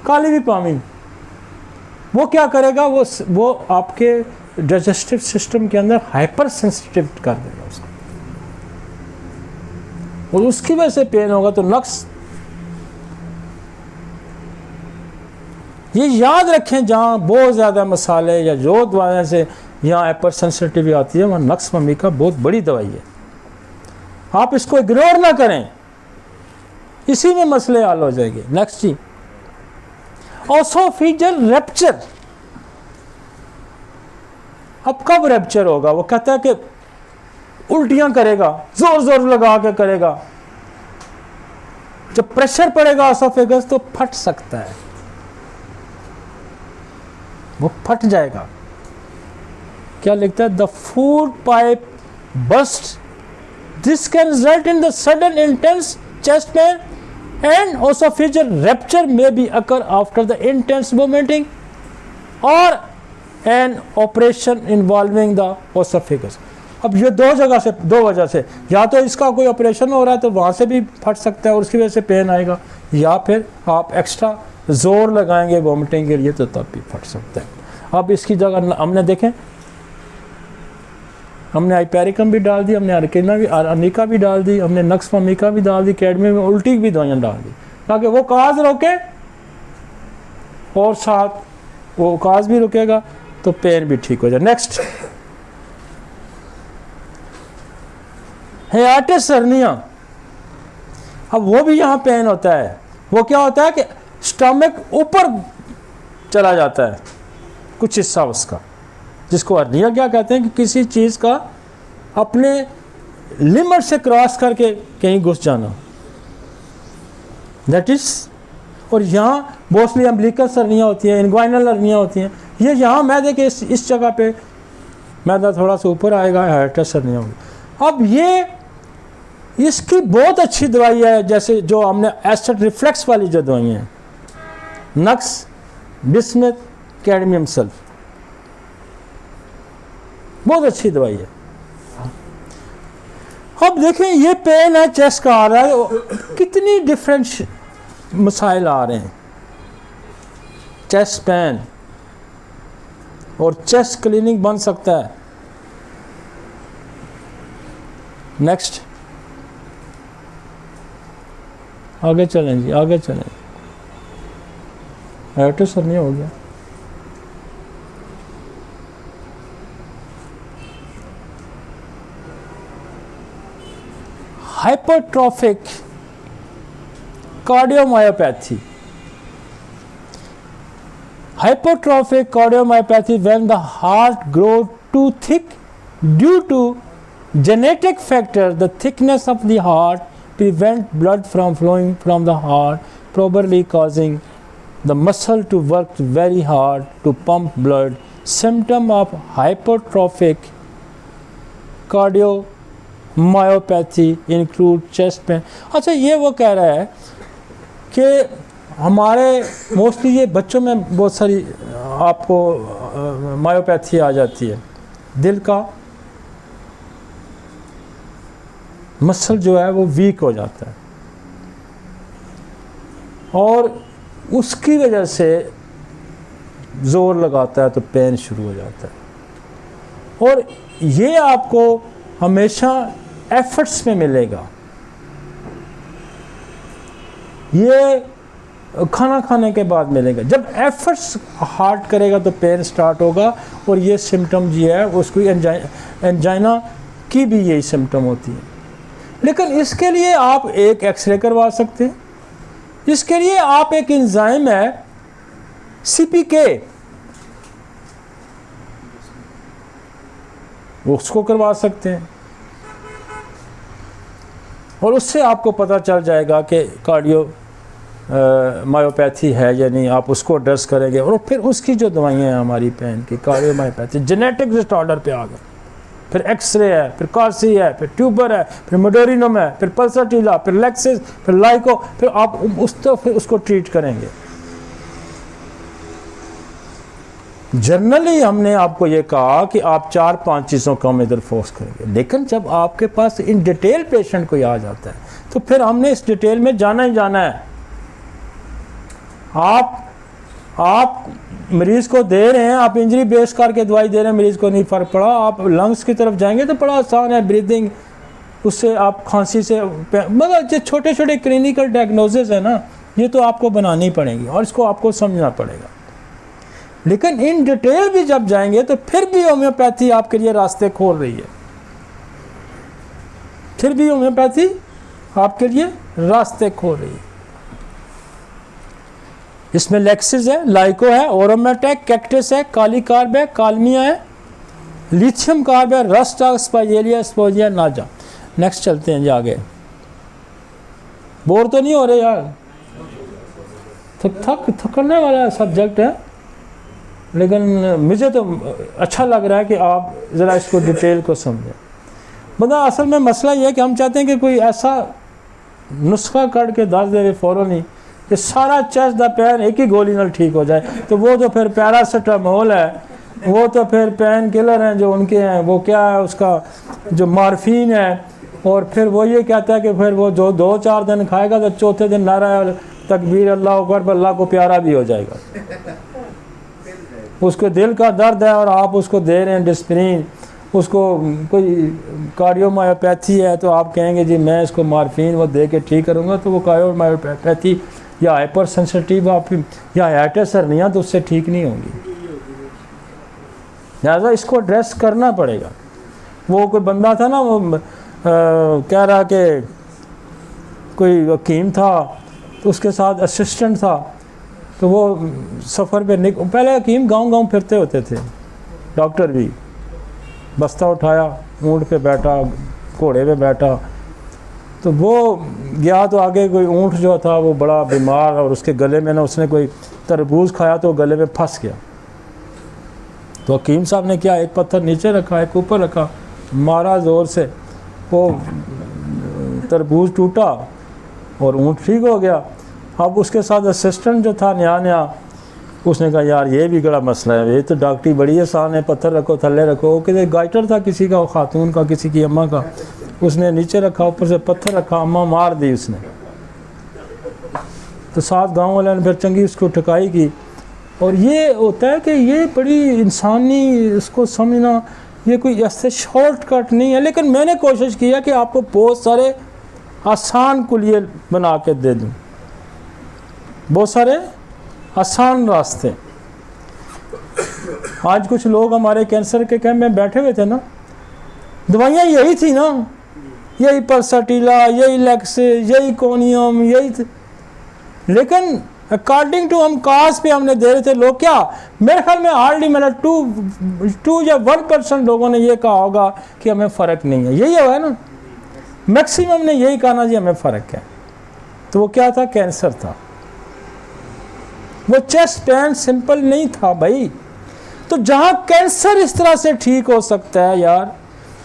काली भी पावी, वो क्या करेगा, वो आपके डाइजेस्टिव सिस्टम के अंदर हाइपर सेंसिटिव कर देगा उसको, और उसकी वजह से पेन होगा। तो नक्स, ये याद रखें, जहाँ बहुत ज़्यादा मसाले या जो दवाएं से यहाँ हाइपर सेंसिटिविटी आती है, वहाँ नक्स मम्मी का बहुत बड़ी दवाई है। आप इसको इग्नोर ना करें, इसी में मसले हल हो जाएंगे। नेक्स्ट जी, ओसोफेजियल रप्चर। अब कब रप्चर होगा? वो कहता है कि उल्टियां करेगा, जोर जोर लगा के करेगा, जब प्रेशर पड़ेगा ओसोफेगस तो फट सकता है, वो फट जाएगा। क्या लिखता है? The food pipe burst, this can result in the sudden intense chest pain and esophageal rupture may be occur after the intense vomiting or an operation involving the esophagus। अब ये दो वजह से, या तो इसका कोई ऑपरेशन हो रहा है तो वहाँ से भी फट सकता है और उसकी वजह से पेन आएगा, या फिर आप एक्स्ट्रा जोर लगाएंगे वोमिटिंग के लिए तो तब भी फट सकता है। अब इसकी जगह हमने देखें, हमने हाइपेरिकम भी डाल दी, हमने अनिका भी डाल दी, हमने नक्स ममिका भी डाल दी, कैडमियम में उल्टी भी दवाइयाँ डाल दी, ताकि वो काज रोके और साथ वो काज भी रुकेगा तो पेन भी ठीक हो जाए। Next, हियाटस hernia. अब वो भी यहाँ पेन होता है। वो क्या होता है कि स्टमक ऊपर चला जाता है कुछ हिस्सा उसका, जिसको हर्निया क्या कहते हैं कि किसी चीज़ का अपने लिमिट से क्रॉस करके कहीं घुस जाना, दैट इज। और यहाँ मोस्टली अम्बिलिकस हर्निया होती है, इनग्वाइनल हर्निया होती हैं। ये यहाँ मैदे के इस जगह पे मैदा थोड़ा सा ऊपर आएगा, हियाटस हर्निया होगी। अब ये इसकी बहुत अच्छी दवाई है, जैसे जो हमने एसिड रिफ्लेक्स वाली जो दवाइयाँ हैं, नक्स, बिस्मथ, कैडमियम सल्फ, बहुत अच्छी दवाई है। अब देखें, ये पेन है चेस्ट का आ रहा है, कितनी डिफरेंट मसाइल आ रहे हैं। चेस्ट पेन और चेस्ट क्लीनिंग बन सकता है। नेक्स्ट, आगे चलें जी, आगे चलें। हाइटिस नहीं हो गया। Hypertrophic cardiomyopathy. Hypertrophic cardiomyopathy, when the heart grows too thick due to genetic factors, the thickness of the heart prevents blood from flowing from the heart, probably causing the muscle to work very hard to pump blood. Symptom of hypertrophic cardiomyopathy include chest pain. अच्छा, ये वो कह रहा है कि हमारे mostly ये बच्चों में बहुत सारी आपको मायोपैथी आ जाती है। दिल का मसल जो है वो वीक हो जाता है और उसकी वजह से ज़ोर लगाता है तो पेन शुरू हो जाता है। और ये आपको हमेशा एफर्ट्स में मिलेगा। ये खाना खाने के बाद मिलेगा। जब एफर्ट्स हार्ट करेगा तो पेन स्टार्ट होगा। और ये सिम्टम जो है उसको एंजाइना की भी यही सिम्टम होती है। लेकिन इसके लिए आप एक एक्सरे करवा सकते हैं। इसके लिए आप एक एंजाइम है CPK, उसको करवा सकते हैं और उससे आपको पता चल जाएगा कि कार्डियो मायोपैथी है या नहीं। आप उसको एड्रेस करेंगे और फिर उसकी जो दवाइयाँ हैं हमारी पेन की, कार्डियोमायोपैथी जेनेटिक डिसऑर्डर पे आ गए, फिर एक्सरे है, फिर कार्सी है, फिर ट्यूबर है, फिर मोडोरिनम है, फिर पल्सरटीला, फिर लेक्सिस, फिर लाइको, फिर आप फिर उसको ट्रीट करेंगे। जनरली हमने आपको ये कहा कि आप 4-5 चीज़ों का हम इधर फोर्स करेंगे। लेकिन जब आपके पास इन डिटेल पेशेंट कोई आ जाता है तो फिर हमने इस डिटेल में जाना ही जाना है। आप आप मरीज़ को दे रहे हैं, आप इंजरी बेस करके दवाई दे रहे हैं, मरीज़ को नहीं फ़र्क पड़ा, आप लंग्स की तरफ जाएंगे तो बड़ा आसान है ब्रीदिंग, उससे आप खांसी से, मतलब जो छोटे छोटे क्लिनिकल डायग्नोसिस है ना, ये तो आपको बनानी पड़ेगी और इसको आपको समझना पड़ेगा। लेकिन इन डिटेल भी जब जाएंगे तो फिर भी होम्योपैथी आपके लिए रास्ते खोल रही है, फिर भी होम्योपैथी आपके लिए रास्ते खोल रही है। इसमें लेक्सिस है, लाइको है, ओरोमेट है, कैक्टस है, काली कार्ब है, कालमिया है, लिथियम कार्ब है, रस्ट स्पाइजेलिया, स्पोजिया, नाजा। नेक्स्ट चलते हैं जी आगे। बोर तो नहीं हो रहे यार? थकने वाला सब्जेक्ट है, लेकिन मुझे तो अच्छा लग रहा है कि आप ज़रा इसको डिटेल को समझें। मतलब असल में मसला ये है कि हम चाहते हैं कि कोई ऐसा नुस्खा काट के दस दे फ़ौरन ही कि सारा चेस्ट दा पेन एक ही गोली नाल ठीक हो जाए, तो वो तो फिर पैरासीटामोल है, वो तो फिर पेन किलर हैं जो उनके हैं, वो क्या है उसका जो मार्फिन है, और फिर वो ये कहता है कि फिर वो जो 2-4 दिन खाएगा तो चौथे दिन नारा तकबीर अल्लाह अकबर, अल्लाह को प्यारा भी हो जाएगा। उसके दिल का दर्द है और आप उसको दे रहे हैं डिस्प्रिन, उसको कोई कार्डियोमायोपैथी है तो आप कहेंगे जी मैं इसको मार्फिन वो दे के ठीक करूँगा, तो वो कार्डियोमायोपैथी या हाइपर सेंसिटिव आप या हाइटिस हर्निया तो उससे ठीक नहीं होगी। लिहाजा इसको एड्रेस करना पड़ेगा। वो कोई बंदा था ना, वो कह रहा कि कोई वकीम था तो उसके साथ असिस्टेंट था, तो वो सफ़र पे पहले हकीम गांव-गांव फिरते होते थे, डॉक्टर भी, बस्ता उठाया, ऊँट पे बैठा, घोड़े पे बैठा, तो वो गया तो आगे कोई ऊँट जो था वो बड़ा बीमार, और उसके गले में ना उसने कोई तरबूज खाया तो गले में फंस गया। तो हकीम साहब ने क्या, एक पत्थर नीचे रखा, एक ऊपर रखा, मारा ज़ोर से, वो तरबूज टूटा और ऊँट ठीक हो गया। अब उसके साथ असिस्टेंट जो था नया उसने कहा यार ये भी बड़ा मसला है, ये तो डॉक्टरी बड़ी आसान है, पत्थर रखो थल्ले रखो। वो किसी गाइटर था किसी का, खातून का, किसी की अम्मा का, उसने नीचे रखा, ऊपर से पत्थर रखा, अम्मा मार दी उसने। तो साथ गांव वाले ने फिर चंगी उसको ठकाई की। और ये होता है कि ये बड़ी इंसानी इसको समझना, ये कोई ऐसे शॉर्टकट नहीं है, लेकिन मैंने कोशिश किया कि आपको बहुत सारे आसान कुलिये बना के दे दूँ, बहुत सारे आसान रास्ते। आज कुछ लोग हमारे कैंसर के कैंप में बैठे हुए थे ना, दवाइयाँ यही थी ना, यही परसाटीला, यही लेक्सिस, यही कोनियम, यही लेकिन अकॉर्डिंग टू हम कास्ट पे हमने दे रहे थे। लोग क्या, मेरे ख्याल में हार्डली मेरा 2 या 1% लोगों ने ये कहा होगा कि हमें फ़र्क नहीं है। यही है ना, मैक्सिमम ने यही कहा ना जी हमें फ़र्क है। तो वो क्या था, कैंसर था। वो चेस्ट पेन सिंपल नहीं था भाई। तो जहाँ कैंसर इस तरह से ठीक हो सकता है यार,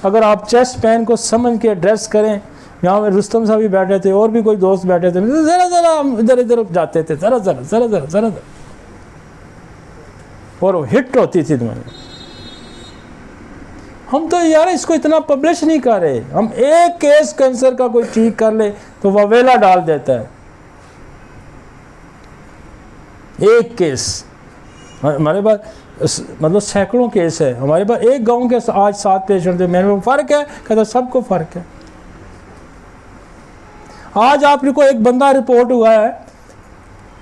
अगर आप चेस्ट पेन को समझ के एड्रेस करें। यहाँ में रुस्तम साहब भी बैठे थे और भी कोई दोस्त बैठे थे, ज़रा ज़रा हम इधर इधर जाते थे, ज़रा ज़रा ज़रा ज़रा ज़रा, और वो हिट होती थी तुम्हारी। हम तो यार इसको इतना पब्लिश नहीं कर रहे। हम एक केस कैंसर का कोई ठीक कर ले तो ववेला डाल देता है, एक केस। हमारे पास मतलब सैकड़ों केस है हमारे पास। एक गांव के आज 7 पेशेंट थे, मेरे में फ़र्क है, कहता सबको फ़र्क है। आज आपको एक बंदा रिपोर्ट हुआ है,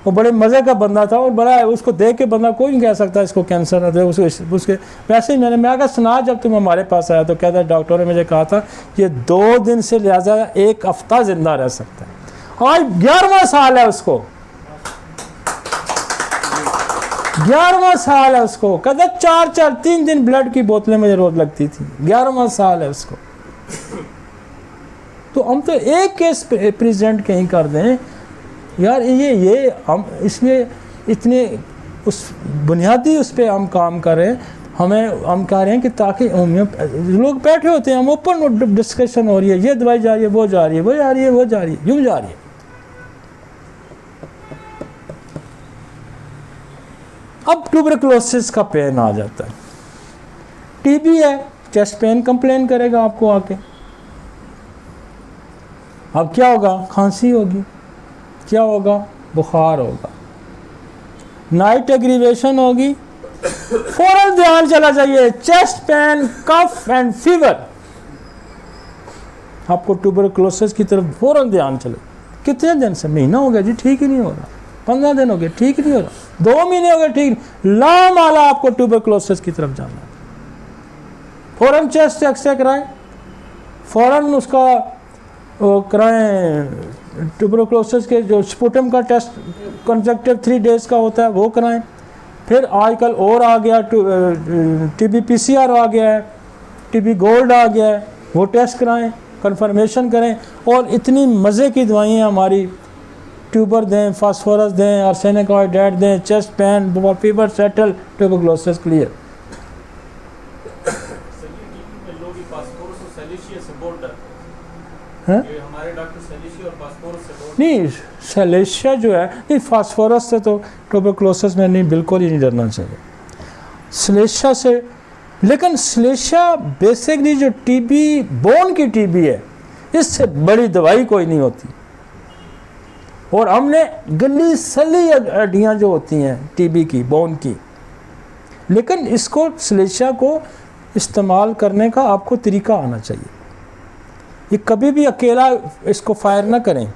वो बड़े मज़े का बंदा था और बड़ा उसको देख के बंदा कोई नहीं कह सकता इसको कैंसर है। उसके वैसे ही मैं कहा सुना जब तुम हमारे पास आया तो कहता डॉक्टर ने मुझे कहा था ये 2 दिन से लिहाजा 1 हफ्ता ज़िंदा रह सकता है। आज 11वां साल है उसको, 11वां साल है उसको। कहता 4-3 दिन ब्लड की बोतलें मुझे रोज लगती थी। 11वां साल है उसको। तो हम तो एक केस प्रेजेंट कहीं कर दें यार, ये हम इसमें इतने उस बुनियादी उस पर हम काम कर रहे हैं। हम कह रहे हैं कि ताकि लोग बैठे होते हैं, हम ओपन डिस्कशन हो रही है, ये दवाई जा रही है, वो जा रही है, वो जा रही है, वो जा रही है, यूँ जा रही है। अब ट्यूबरकुलोसिस का पेन आ जाता है, टीबी है, चेस्ट पेन कंप्लेन करेगा आपको आके। अब क्या होगा, खांसी होगी, क्या होगा, बुखार होगा। नाइट एग्रीवेशन होगी, फौरन ध्यान चला जाइए, chest pain, cough and fever, आपको ट्यूबरकुलोसिस की तरफ फौरन ध्यान चले। कितने दिन से? महीना हो गया जी, ठीक ही नहीं हो रहा, 15 दिन हो गए, ठीक नहीं हो रहा, 2 महीने हो गए, ठीक नहीं, लामाला आपको ट्यूबरकुलोसिस की तरफ जाना है। फौरन चेस्ट एक्सरे कराएं, फौरन उसका कराएं, ट्यूबरकुलोसिस के जो स्पुटम का टेस्ट कंजक्टिव 3 डेज का होता है वो कराएं। फिर आजकल और आ गया टीबी पीसीआर आ गया है, टीबी गोल्ड आ गया है, वो टेस्ट कराएं, कंफर्मेशन करें। और इतनी मज़े की दवाइयाँ हमारी, ट्यूबर दें, फास्फोरस दें, आर्सेनिक आयोडाइड दें, chest pain, fever settle, tuberculosis clear. नहीं, सेलेशिया जो है, नहीं, फास्फोरस से तो ट्यूबरकुलोसिस में नहीं, बिल्कुल ही नहीं डरना चाहिए सेलेशिया से। लेकिन सेलेशिया बेसिकली जो टीबी, बोन की टीबी है, इससे बड़ी दवाई कोई नहीं होती। और हमने गली सली हड्डियाँ जो होती हैं टीबी की, बोन की, लेकिन इसको सेलेशिया को इस्तेमाल करने का आपको तरीका आना चाहिए। ये कभी भी अकेला इसको फायर ना करें,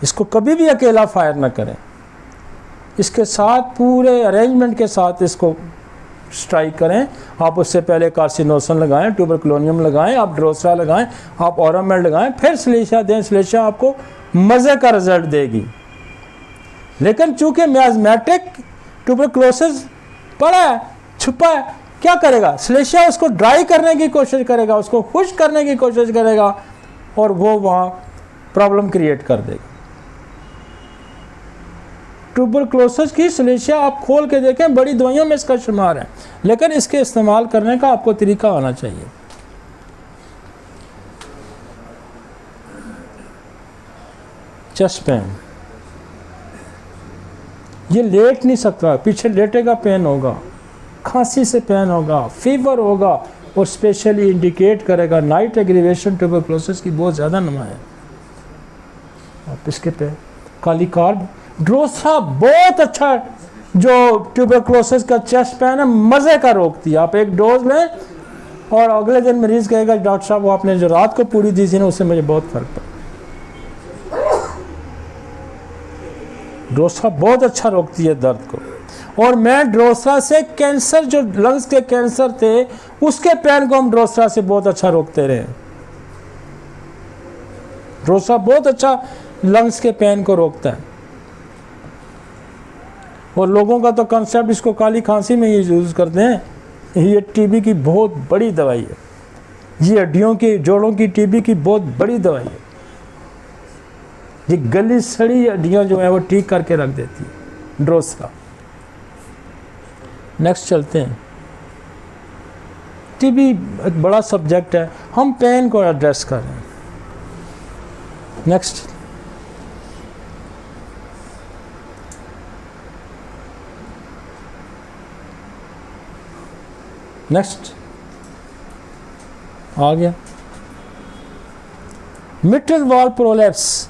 इसको कभी भी अकेला फायर ना करें, इसके साथ पूरे अरेंजमेंट के साथ इसको स्ट्राइक करें। आप उससे पहले कार्सिनोसन लगाएं, ट्यूबरकुलोनियम लगाएं, आप ड्रोसरा लगाएं, आप ओरामेड लगाएं, फिर सेलेशिया दें। सेलेशिया आपको मज़े का रिजल्ट देगी। लेकिन चूंकि मियाज़मेटिक ट्यूबरकुलोसिस पड़ा है, छुपा है, क्या करेगा? सेलेशिया उसको ड्राई करने की कोशिश करेगा, उसको खुश करने की कोशिश करेगा, और वो वहाँ प्रॉब्लम क्रिएट कर देगा। ट्यूबरकुलोसिस की सेलेशिया आप खोल के देखें, बड़ी दवाइयों में इसका शुमार है, लेकिन इसके इस्तेमाल करने का आपको तरीका आना चाहिए। चेस्ट पेन, ये लेट नहीं सकता, पीछे लेटेगा पेन होगा, खांसी से पेन होगा, फीवर होगा, और स्पेशली इंडिकेट करेगा नाइट एग्रीवेशन ट्यूबरकुलोसिस की बहुत ज़्यादा नमा है। आप इसके पे काली कार्ब, ड्रोसा बहुत अच्छा जो ट्यूबरकुलोसिस का चेस्ट पेन है, मज़े का रोकती है। आप एक डोज लें और अगले दिन मरीज़ कहेगा डॉक्टर साहब वो आपने जो रात को पूरी दी थी ना, उससे मुझे बहुत फ़र्क पड़ा। ड्रोसा बहुत अच्छा रोकती है दर्द को। और मैं ड्रोसा से कैंसर, जो लंग्स के कैंसर थे, उसके पेन को हम ड्रोसा से बहुत अच्छा रोकते रहे। ड्रोसा बहुत अच्छा लंग्स के पेन को रोकता है। और लोगों का तो कंसेप्ट इसको काली खांसी में ही यूज़ करते हैं। ये टीबी की बहुत बड़ी दवाई है, ये हड्डियों की, जोड़ों की टीबी की बहुत बड़ी दवाई है। ये गली सड़ी हड्डियाँ जो हैं वो ठीक करके रख देती है ड्रोसा। नेक्स्ट चलते हैं। टीबी एक बड़ा सब्जेक्ट है, हम पेन को एड्रेस कर रहे हैं। नेक्स्ट, नेक्स्ट आ गया mitral valve prolapse,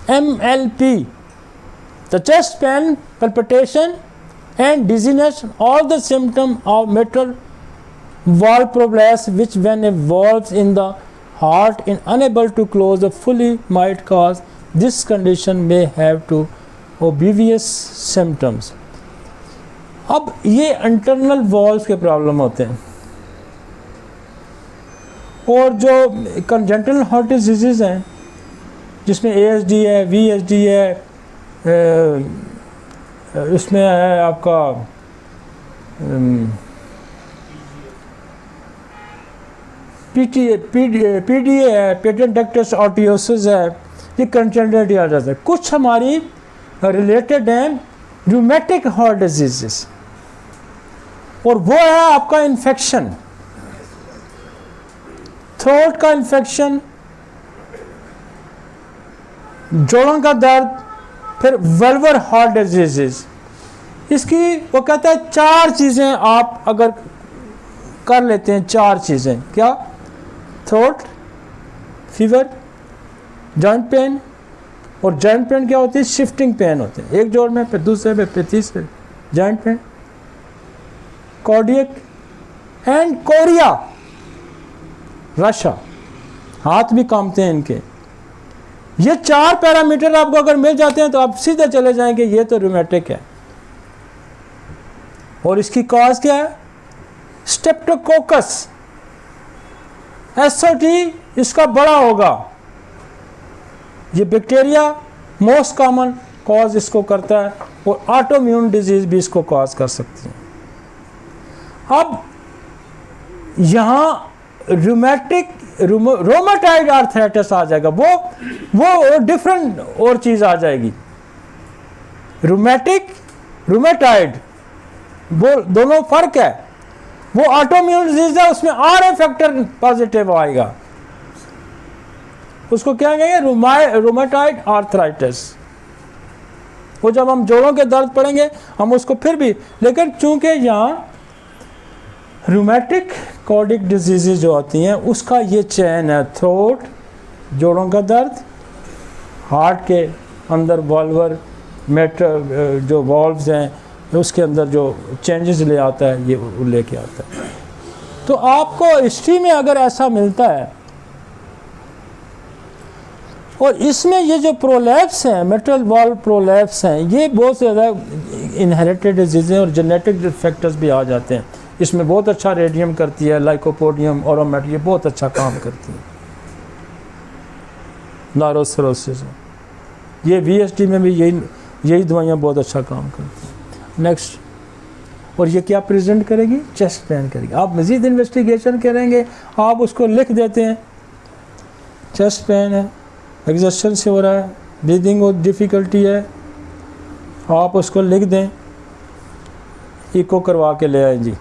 MLP, the chest pain, palpitation and dizziness, all the symptoms of mitral valve prolapse, which when involves in the heart and unable to close fully might cause this condition may have to obvious symptoms. अब ये internal walls के problem होते हैं, और जो congenital heart disease हैं जिसमें ASD है, VSD है, इसमें है आपका PDA है, पेटेंट डक्टस ऑर्टियोसिस है, ये कंजेंटल आ जाता है। कुछ हमारी रिलेटेड हैं रूमेटिक हार्ट डिजीज़, और वो है आपका इन्फेक्शन, थ्रोट का इन्फेक्शन, जोड़ों का दर्द, फिर वल्वर हार्ट डिजीज़। इसकी वो कहता है 4 चीज़ें आप अगर कर लेते हैं, 4 चीज़ें, क्या? थ्रोट, फीवर, जॉइंट पेन और जॉइंट पेन क्या होती है? शिफ्टिंग पेन होते हैं, एक जोड़ में फिर दूसरे पे फिर तीसरे, joint pain. Cardiac and chorea, रशा, हाथ भी कांपते हैं इनके। ये 4 पैरामीटर आपको अगर मिल जाते हैं तो आप सीधे चले जाएंगे ये तो रूमेटिक है। और इसकी कॉज क्या है? स्ट्रेप्टोकोकस, एसओटी इसका बड़ा होगा। ये बैक्टीरिया मोस्ट कॉमन कॉज इसको करता है, और ऑटोइम्यून डिजीज भी इसको कॉज कर सकती है। अब यहाँ रोमेटाइड आर्थराइटिस आ जाएगा, वो डिफरेंट और चीज आ जाएगी। रोमेटिक, रोमेटाइड, वो दोनों फर्क है। वो ऑटोइम्यून डिजीज है, उसमें आरए फैक्टर पॉजिटिव आएगा, उसको क्या कहेंगे? Rheumatoid arthritis. वो जब हम जोड़ों के दर्द पड़ेंगे हम उसको फिर भी, लेकिन चूंकि यहाँ रूमेटिक कार्डिक डिजीजेज जो आती हैं उसका ये चैन है, थ्रोट, जोड़ों का दर्द, हार्ट के अंदर वॉल्वर जो वॉल्व्स हैं उसके अंदर जो चेंजेस ले आता है, ये लेके आता है। तो आपको हिस्ट्री में अगर ऐसा मिलता है, और इसमें ये जो प्रोलैप्स हैं, मेटल वॉल्व प्रोलैप्स हैं, ये बहुत ज़्यादा इनहेरिटेड डिजीज़ और जेनेटिक फैक्टर्स भी आ जाते हैं। इसमें बहुत अच्छा रेडियम करती है, लाइकोपोडियम, ऑरोमेट, ये बहुत अच्छा काम करती है। नारोसिरोसिस, ये वीएसडी में भी यही दवाइयाँ बहुत अच्छा काम करती हैं। नेक्स्ट, और ये क्या प्रेजेंट करेगी? चेस्ट पेन करेगी। आप मज़ीद इन्वेस्टिगेशन करेंगे, आप उसको लिख देते हैं, चेस्ट पेन है, एग्जॉस्शन से हो रहा है, ब्रीदिंग और डिफ़िकल्टी है, आप उसको लिख दें, इको करवा के ले आए जी,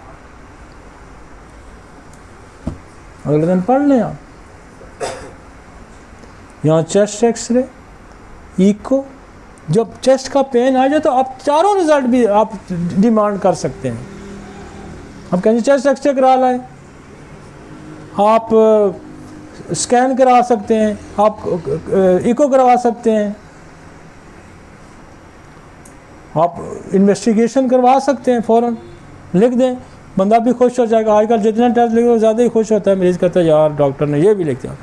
अगले दिन पढ़ लें आप। यहाँ चेस्ट एक्सरे, इको, जब चेस्ट का पेन आ जाए तो आप चारों रिजल्ट भी आप डिमांड कर सकते हैं। आप कहेंगे चेस्ट एक्सरे करा लाएं, आप स्कैन करा सकते हैं, आप इको करवा सकते हैं, आप इन्वेस्टिगेशन करवा सकते हैं, फ़ौरन लिख दें, बंदा भी खुश हो जाएगा। आजकल जितने टेस्ट लिखे ज़्यादा ही खुश होता है मरीज़, कहता है यार डॉक्टर ने ये भी लिख दिया,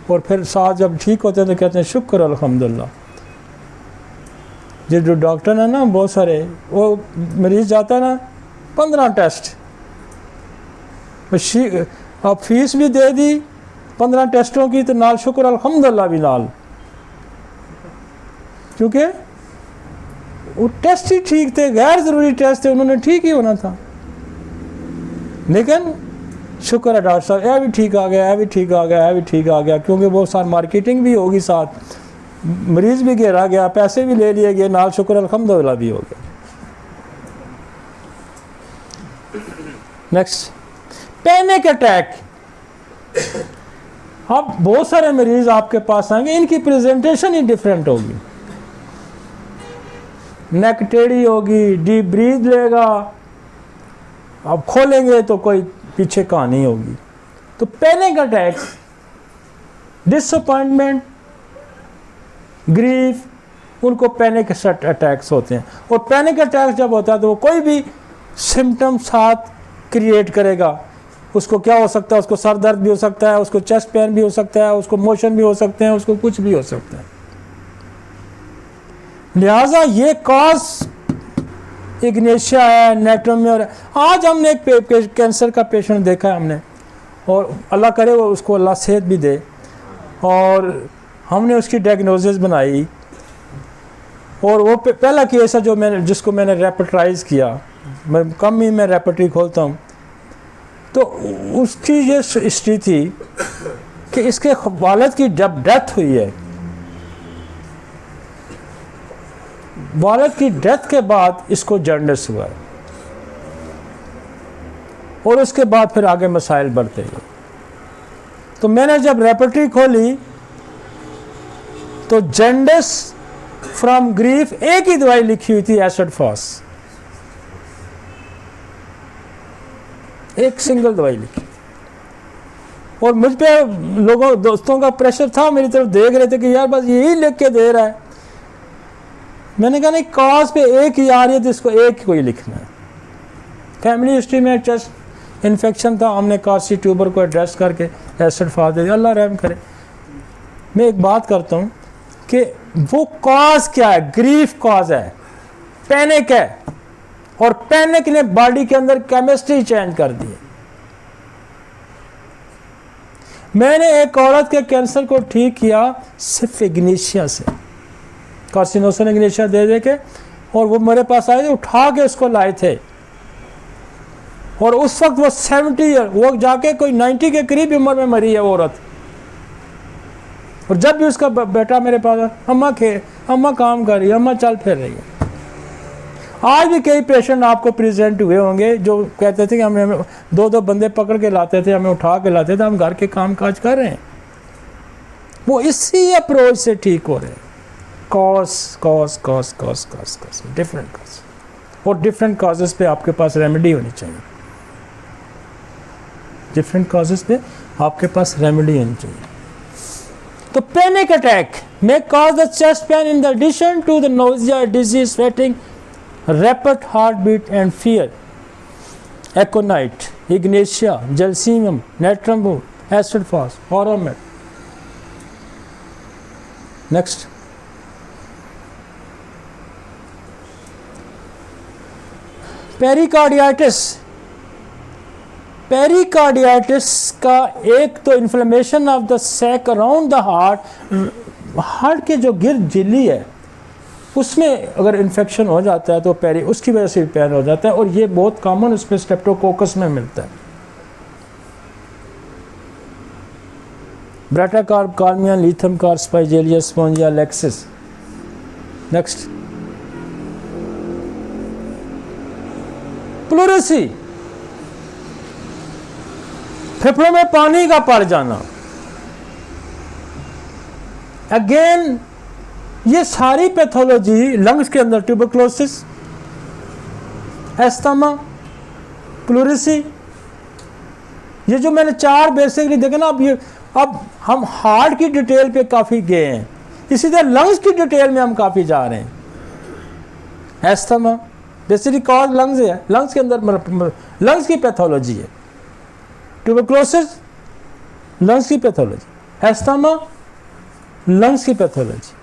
और फिर साथ जब ठीक होते हैं तो कहते हैं शुक्र अल्हम्दुलिल्लाह। जो डॉक्टर है ना, बहुत सारे, वो मरीज़ जाता है ना 15 टेस्ट, आप फीस भी दे दी 15 टेस्टों की, तो नाल शुक्र अल्हम्दुलिल्लाह भी नाल, क्योंकि वो टेस्ट ही ठीक थे, गैर ज़रूरी टेस्ट थे, उन्होंने ठीक ही होना था। लेकिन शुक्र है डॉक्टर साहब, यह भी ठीक आ गया, यह भी ठीक आ गया, यह भी ठीक आ गया, क्योंकि वो सारी मार्केटिंग भी होगी, साथ मरीज़ भी घेरा गया, पैसे भी ले लिए गए, नाल शुक्र अल्हम्दुलिल्लाह भी हो गया। Next, panic attack. अब बहुत सारे मरीज़ आपके पास आएंगे, इनकी प्रेजेंटेशन ही डिफरेंट होगी, नेक टेढ़ी होगी, डीप ब्रीथ लेगा, आप खोलेंगे तो कोई पीछे कहानी होगी। तो पैनिक अटैक, डिसअपॉइंटमेंट, ग्रीफ, उनको पैनिक अटैक्स होते हैं। और पैनिक अटैक जब होता है तो वो कोई भी सिम्टम साथ क्रिएट करेगा। उसको क्या हो सकता है? उसको सर दर्द भी हो सकता है, उसको चेस्ट पेन भी हो सकता है, उसको मोशन भी हो सकते हैं, उसको कुछ भी हो सकता है। लिहाजा ये कॉज इग्नेशिया है, नेट्रोमी। और आज हमने एक कैंसर का पेशेंट देखा है हमने, और अल्लाह करे वो उसको अल्लाह सेहत भी दे, और हमने उसकी डायग्नोसिस बनाई। और वो पहला केस है जिसको मैंने रेपर्टाइज किया, मैं कम ही मैं रेपर्टरी खोलता हूँ। तो उसकी ये हिस्ट्री थी कि इसके वालिद की जब डेथ हुई है, वालिद की डेथ के बाद इसको जॉन्डिस हुआ है, और उसके बाद फिर आगे मसाइल बढ़ते गए। तो मैंने जब रेपर्टरी खोली तो जॉन्डिस फ्रॉम ग्रीफ एक ही दवाई लिखी हुई थी, एसिड फॉस, एक सिंगल दवाई लिखी। और मुझ पे लोगों दोस्तों का प्रेशर था, मेरी तरफ देख रहे थे कि यार बस यही लिख के दे रहा है, मैंने कहा नहीं, कॉज पे एक ही आ रही है तो इसको एक को ही लिखना है। फैमिली हिस्ट्री में चेस्ट इन्फेक्शन था, हमने कार्सी ट्यूबर को एड्रेस करके एसिड फाल दे दिया, अल्लाह रहम करे। मैं एक बात करता हूँ कि वो कॉज क्या है, ग्रीफ कॉज है, पैनिक है, और पैनिक ने बॉडी के अंदर केमिस्ट्री चेंज कर दी है। मैंने एक औरत के कैंसर को ठीक किया सिर्फ इग्नीशिया से, कार्सिनोसन इग्नीशिया दे दे के, और वो मेरे पास आए थे, उठा के उसको लाए थे, और उस वक्त वो 70 ईयर, वो जाके कोई 90 के करीब उम्र में मरी है वो औरत। और जब भी उसका बेटा मेरे पास, अम्मा काम कर रही है, अम्मा चल फिर रही है। आज भी कई पेशेंट आपको प्रेजेंट हुए होंगे जो कहते थे कि हमें 2-2 बंदे पकड़ के लाते थे, हमें उठा के लाते थे, हम घर के काम काज कर रहे हैं। वो इसी अप्रोच से ठीक हो रहे हैं। कॉज डिफरेंट कॉज, और डिफरेंट कॉजेस पे आपके पास रेमेडी होनी चाहिए। डिफरेंट कॉजेस पे आपके पास रेमेडी होनी चाहिए। तो panic attack may cause the chest pain in addition to the nausea, dizzy, sweating, rapid heartbeat and fear. Aconite, Ignatia, Gelsemium, Natrum, acid fast, Oromet. Next. Pericarditis. Pericarditis का एक तो inflammation of the sac around the heart के जो गिर्द झिल्ली है उसमें अगर इन्फेक्शन हो जाता है तो उसकी वजह से भी पेन हो जाता है, और ये बहुत कॉमन उसमें स्ट्रेप्टोकोकस में मिलता है। ब्रेटाकार्प, kalmia, lithium carb, spigelia, spongia, lachesis. Next, pleurisy, फेफड़ों में पानी का पड़ जाना। अगेन ये सारी पैथोलॉजी लंग्स के अंदर, ट्यूबरक्लोसिस, एस्थमा, प्लूरेसी, ये जो मैंने 4 बेसिकली देखे ना। अब हम हार्ट की डिटेल पे काफ़ी गए हैं, इसी तरह लंग्स की डिटेल में हम काफ़ी जा रहे हैं। एस्थमा बेसिकली कॉज लंग्स है, लंग्स के अंदर लंग्स की पैथोलॉजी है। ट्यूबरक्लोसिस लंग्स की पैथोलॉजी, एस्थमा लंग्स की पैथोलॉजी,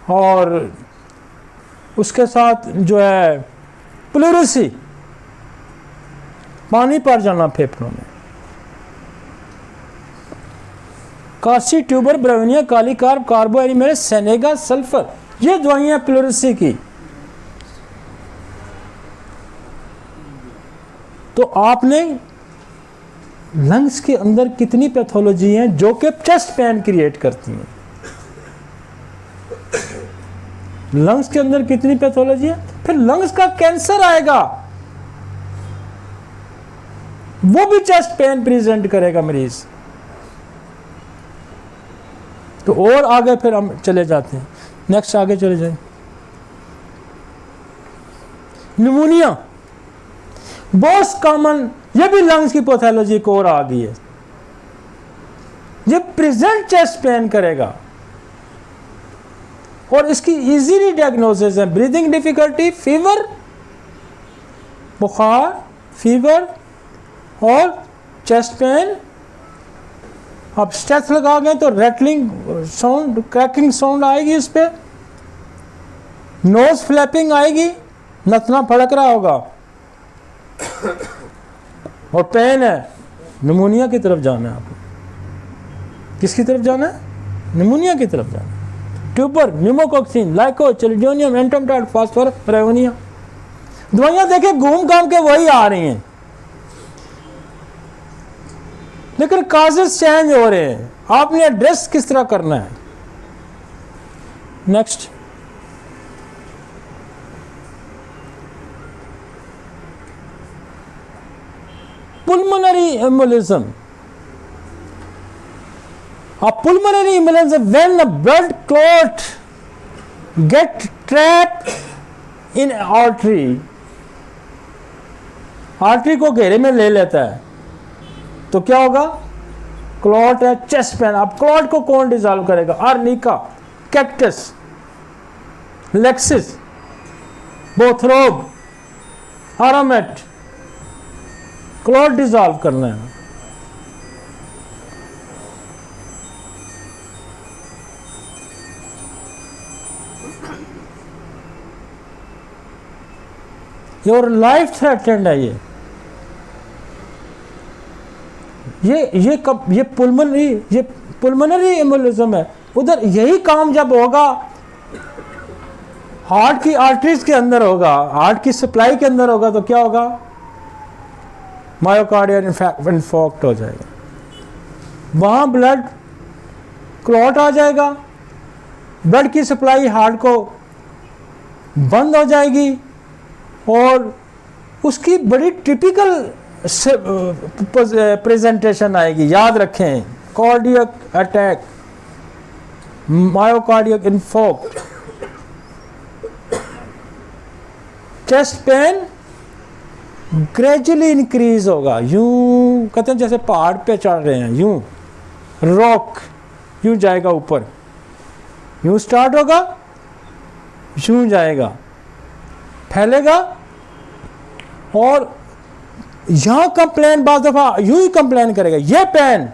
और उसके साथ जो है प्लूरेसी, पानी पड़ जाना फेफड़ों में। Carsey tuber, ब्रेविनिया, कालीकार्प, कार्बो animal, senega, sulphur, ये दवाइयां प्लूरेसी की। तो आपने लंग्स के अंदर कितनी पैथोलॉजी हैं जो कि चेस्ट पेन क्रिएट करती हैं। लंग्स के अंदर कितनी पैथोलॉजी है, फिर लंग्स का कैंसर आएगा, वो भी चेस्ट पेन प्रेजेंट करेगा मरीज। तो और आगे फिर हम चले जाते हैं, नेक्स्ट आगे चले जाए। निमोनिया बहुत कॉमन, ये भी लंग्स की पैथोलॉजी को और आ गई है। ये प्रेजेंट चेस्ट पेन करेगा, और इसकी इजीली डायग्नोसिस है। ब्रीदिंग डिफिकल्टी, फीवर, बुखार, फीवर और चेस्ट पेन। अब स्ट्रेस लगा गए तो रैटलिंग साउंड, क्रैकिंग साउंड आएगी इस पे, नोज फ्लैपिंग आएगी, नथना फड़क रहा होगा, और पेन है। निमोनिया की तरफ जाना है आपको। किसकी तरफ जाना है? निमोनिया की तरफ जाना है। ट्यूबर, न्यूमोकॉक्सिन, लाइको, चिल्ड्रोनियम, एंटोमटाइड, फास्फोरस, ब्रेविनिया, दवाइयां देखे घूम घाम के वही आ रही हैं, लेकिन काजेस चेंज हो रहे हैं। आपने एड्रेस किस तरह करना है? Next, pulmonary embolism. A pulmonary embolism when a blood clot get trapped in artery, artery को घेरे में ले लेता है तो क्या होगा? क्लॉट है, चेस्ट पेन। अब क्लॉट को कौन डिसॉल्व करेगा? आर्निका, कैक्टस, लेक्सिस, बोथरोब, आरामेट, क्लॉट डिजॉल्व करना है। योर लाइफ थ्रेटेंड है ये पुल्मोनरी एम्बोलिज्म है। उधर यही काम जब होगा हार्ट की आर्टरीज के अंदर होगा, हार्ट की सप्लाई के अंदर होगा, तो क्या होगा? मायोकार्डियल इन्फॉक्ट हो जाएगा, वहां ब्लड क्लॉट आ जाएगा, ब्लड की सप्लाई हार्ट को बंद हो जाएगी और उसकी बड़ी टिपिकल प्रेजेंटेशन आएगी। याद रखें, cardiac attack, myocardial infarct, chest pain gradually increase होगा। यूं कहते हैं जैसे पहाड़ पे चढ़ रहे हैं, यूं रॉक यूं जाएगा ऊपर, यूं स्टार्ट होगा, यूं जाएगा, फैलेगा और यहां कंप्लेन बाज़ दफा यूं ही कंप्लेन करेगा। ये पेन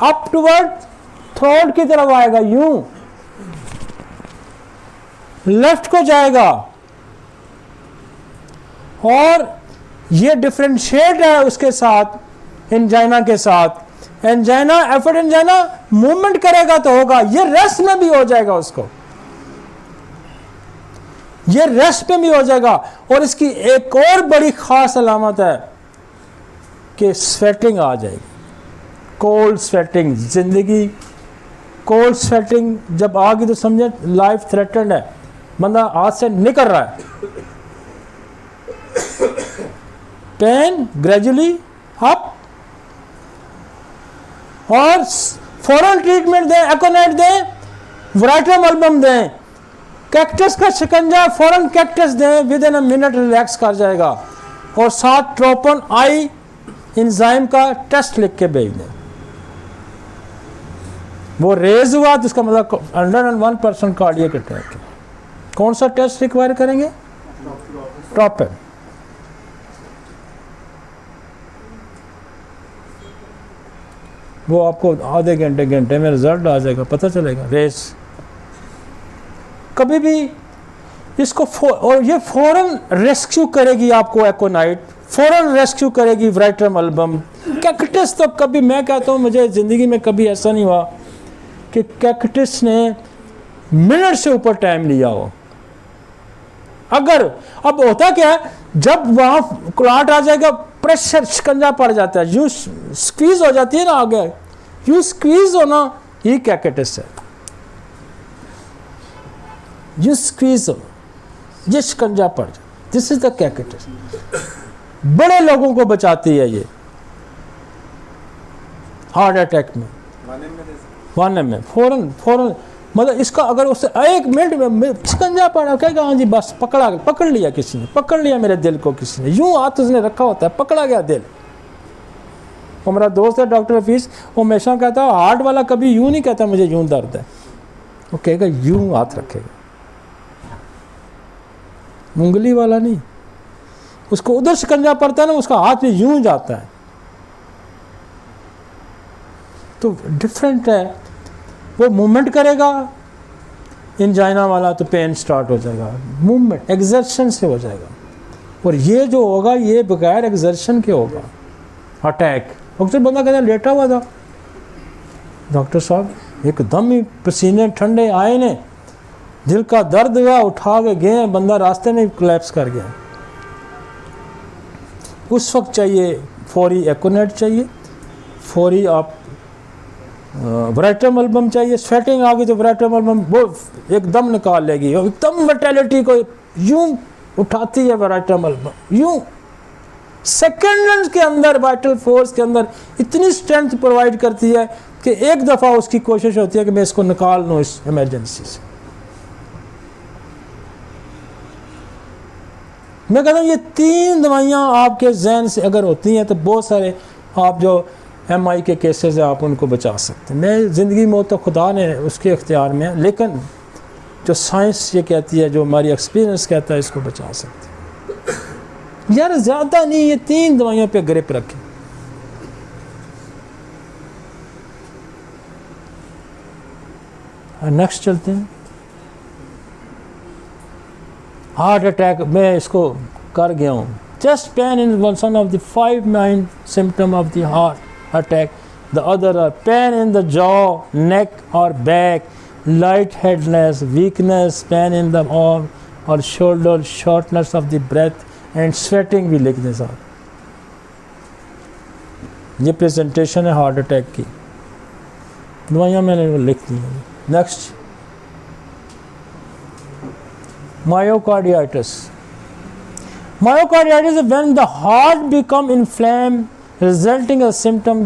अपवर्ड थ्रोट की तरफ आएगा, यूं लेफ्ट को जाएगा और ये डिफरेंशिएट है उसके साथ एंजाइना के साथ। एंजाइना एफर्ट एंजाइना मूवमेंट करेगा तो होगा, ये रेस्ट में भी हो जाएगा उसको, ये रेस्ट में भी हो जाएगा। और इसकी एक और बड़ी खास अलामत है कि स्वेटिंग आ जाएगी, कोल्ड स्वेटिंग। जिंदगी कोल्ड स्वेटिंग जब आ गई तो समझे लाइफ थ्रेटेंड है, बंदा हाथ से निकल रहा है। पेन ग्रेजुअली अप और फौरन ट्रीटमेंट दें, एकोनाइट दें, वराइटम एल्बम दें, कैक्टस का शिकंजा फौरन कैक्टस दें, with in a minute relax कर जाएगा। और साथ ट्रोपन आई इंजाइम का टेस्ट लिख के भेज दें। वो रेज हुआ तो इसका मतलब 101% कार्डियक अटैक है। कौन सा टेस्ट रिक्वायर करेंगे? ट्रोपन। वो आपको आधे घंटे में रिजल्ट आ जाएगा, पता चलेगा रेस। कभी भी इसको और ये फौरन रेस्क्यू करेगी आपको एकोनाइट, फौरन रेस्क्यू करेगी वराइटम एल्बम। कैक्टस तो कभी, मैं कहता हूँ मुझे ज़िंदगी में कभी ऐसा नहीं हुआ कि कैक्टस ने मिनट से ऊपर टाइम लिया हो। अगर अब होता क्या है, जब वहाँ क्लॉट आ जाएगा प्रेशर शिकंजा पड़ जाता है, यूँ स्क्वीज हो जाती है ना आगे, यूँ स्क्वीज होना ये कैक्टस है। यूँ स्क्वीज हो, ये शिकंजा पड़ जाए, दिस इज द कैक्टस। बड़े लोगों को बचाती है ये हार्ट अटैक में, 1 में फौरन मतलब इसका अगर उससे 1 मिनट में शिकंजा पड़ा, कहेगा हाँ जी बस पकड़ लिया किसी ने, पकड़ लिया मेरे दिल को किसी ने, यूं हाथ उसने रखा होता है, पकड़ा गया दिल। वो मेरा दोस्त है डॉक्टर हफीज, वो हमेशा कहता है हार्ट वाला कभी यूं नहीं कहता मुझे यूं दर्द है, वो कहेगा यूं हाथ रखेगा, उंगली वाला नहीं। उसको उधर शिकंजा पड़ता है ना, उसका हाथ भी यूं जाता है। तो डिफरेंट है, वो मूवमेंट करेगा, एंजाइना वाला तो पेन स्टार्ट हो जाएगा, मूवमेंट एक्सर्शन से हो जाएगा। और ये जो होगा ये बगैर एक्सर्शन के होगा अटैक। अक्सर बंदा कहता है लेटा हुआ था, डॉक्टर साहब एकदम ही पसीने ठंडे आए ने, दिल का दर्द हुआ, उठा के गए, बंदा रास्ते में कोलैप्स कर गया। उस वक्त चाहिए फौरी एकोनेट चाहिए, फौरी आप वराइटम एल्बम चाहिए। स्वेटिंग आ गई तो वराइटम एल्बम वो एकदम निकाल लेगी, एकदम वर्टेलिटी को यूं उठाती है वराइटम एल्बम, यूं सेकेंड्स के अंदर वाइटल फोर्स के अंदर इतनी स्ट्रेंथ प्रोवाइड करती है कि एक दफ़ा उसकी कोशिश होती है कि मैं इसको निकाल लूँ इस इमरजेंसी से। मैं कहता हूँ ये 3 दवाइयाँ आपके जहन से अगर होती हैं तो बहुत सारे आप जो MI के केसेस हैं आप उनको बचा सकते हैं। मैं ज़िंदगी मौत तो खुदा ने उसके इख्तियार में है, लेकिन जो साइंस ये कहती है, जो हमारी एक्सपीरियंस कहता है, इसको बचा सकते हैं। यार ज़्यादा नहीं, ये 3 दवाइयों पे ग्रिप रखें। नेक्स्ट चलते हैं। हार्ट अटैक, मैं इसको कर गया हूँ। Chest pain is one of the 5 main symptom of the heart attack. The other are pain in the jaw, neck or back, lightheadedness, weakness, pain in the arm or shoulder, shortness of the breath and sweating भी लिख दें साथ। ये presentation है heart attack की, दवाइयाँ मैंने लिख दी हैं। Next, myocarditis. Myocarditis is when the heart become inflamed, resulting a symptom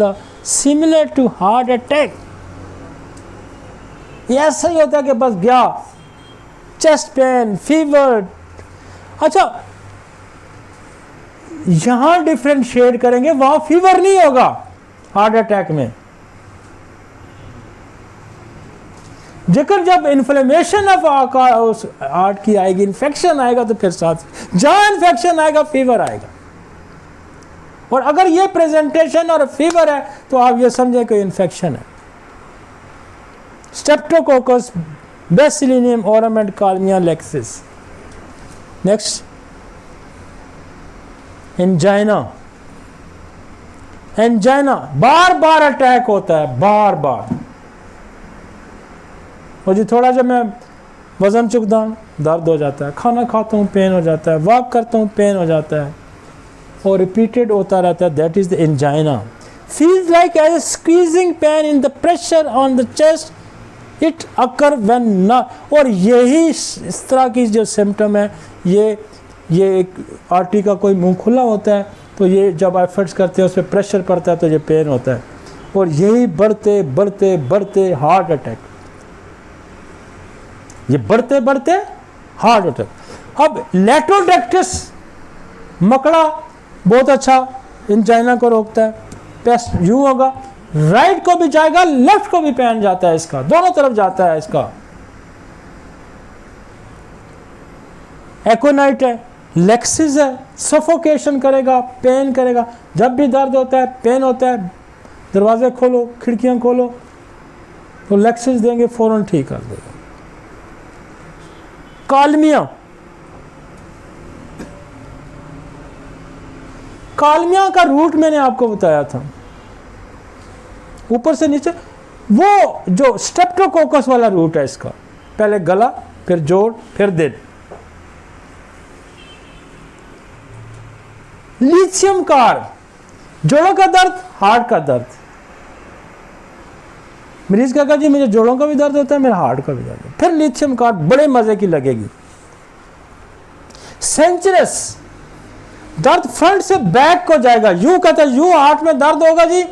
similar to heart attack. ये ऐसा ही होता है कि बस गया, चेस्ट पेन, फीवर। अच्छा, यहां डिफरेंशिएट करेंगे, वहां फीवर नहीं होगा हार्ट अटैक में। जेकर जब इन्फ्लेमेशन ऑफ हार्ट की आएगी, इन्फेक्शन आएगा, तो फिर साथ जहां इन्फेक्शन आएगा फीवर आएगा। और अगर ये प्रेजेंटेशन और फीवर है तो आप ये समझें कि इन्फेक्शन है। स्ट्रेप्टोकोकस बेसिलियम ओरम and kalmia lachesis. Next, angina. Angina बार बार अटैक होता है, बार बार। और जी थोड़ा जब मैं वजन चुकता हूँ दर्द हो जाता है, खाना खाता हूँ पेन हो जाता है, वॉक करता हूँ पेन हो जाता है, और रिपीटेड होता रहता है। That is the angina. Feels like as squeezing pain in the pressure on the chest, it occur when not. और यही इस तरह की जो सिम्टम है, ये एक आर्टरी का कोई मुंह खुला होता है, तो ये जब एफर्ट्स करते हैं उस पर प्रेशर पड़ता है तो ये पेन होता है। और यही बढ़ते बढ़ते बढ़ते हार्ट अटैक, ये बढ़ते बढ़ते हार्ट अटैक। अब लेटोडेक्टिस मकड़ा बहुत अच्छा एंजाइना को रोकता है। पेस्ट यूं होगा, राइट को भी जाएगा, लेफ्ट को भी पेन जाता है, इसका दोनों तरफ जाता है इसका। एकोनाइट है, लेक्सिस है, सफोकेशन करेगा, पेन करेगा। जब भी दर्द होता है, पेन होता है, दरवाजे खोलो, खिड़कियां खोलो, तो लेक्सिस देंगे, फौरन ठीक कर देगा। कालमिया, कालमिया का रूट मैंने आपको बताया था, ऊपर से नीचे, वो जो स्ट्रेप्टोकोकस वाला रूट है इसका, पहले गला, फिर जोड़, फिर दिल। लिथियम कार, जोड़ों का दर्द, हार्ट का दर्द। मरीज कहेगा जी मुझे जोड़ों का भी दर्द होता है, मेरा हार्ट का भी दर्द है, फिर लिथियम कार बड़े मजे की लगेगी। सेंचुरस, दर्द फ्रंट से बैक को जाएगा, यूं कहता है यूं हार्ट में दर्द होगा जी,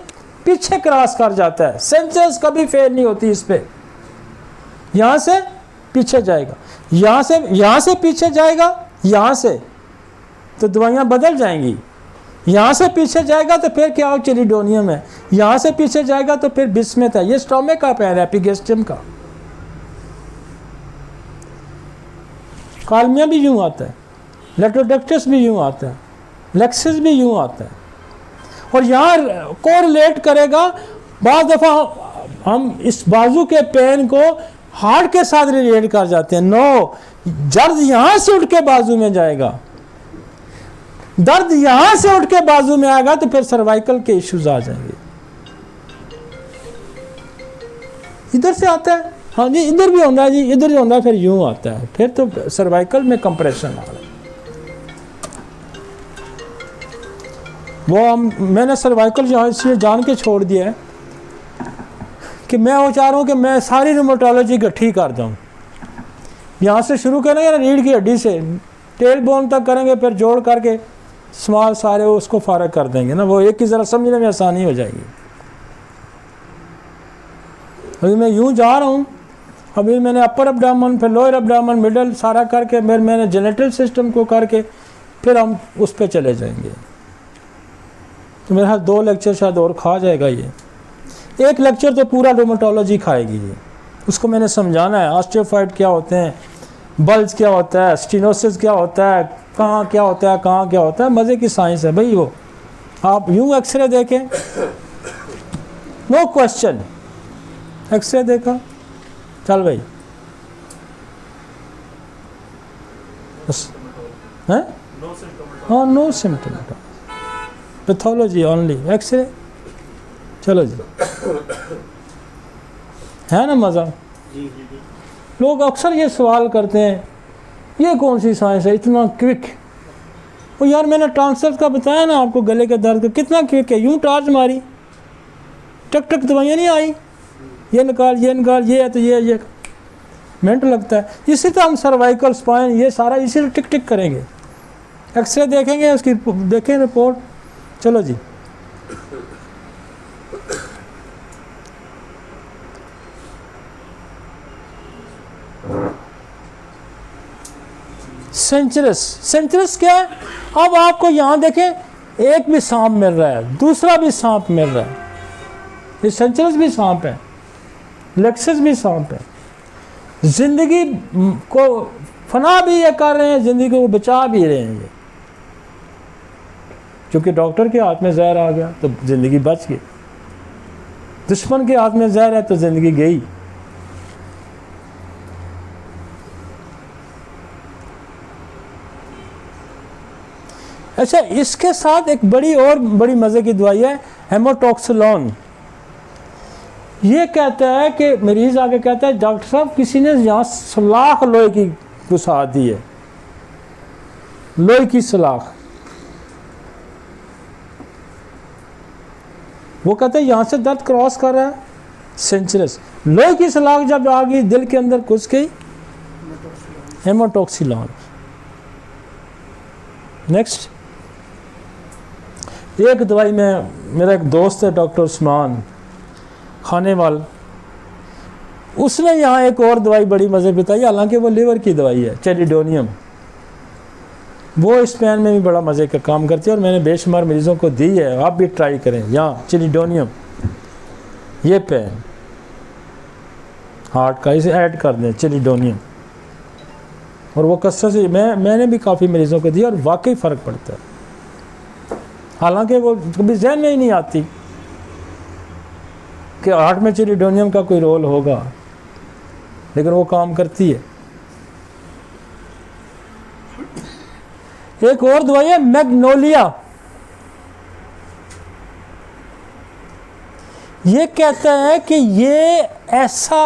पीछे क्रॉस कर जाता है। सेंचुरस कभी फेल नहीं होती इस पे, यहां से पीछे जाएगा, यहां से पीछे जाएगा, यहां से तो दवाइयां बदल जाएंगी। यहां से पीछे जाएगा तो फिर क्या हो, चिलिडोनियम है, यहां से पीछे जाएगा तो फिर बिस्मथ है। ये स्टोमक का पैर है, एपिगेस्ट्रियम का। कालमिया भी यूं आता है, लेटोडेक्टिस भी यूं आता है, लेक्सिस भी यूं आता है। और यहाँ कोरिलेट करेगा, बाद दफ़ा हम इस बाजू के पेन को हार्ट के साथ रिलेट कर जाते हैं। नो, दर्द यहाँ से उठ के बाजू में जाएगा, दर्द यहाँ से उठ के बाजू में आएगा तो फिर सर्वाइकल के इश्यूज आ जाएंगे। इधर से आता है, हाँ जी इधर भी होता है जी, इधर भी होता है, फिर यूं आता है, फिर तो सर्वाइकल में कंप्रेशन आ रहा है। मैंने सर्वाइकल यहाँ इसलिए जान के छोड़ दिया है कि मैं वो चाह रहा हूँ कि मैं सारी रूमेटोलॉजी इकट्ठी कर दूँ। यहाँ से शुरू करेंगे ना, रीढ़ की हड्डी से टेल बोन तक करेंगे, फिर जोड़ करके स्मॉल सारे उसको फारग कर देंगे ना, वो एक की ज़रा समझने में आसानी हो जाएगी। अभी मैं यूँ जा रहा हूँ, अभी मैंने अपर एब्डोमेन, फिर लोअर एब्डोमेन, मिडल सारा करके, फिर मैंने जेनेटल सिस्टम को करके, फिर हम उस पर चले जाएंगे। तो मेरे हाथ 2 लेक्चर शायद और खा जाएगा ये। एक लेक्चर तो पूरा रूमेटोलॉजी खाएगी ये, उसको मैंने समझाना है ऑस्टियोफाइट क्या होते हैं, बल्ज क्या होता है, स्टेनोसिस क्या होता है, कहाँ क्या होता है, कहाँ क्या होता है। मज़े की साइंस है भाई वो। आप यूँ एक्सरे देखें, नो क्वेश्चन, एक्सरे देखा, चल भाई बस हैं, हाँ no symptom, pathology only, X-ray, चलो जी, है ना मज़ा। लोग अक्सर ये सवाल करते हैं ये कौन सी साइंस है इतना क्विक। वो यार मैंने ट्रांसफर का बताया ना आपको, गले के दर्द का कितना क्विक है, यूं टार्च मारी, टक टक दवाइयाँ नहीं आई, ये निकाल ये है तो ये मिनट लगता है। इसी तरह हम सर्वाइकल स्पाइन ये सारा इसी से टिक टिक करेंगे, एक्सरे देखेंगे, उसकी देखें रिपोर्ट, चलो जी। सेंचुरस क्या है? अब आपको यहाँ देखें एक भी सांप मिल रहा है, दूसरा भी सांप मिल रहा है, ये सेंचुरस भी सांप है, लेक्सस भी सांप है। जिंदगी को फना भी ये कर रहे हैं, जिंदगी को बचा भी रहे हैं ये, क्योंकि डॉक्टर के हाथ में जहर आ गया तो जिंदगी बच गई, दुश्मन के हाथ में जहर है तो जिंदगी गई। अच्छा, इसके साथ एक बड़ी मज़े की दवाई है हेमोटॉक्सिलॉन। ये कहता है कि मरीज आके कहता है डॉक्टर साहब किसी ने यहाँ सलाख लोहे की घुसा दी है, लोहे की सलाख। वो कहते हैं यहाँ से दर्द क्रॉस कर रहा है, सेंचुरस। लोहे की सलाख जब आ गई दिल के अंदर घुस गई, हेमोटॉक्सिलॉन। नेक्स्ट एक दवाई में, मेरा एक दोस्त है डॉक्टर उस्मान खानेवाल, उसने यहाँ एक और दवाई बड़ी मज़े बताई, हालांकि वो लीवर की दवाई है, चेलिडोनियम। वो इस पेन में भी बड़ा मज़े का काम करती है और मैंने बेशुमार मरीज़ों को दी है, आप भी ट्राई करें। यहाँ चेलिडोनियम, ये पेन हार्ट का, इसे ऐड कर दें चेलिडोनियम, और वो कसरत से मैंने भी काफ़ी मरीज़ों को दिया और वाकई फ़र्क पड़ता है। हालांकि वो कभी जहन में ही नहीं आती कि हार्ट में चेलिडोनियम का कोई रोल होगा, लेकिन वो काम करती है। एक और दवाई है मैग्नोलिया। ये कहता है कि ये ऐसा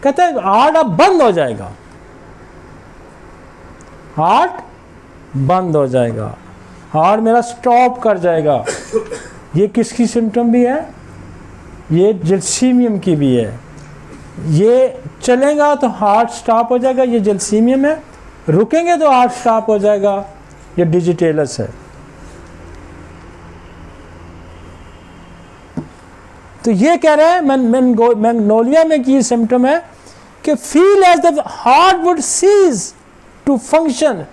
कहता है हार्ट अब बंद हो जाएगा, हार्ट बंद हो जाएगा, हार्ट मेरा स्टॉप कर जाएगा। ये किसकी सिम्टम भी है? ये जलसीमियम की भी है। ये चलेगा तो हार्ट स्टॉप हो जाएगा, ये जलसीमियम है, रुकेंगे तो हार्ट स्टॉप हो जाएगा, ये डिजिटेलस है। तो ये कह रहा है मैग्नोलिया में की सिम्टम है कि feel as the heart would cease to function,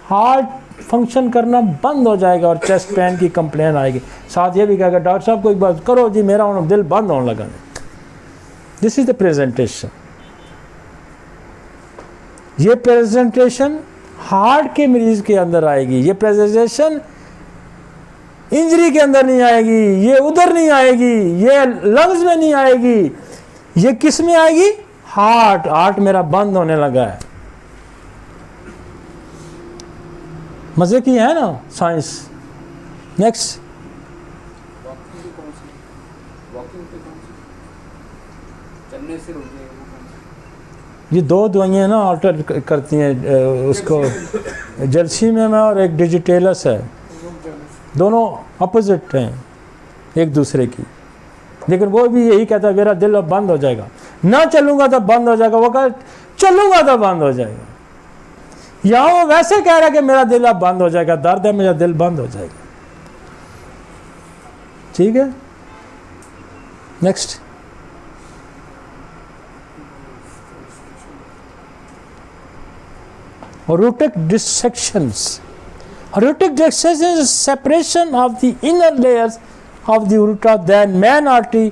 heart function करना बंद हो जाएगा और चेस्ट पेन की कंप्लेन आएगी। साथ ये भी कहेगा डॉक्टर साहब कोई बात करो जी, मेरा दिल बंद होने लगा। This is the presentation. ये प्रेजेंटेशन हार्ट के मरीज के अंदर आएगी, ये प्रेजेंटेशन इंजरी के अंदर नहीं आएगी, ये उधर नहीं आएगी, ये लंग्स में नहीं आएगी, ये किस में आएगी? हार्ट। हार्ट मेरा बंद होने लगा है। मजे की है ना साइंस। नेक्स्ट ये दो दवाइयाँ ना अल्टर करती हैं उसको, जलसीमियम है और एक डिजिटेलस है, दोनों अपोजिट हैं एक दूसरे की, लेकिन वो भी यही कहता है मेरा दिल अब बंद हो जाएगा, ना चलूंगा तो बंद हो जाएगा, वो कह चलूंगा तो बंद हो जाएगा। या वो वैसे कह रहा है कि मेरा दिल अब बंद हो जाएगा, दर्द है मेरा दिल बंद हो जाएगा। ठीक है, next. Aortic dissections. Aortic dissection is separation of the inner layers of the aorta, then main artery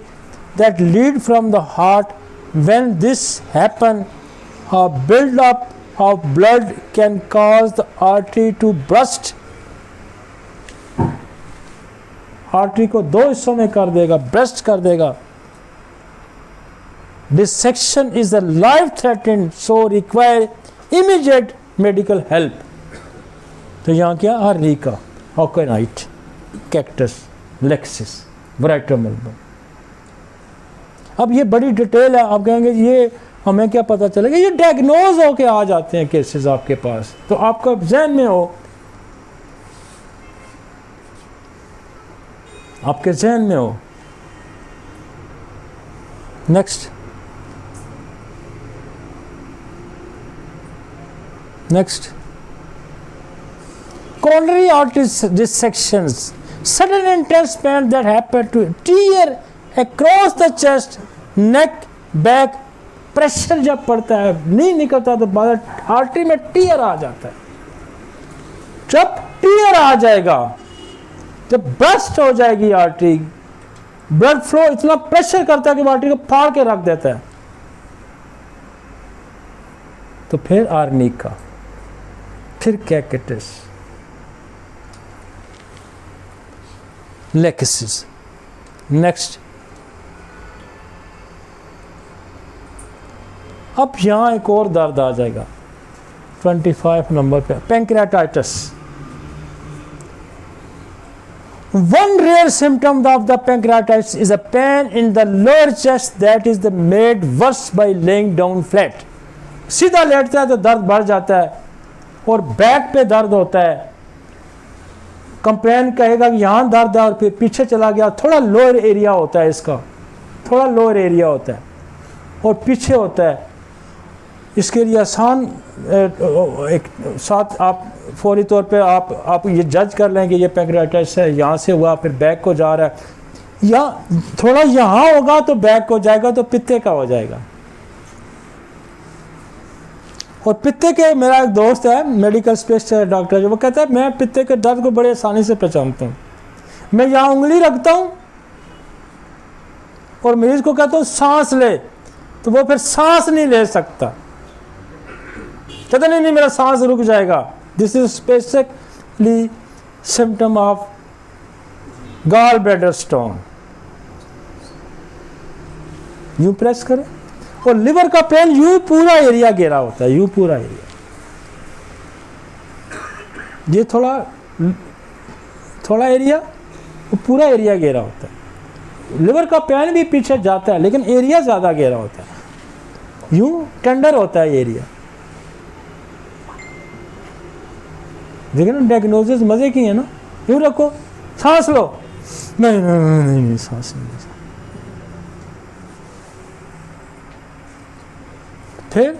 that lead from the heart When this happen, a build-up of blood can cause the artery to burst. Artery को दो हिस्सों में कर देगा, burst कर देगा. Dissection is a life threatening, so require immediate medical help. तो यहाँ क्या, आर्निका, ऑर्केनाइट, कैक्टस, लेक्सिस, वराइटोमल्बम. अब ये बड़ी डिटेल है. आप कहेंगे ये हमें क्या पता चलेगा? ये डायग्नोज होके आ जाते हैं केसेस आपके पास, तो आपका जहन में हो, आपके जहन में हो. Next coronary artery dissections, sudden intense pain that happen to tear across the chest, neck, back. Pressure जब पड़ता है, नहीं निकलता तो बाद आर्टरी में टीयर आ जाता है. जब टीयर आ जाएगा, जब बस्ट हो जाएगी आर्टरी, ब्लड फ्लो इतना प्रेशर करता है कि आर्टरी को फाड़ के रख देता है, तो फिर आर्निका, फिर कैकेटस, लेक्सिस. नेक्स्ट, अब यहां एक और दर्द आ जाएगा 25 नंबर पे, pancreatitis. One rare symptom of the pancreatitis is a pain in the lower chest that is made worse by laying down flat. सीधा लेटता है तो दर्द बढ़ जाता है, और बैक पे दर्द होता है. कंप्लेन कहेगा कि यहाँ दर्द है और फिर पीछे चला गया, थोड़ा लोअर एरिया होता है इसका, थोड़ा लोअर एरिया होता है और पीछे होता है. इसके लिए आसान एक साथ आप फौरी तौर पे आप ये जज कर लें कि ये पैंक्रियाटाइटिस है, यहाँ से हुआ फिर बैक को जा रहा है, या थोड़ा यहाँ होगा तो बैक को जाएगा तो पित्ते का हो जाएगा. और पित्ते के, मेरा एक दोस्त है मेडिकल स्पेशलिस्ट डॉक्टर, जो वो कहता है मैं पित्ते के दर्द को बड़े आसानी से पहचानता हूँ. मैं यहाँ उंगली रखता हूँ और मरीज को कहता हूँ सांस ले, तो वो फिर सांस नहीं ले सकता, कहता नहीं मेरा सांस रुक जाएगा. This is specifically symptom of gall bladder stone. यूं प्रेस करें, और लिवर का पेन यूं पूरा एरिया घेरा होता है, यूं पूरा एरिया. ये थोड़ा एरिया, वो पूरा एरिया घेरा होता है. लिवर का पेन भी पीछे जाता है लेकिन एरिया ज्यादा घेरा होता है, यूं टेंडर होता है एरिया. देखिए ना, डायग्नोसिस मजे की है ना. यूं रखो, सांस लो, नहीं सांस नहीं. फिर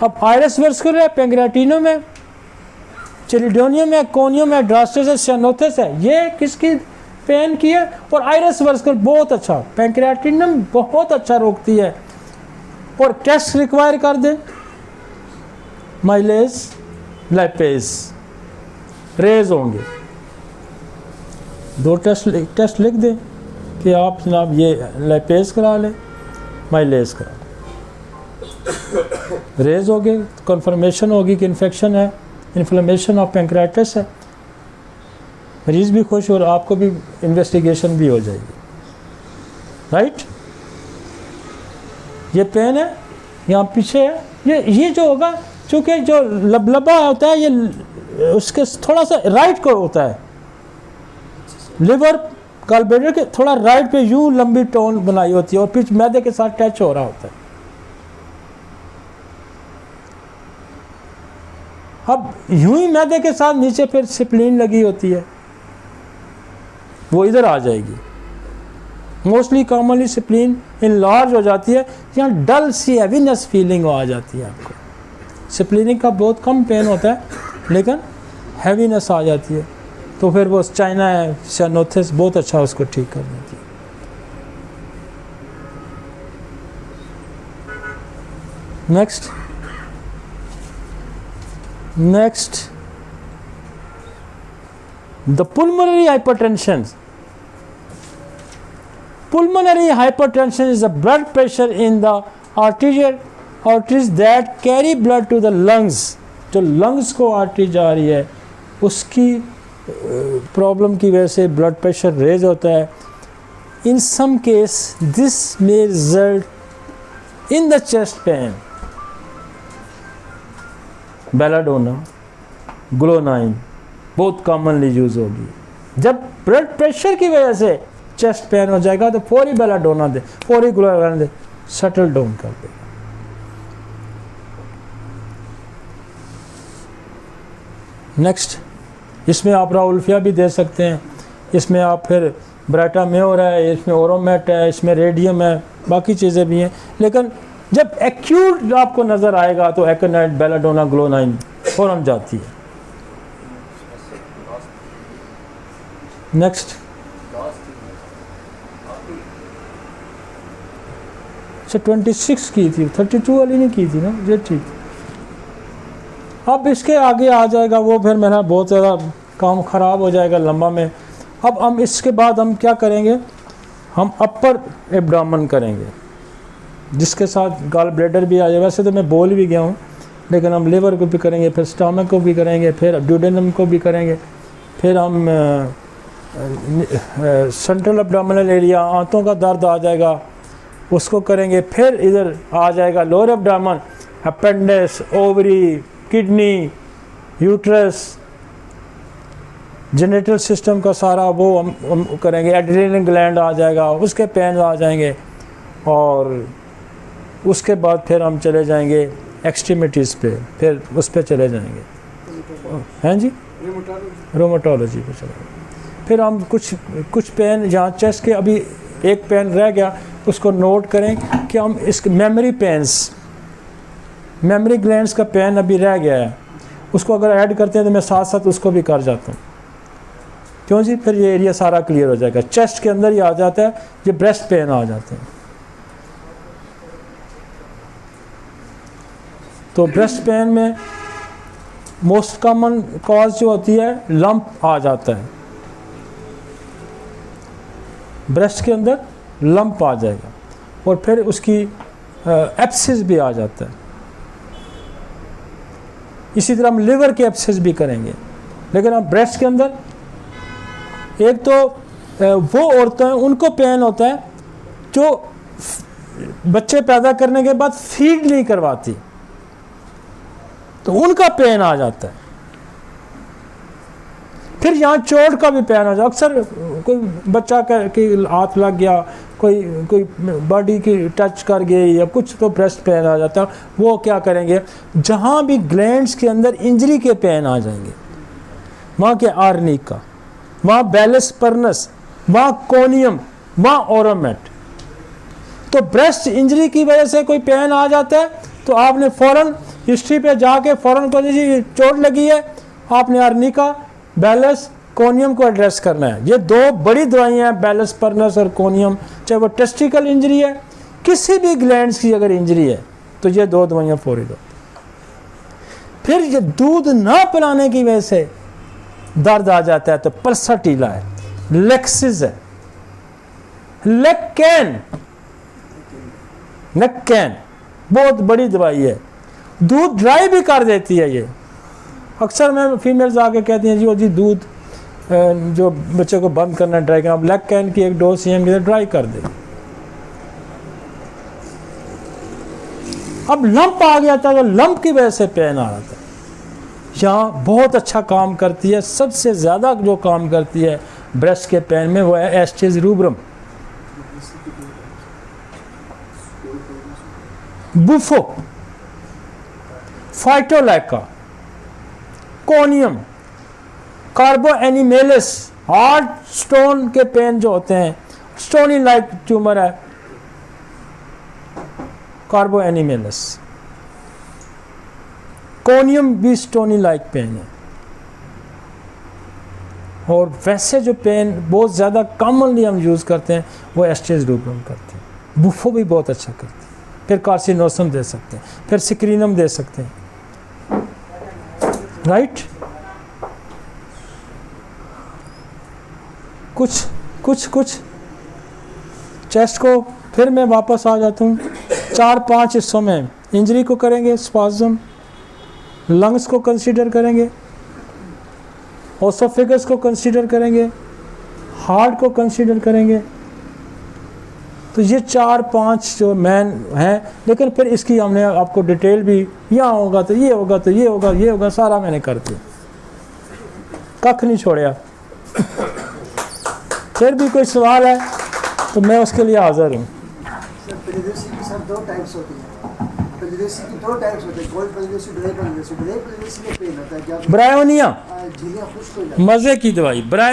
अब आयरस वर्स्कुलर है, पैंक्रियाटिनो में, चिलिडोनियम है, कोनियम है, ड्रास्टिस है, सियानोथिस है. ये किसकी पेन की है? और आयरस वर्स्कुलर बहुत अच्छा, पैंक्रियाटिनम बहुत अच्छा रोकती है. और टेस्ट रिक्वायर कर दे, माइलेज, लाइपेज, रेज होंगे. 2 टेस्ट लिख दें कि आप जनाब ये लाइपेज करा लें, माइलेज करा लें. रेज हो गए, कन्फर्मेशन होगी कि इन्फेक्शन है, इन्फ्लेमेशन ऑफ पैंक्रियाटिस है. मरीज भी खुश और आपको भी इन्वेस्टिगेशन भी हो जाएगी. राइट, ये पेन है, यहाँ पीछे है. ये जो होगा, चूँकि जो लबलबा होता है ये उसके थोड़ा सा राइट को होता है, लिवर गॉलब्लैडर के थोड़ा राइट पे यूं लंबी टोन बनाई होती है और पिच मैदे के साथ टच हो रहा होता है. अब यूं ही मैदे के साथ नीचे फिर स्प्लीन लगी होती है, वो इधर आ जाएगी. मोस्टली कॉमनली स्प्लीन इनलार्ज हो जाती है, यहाँ डल सी हैवीनेस फीलिंग आ जाती है आपको. स्प्लीनिक का बहुत कम पेन होता है लेकिन हैवीनेस आ जाती है, तो फिर वो चाइना है, सियानोथिस बहुत अच्छा उसको ठीक कर देती है. Next the pulmonary hypertension. pulmonary hypertension is the blood pressure in the arteries that carry blood to the lungs. जो lungs को आर्टरी जा रही है उसकी प्रॉब्लम की वजह से ब्लड प्रेशर रेज होता है. In some case this may result in the chest pain. Belladonna, ग्लोनाइन बहुत कॉमनली यूज होगी. जब ब्लड प्रेशर की वजह से चेस्ट पेन हो जाएगा तो फौरी बेलाडोना दे, फौरी ग्लोनाइन दे, सेटल डाउन कर देगा. नेक्स्ट, इसमें आप राउल्फिया भी दे सकते हैं. इसमें आप फिर ब्राटा मेयोर है, इसमें ओरोमेट है, इसमें रेडियम है, बाकी चीज़ें भी हैं. लेकिन जब एक्यूट आपको नज़र आएगा तो एकोनाइट, बेलाडोना, ग्लोनाइन फौरन जाती है. नेक्स्ट, अच्छा 26 की थी, 32 वाली नहीं की थी ना, ये ठीक. अब इसके आगे आ जाएगा वो, फिर मेरा बहुत ज़्यादा काम ख़राब हो जाएगा लंबा में. अब हम इसके बाद हम क्या करेंगे, हम अपर एब्डोमेन करेंगे जिसके साथ गॉल ब्लैडर भी आ जाए. वैसे तो मैं बोल भी गया हूँ, लेकिन हम लिवर को भी करेंगे, फिर स्टमक को भी करेंगे, फिर ड्यूडेनम को भी करेंगे, फिर हम सेंट्रल एब्डोमिनल एरिया, आंतों का दर्द आ जाएगा, उसको करेंगे. फिर इधर आ जाएगा lower abdomen, appendix, ovary, kidney, uterus, genital system का सारा वो हम करेंगे. एड्रेनल ग्लैंड आ जाएगा, उसके पेन आ जाएंगे. और उसके बाद फिर हम चले जाएंगे एक्सट्रीमिटीज़ पे, फिर उस पे चले जाएंगे, हैं जी, रोमाटोलॉजी पे चले. फिर हम कुछ पेन जहाँ चेस्ट के अभी एक पेन रह गया उसको नोट करें कि हम इस मेमोरी पेन्स, मेमोरी ग्लैंड्स का पेन अभी रह गया है, उसको अगर ऐड करते हैं तो मैं साथ साथ उसको भी कर जाता हूँ. क्यों जी, फिर ये एरिया सारा क्लियर हो जाएगा. चेस्ट के अंदर ही आ जाता है, ये ब्रेस्ट पेन आ जाते हैं. तो ब्रेस्ट पेन में मोस्ट कॉमन कॉज जो होती है, लंप आ जाता है. ब्रेस्ट के अंदर लंप आ जाएगा और फिर उसकी एब्सिस भी आ जाता है. इसी तरह हम लिवर के एब्सिस भी करेंगे. लेकिन अब ब्रेस्ट के अंदर एक तो वो औरतें उनको पेन होता है जो बच्चे पैदा करने के बाद फीड नहीं करवाती, तो उनका पेन आ जाता है. फिर यहाँ चोट का भी पेन हो जाए. अक्सर कोई बच्चा की हाथ लग गया, कोई बॉडी की टच कर गई या कुछ, तो ब्रेस्ट पेन आ जाता है. वो क्या करेंगे, जहाँ भी ग्लैंड्स के अंदर इंजरी के पेन आ जाएंगे, वहाँ के आर्निका, वहाँ बैलेस परनस, वहाँ कोनियम, वहाँ ओरोमेट. तो ब्रेस्ट इंजरी की वजह से कोई पेन आ जाता है तो आपने फ़ौरन हिस्ट्री पे जाके फ़ौरन को जी चोट लगी है, आपने आर्निका, बैलेस, कोनियम को एड्रेस करना है. ये दो बड़ी दवाइयाँ हैं, बैलेस परनस और कोनियम. चाहे वो टेस्टिकल इंजरी है, किसी भी ग्लैंड्स की अगर इंजरी है तो ये दो दवाइयाँ फौरी दो. फिर ये दूध ना पिलाने की वजह से दर्द आ जाता है तो पल्साटीला है, लेक्सिस है, लेक्कैन, नेक्कैन बहुत बड़ी दवाई है. दूध ड्राई भी कर देती है ये. अक्सर मैं फीमेल्स आके कहती हैं जी वो जी दूध जो बच्चे को बंद करना है, ड्राई करना. अब लेक्कैन की एक डोज सीएम की ड्राई कर देगी. अब लंप आ गया था तो लंप की वजह से पेन आ रहा था. यहाँ बहुत अच्छा काम करती है, सबसे ज़्यादा जो काम करती है ब्रेस्ट के पेन में वो है stage rubrum, bufo, फाइटोलैका, conium, कार्बो एनिमेलिस. Heart stone के पेन जो होते हैं, स्टोनी लाइक ट्यूमर है, कार्बो एनिमेलिस. कोनियम भी स्टोनी लाइक पेन है. और वैसे जो पेन बहुत ज़्यादा कॉमनली हम यूज़ करते हैं वो एस्टेज रूब्रम करते हैं. बुफो भी बहुत अच्छा करते हैं. फिर कार्सिनोसम दे सकते हैं, फिर सिक्रीनम दे सकते हैं. राइट, कुछ चेस्ट को फिर मैं वापस आ जाता हूँ 4-5 हिस्सों में। इंजरी को करेंगे स्पाज्म, लंग्स को कंसीडर करेंगे, ओसोफेगस को कंसीडर करेंगे, हार्ट को कंसीडर करेंगे। तो ये 4-5 जो मैन हैं, लेकिन फिर इसकी हमने आपको डिटेल भी, यहाँ होगा तो ये होगा तो ये होगा ये होगा, सारा मैंने कर दिया, कख नहीं छोड़ा। फिर भी कोई सवाल है तो मैं उसके लिए हाज़िर हूँ। सर 2 टाइप्स होती है, पेलिडेसी की 2 टाइप्स होते हैं, कोल्ड पेलिडेसी, ड्राई पेलिडेसी। ड्राई पेलिडेसी में पेन होता है, क्या ब्रायोनिया झिल्लियाँ खुश्क हो जाती हैं। मज़े की दवाई,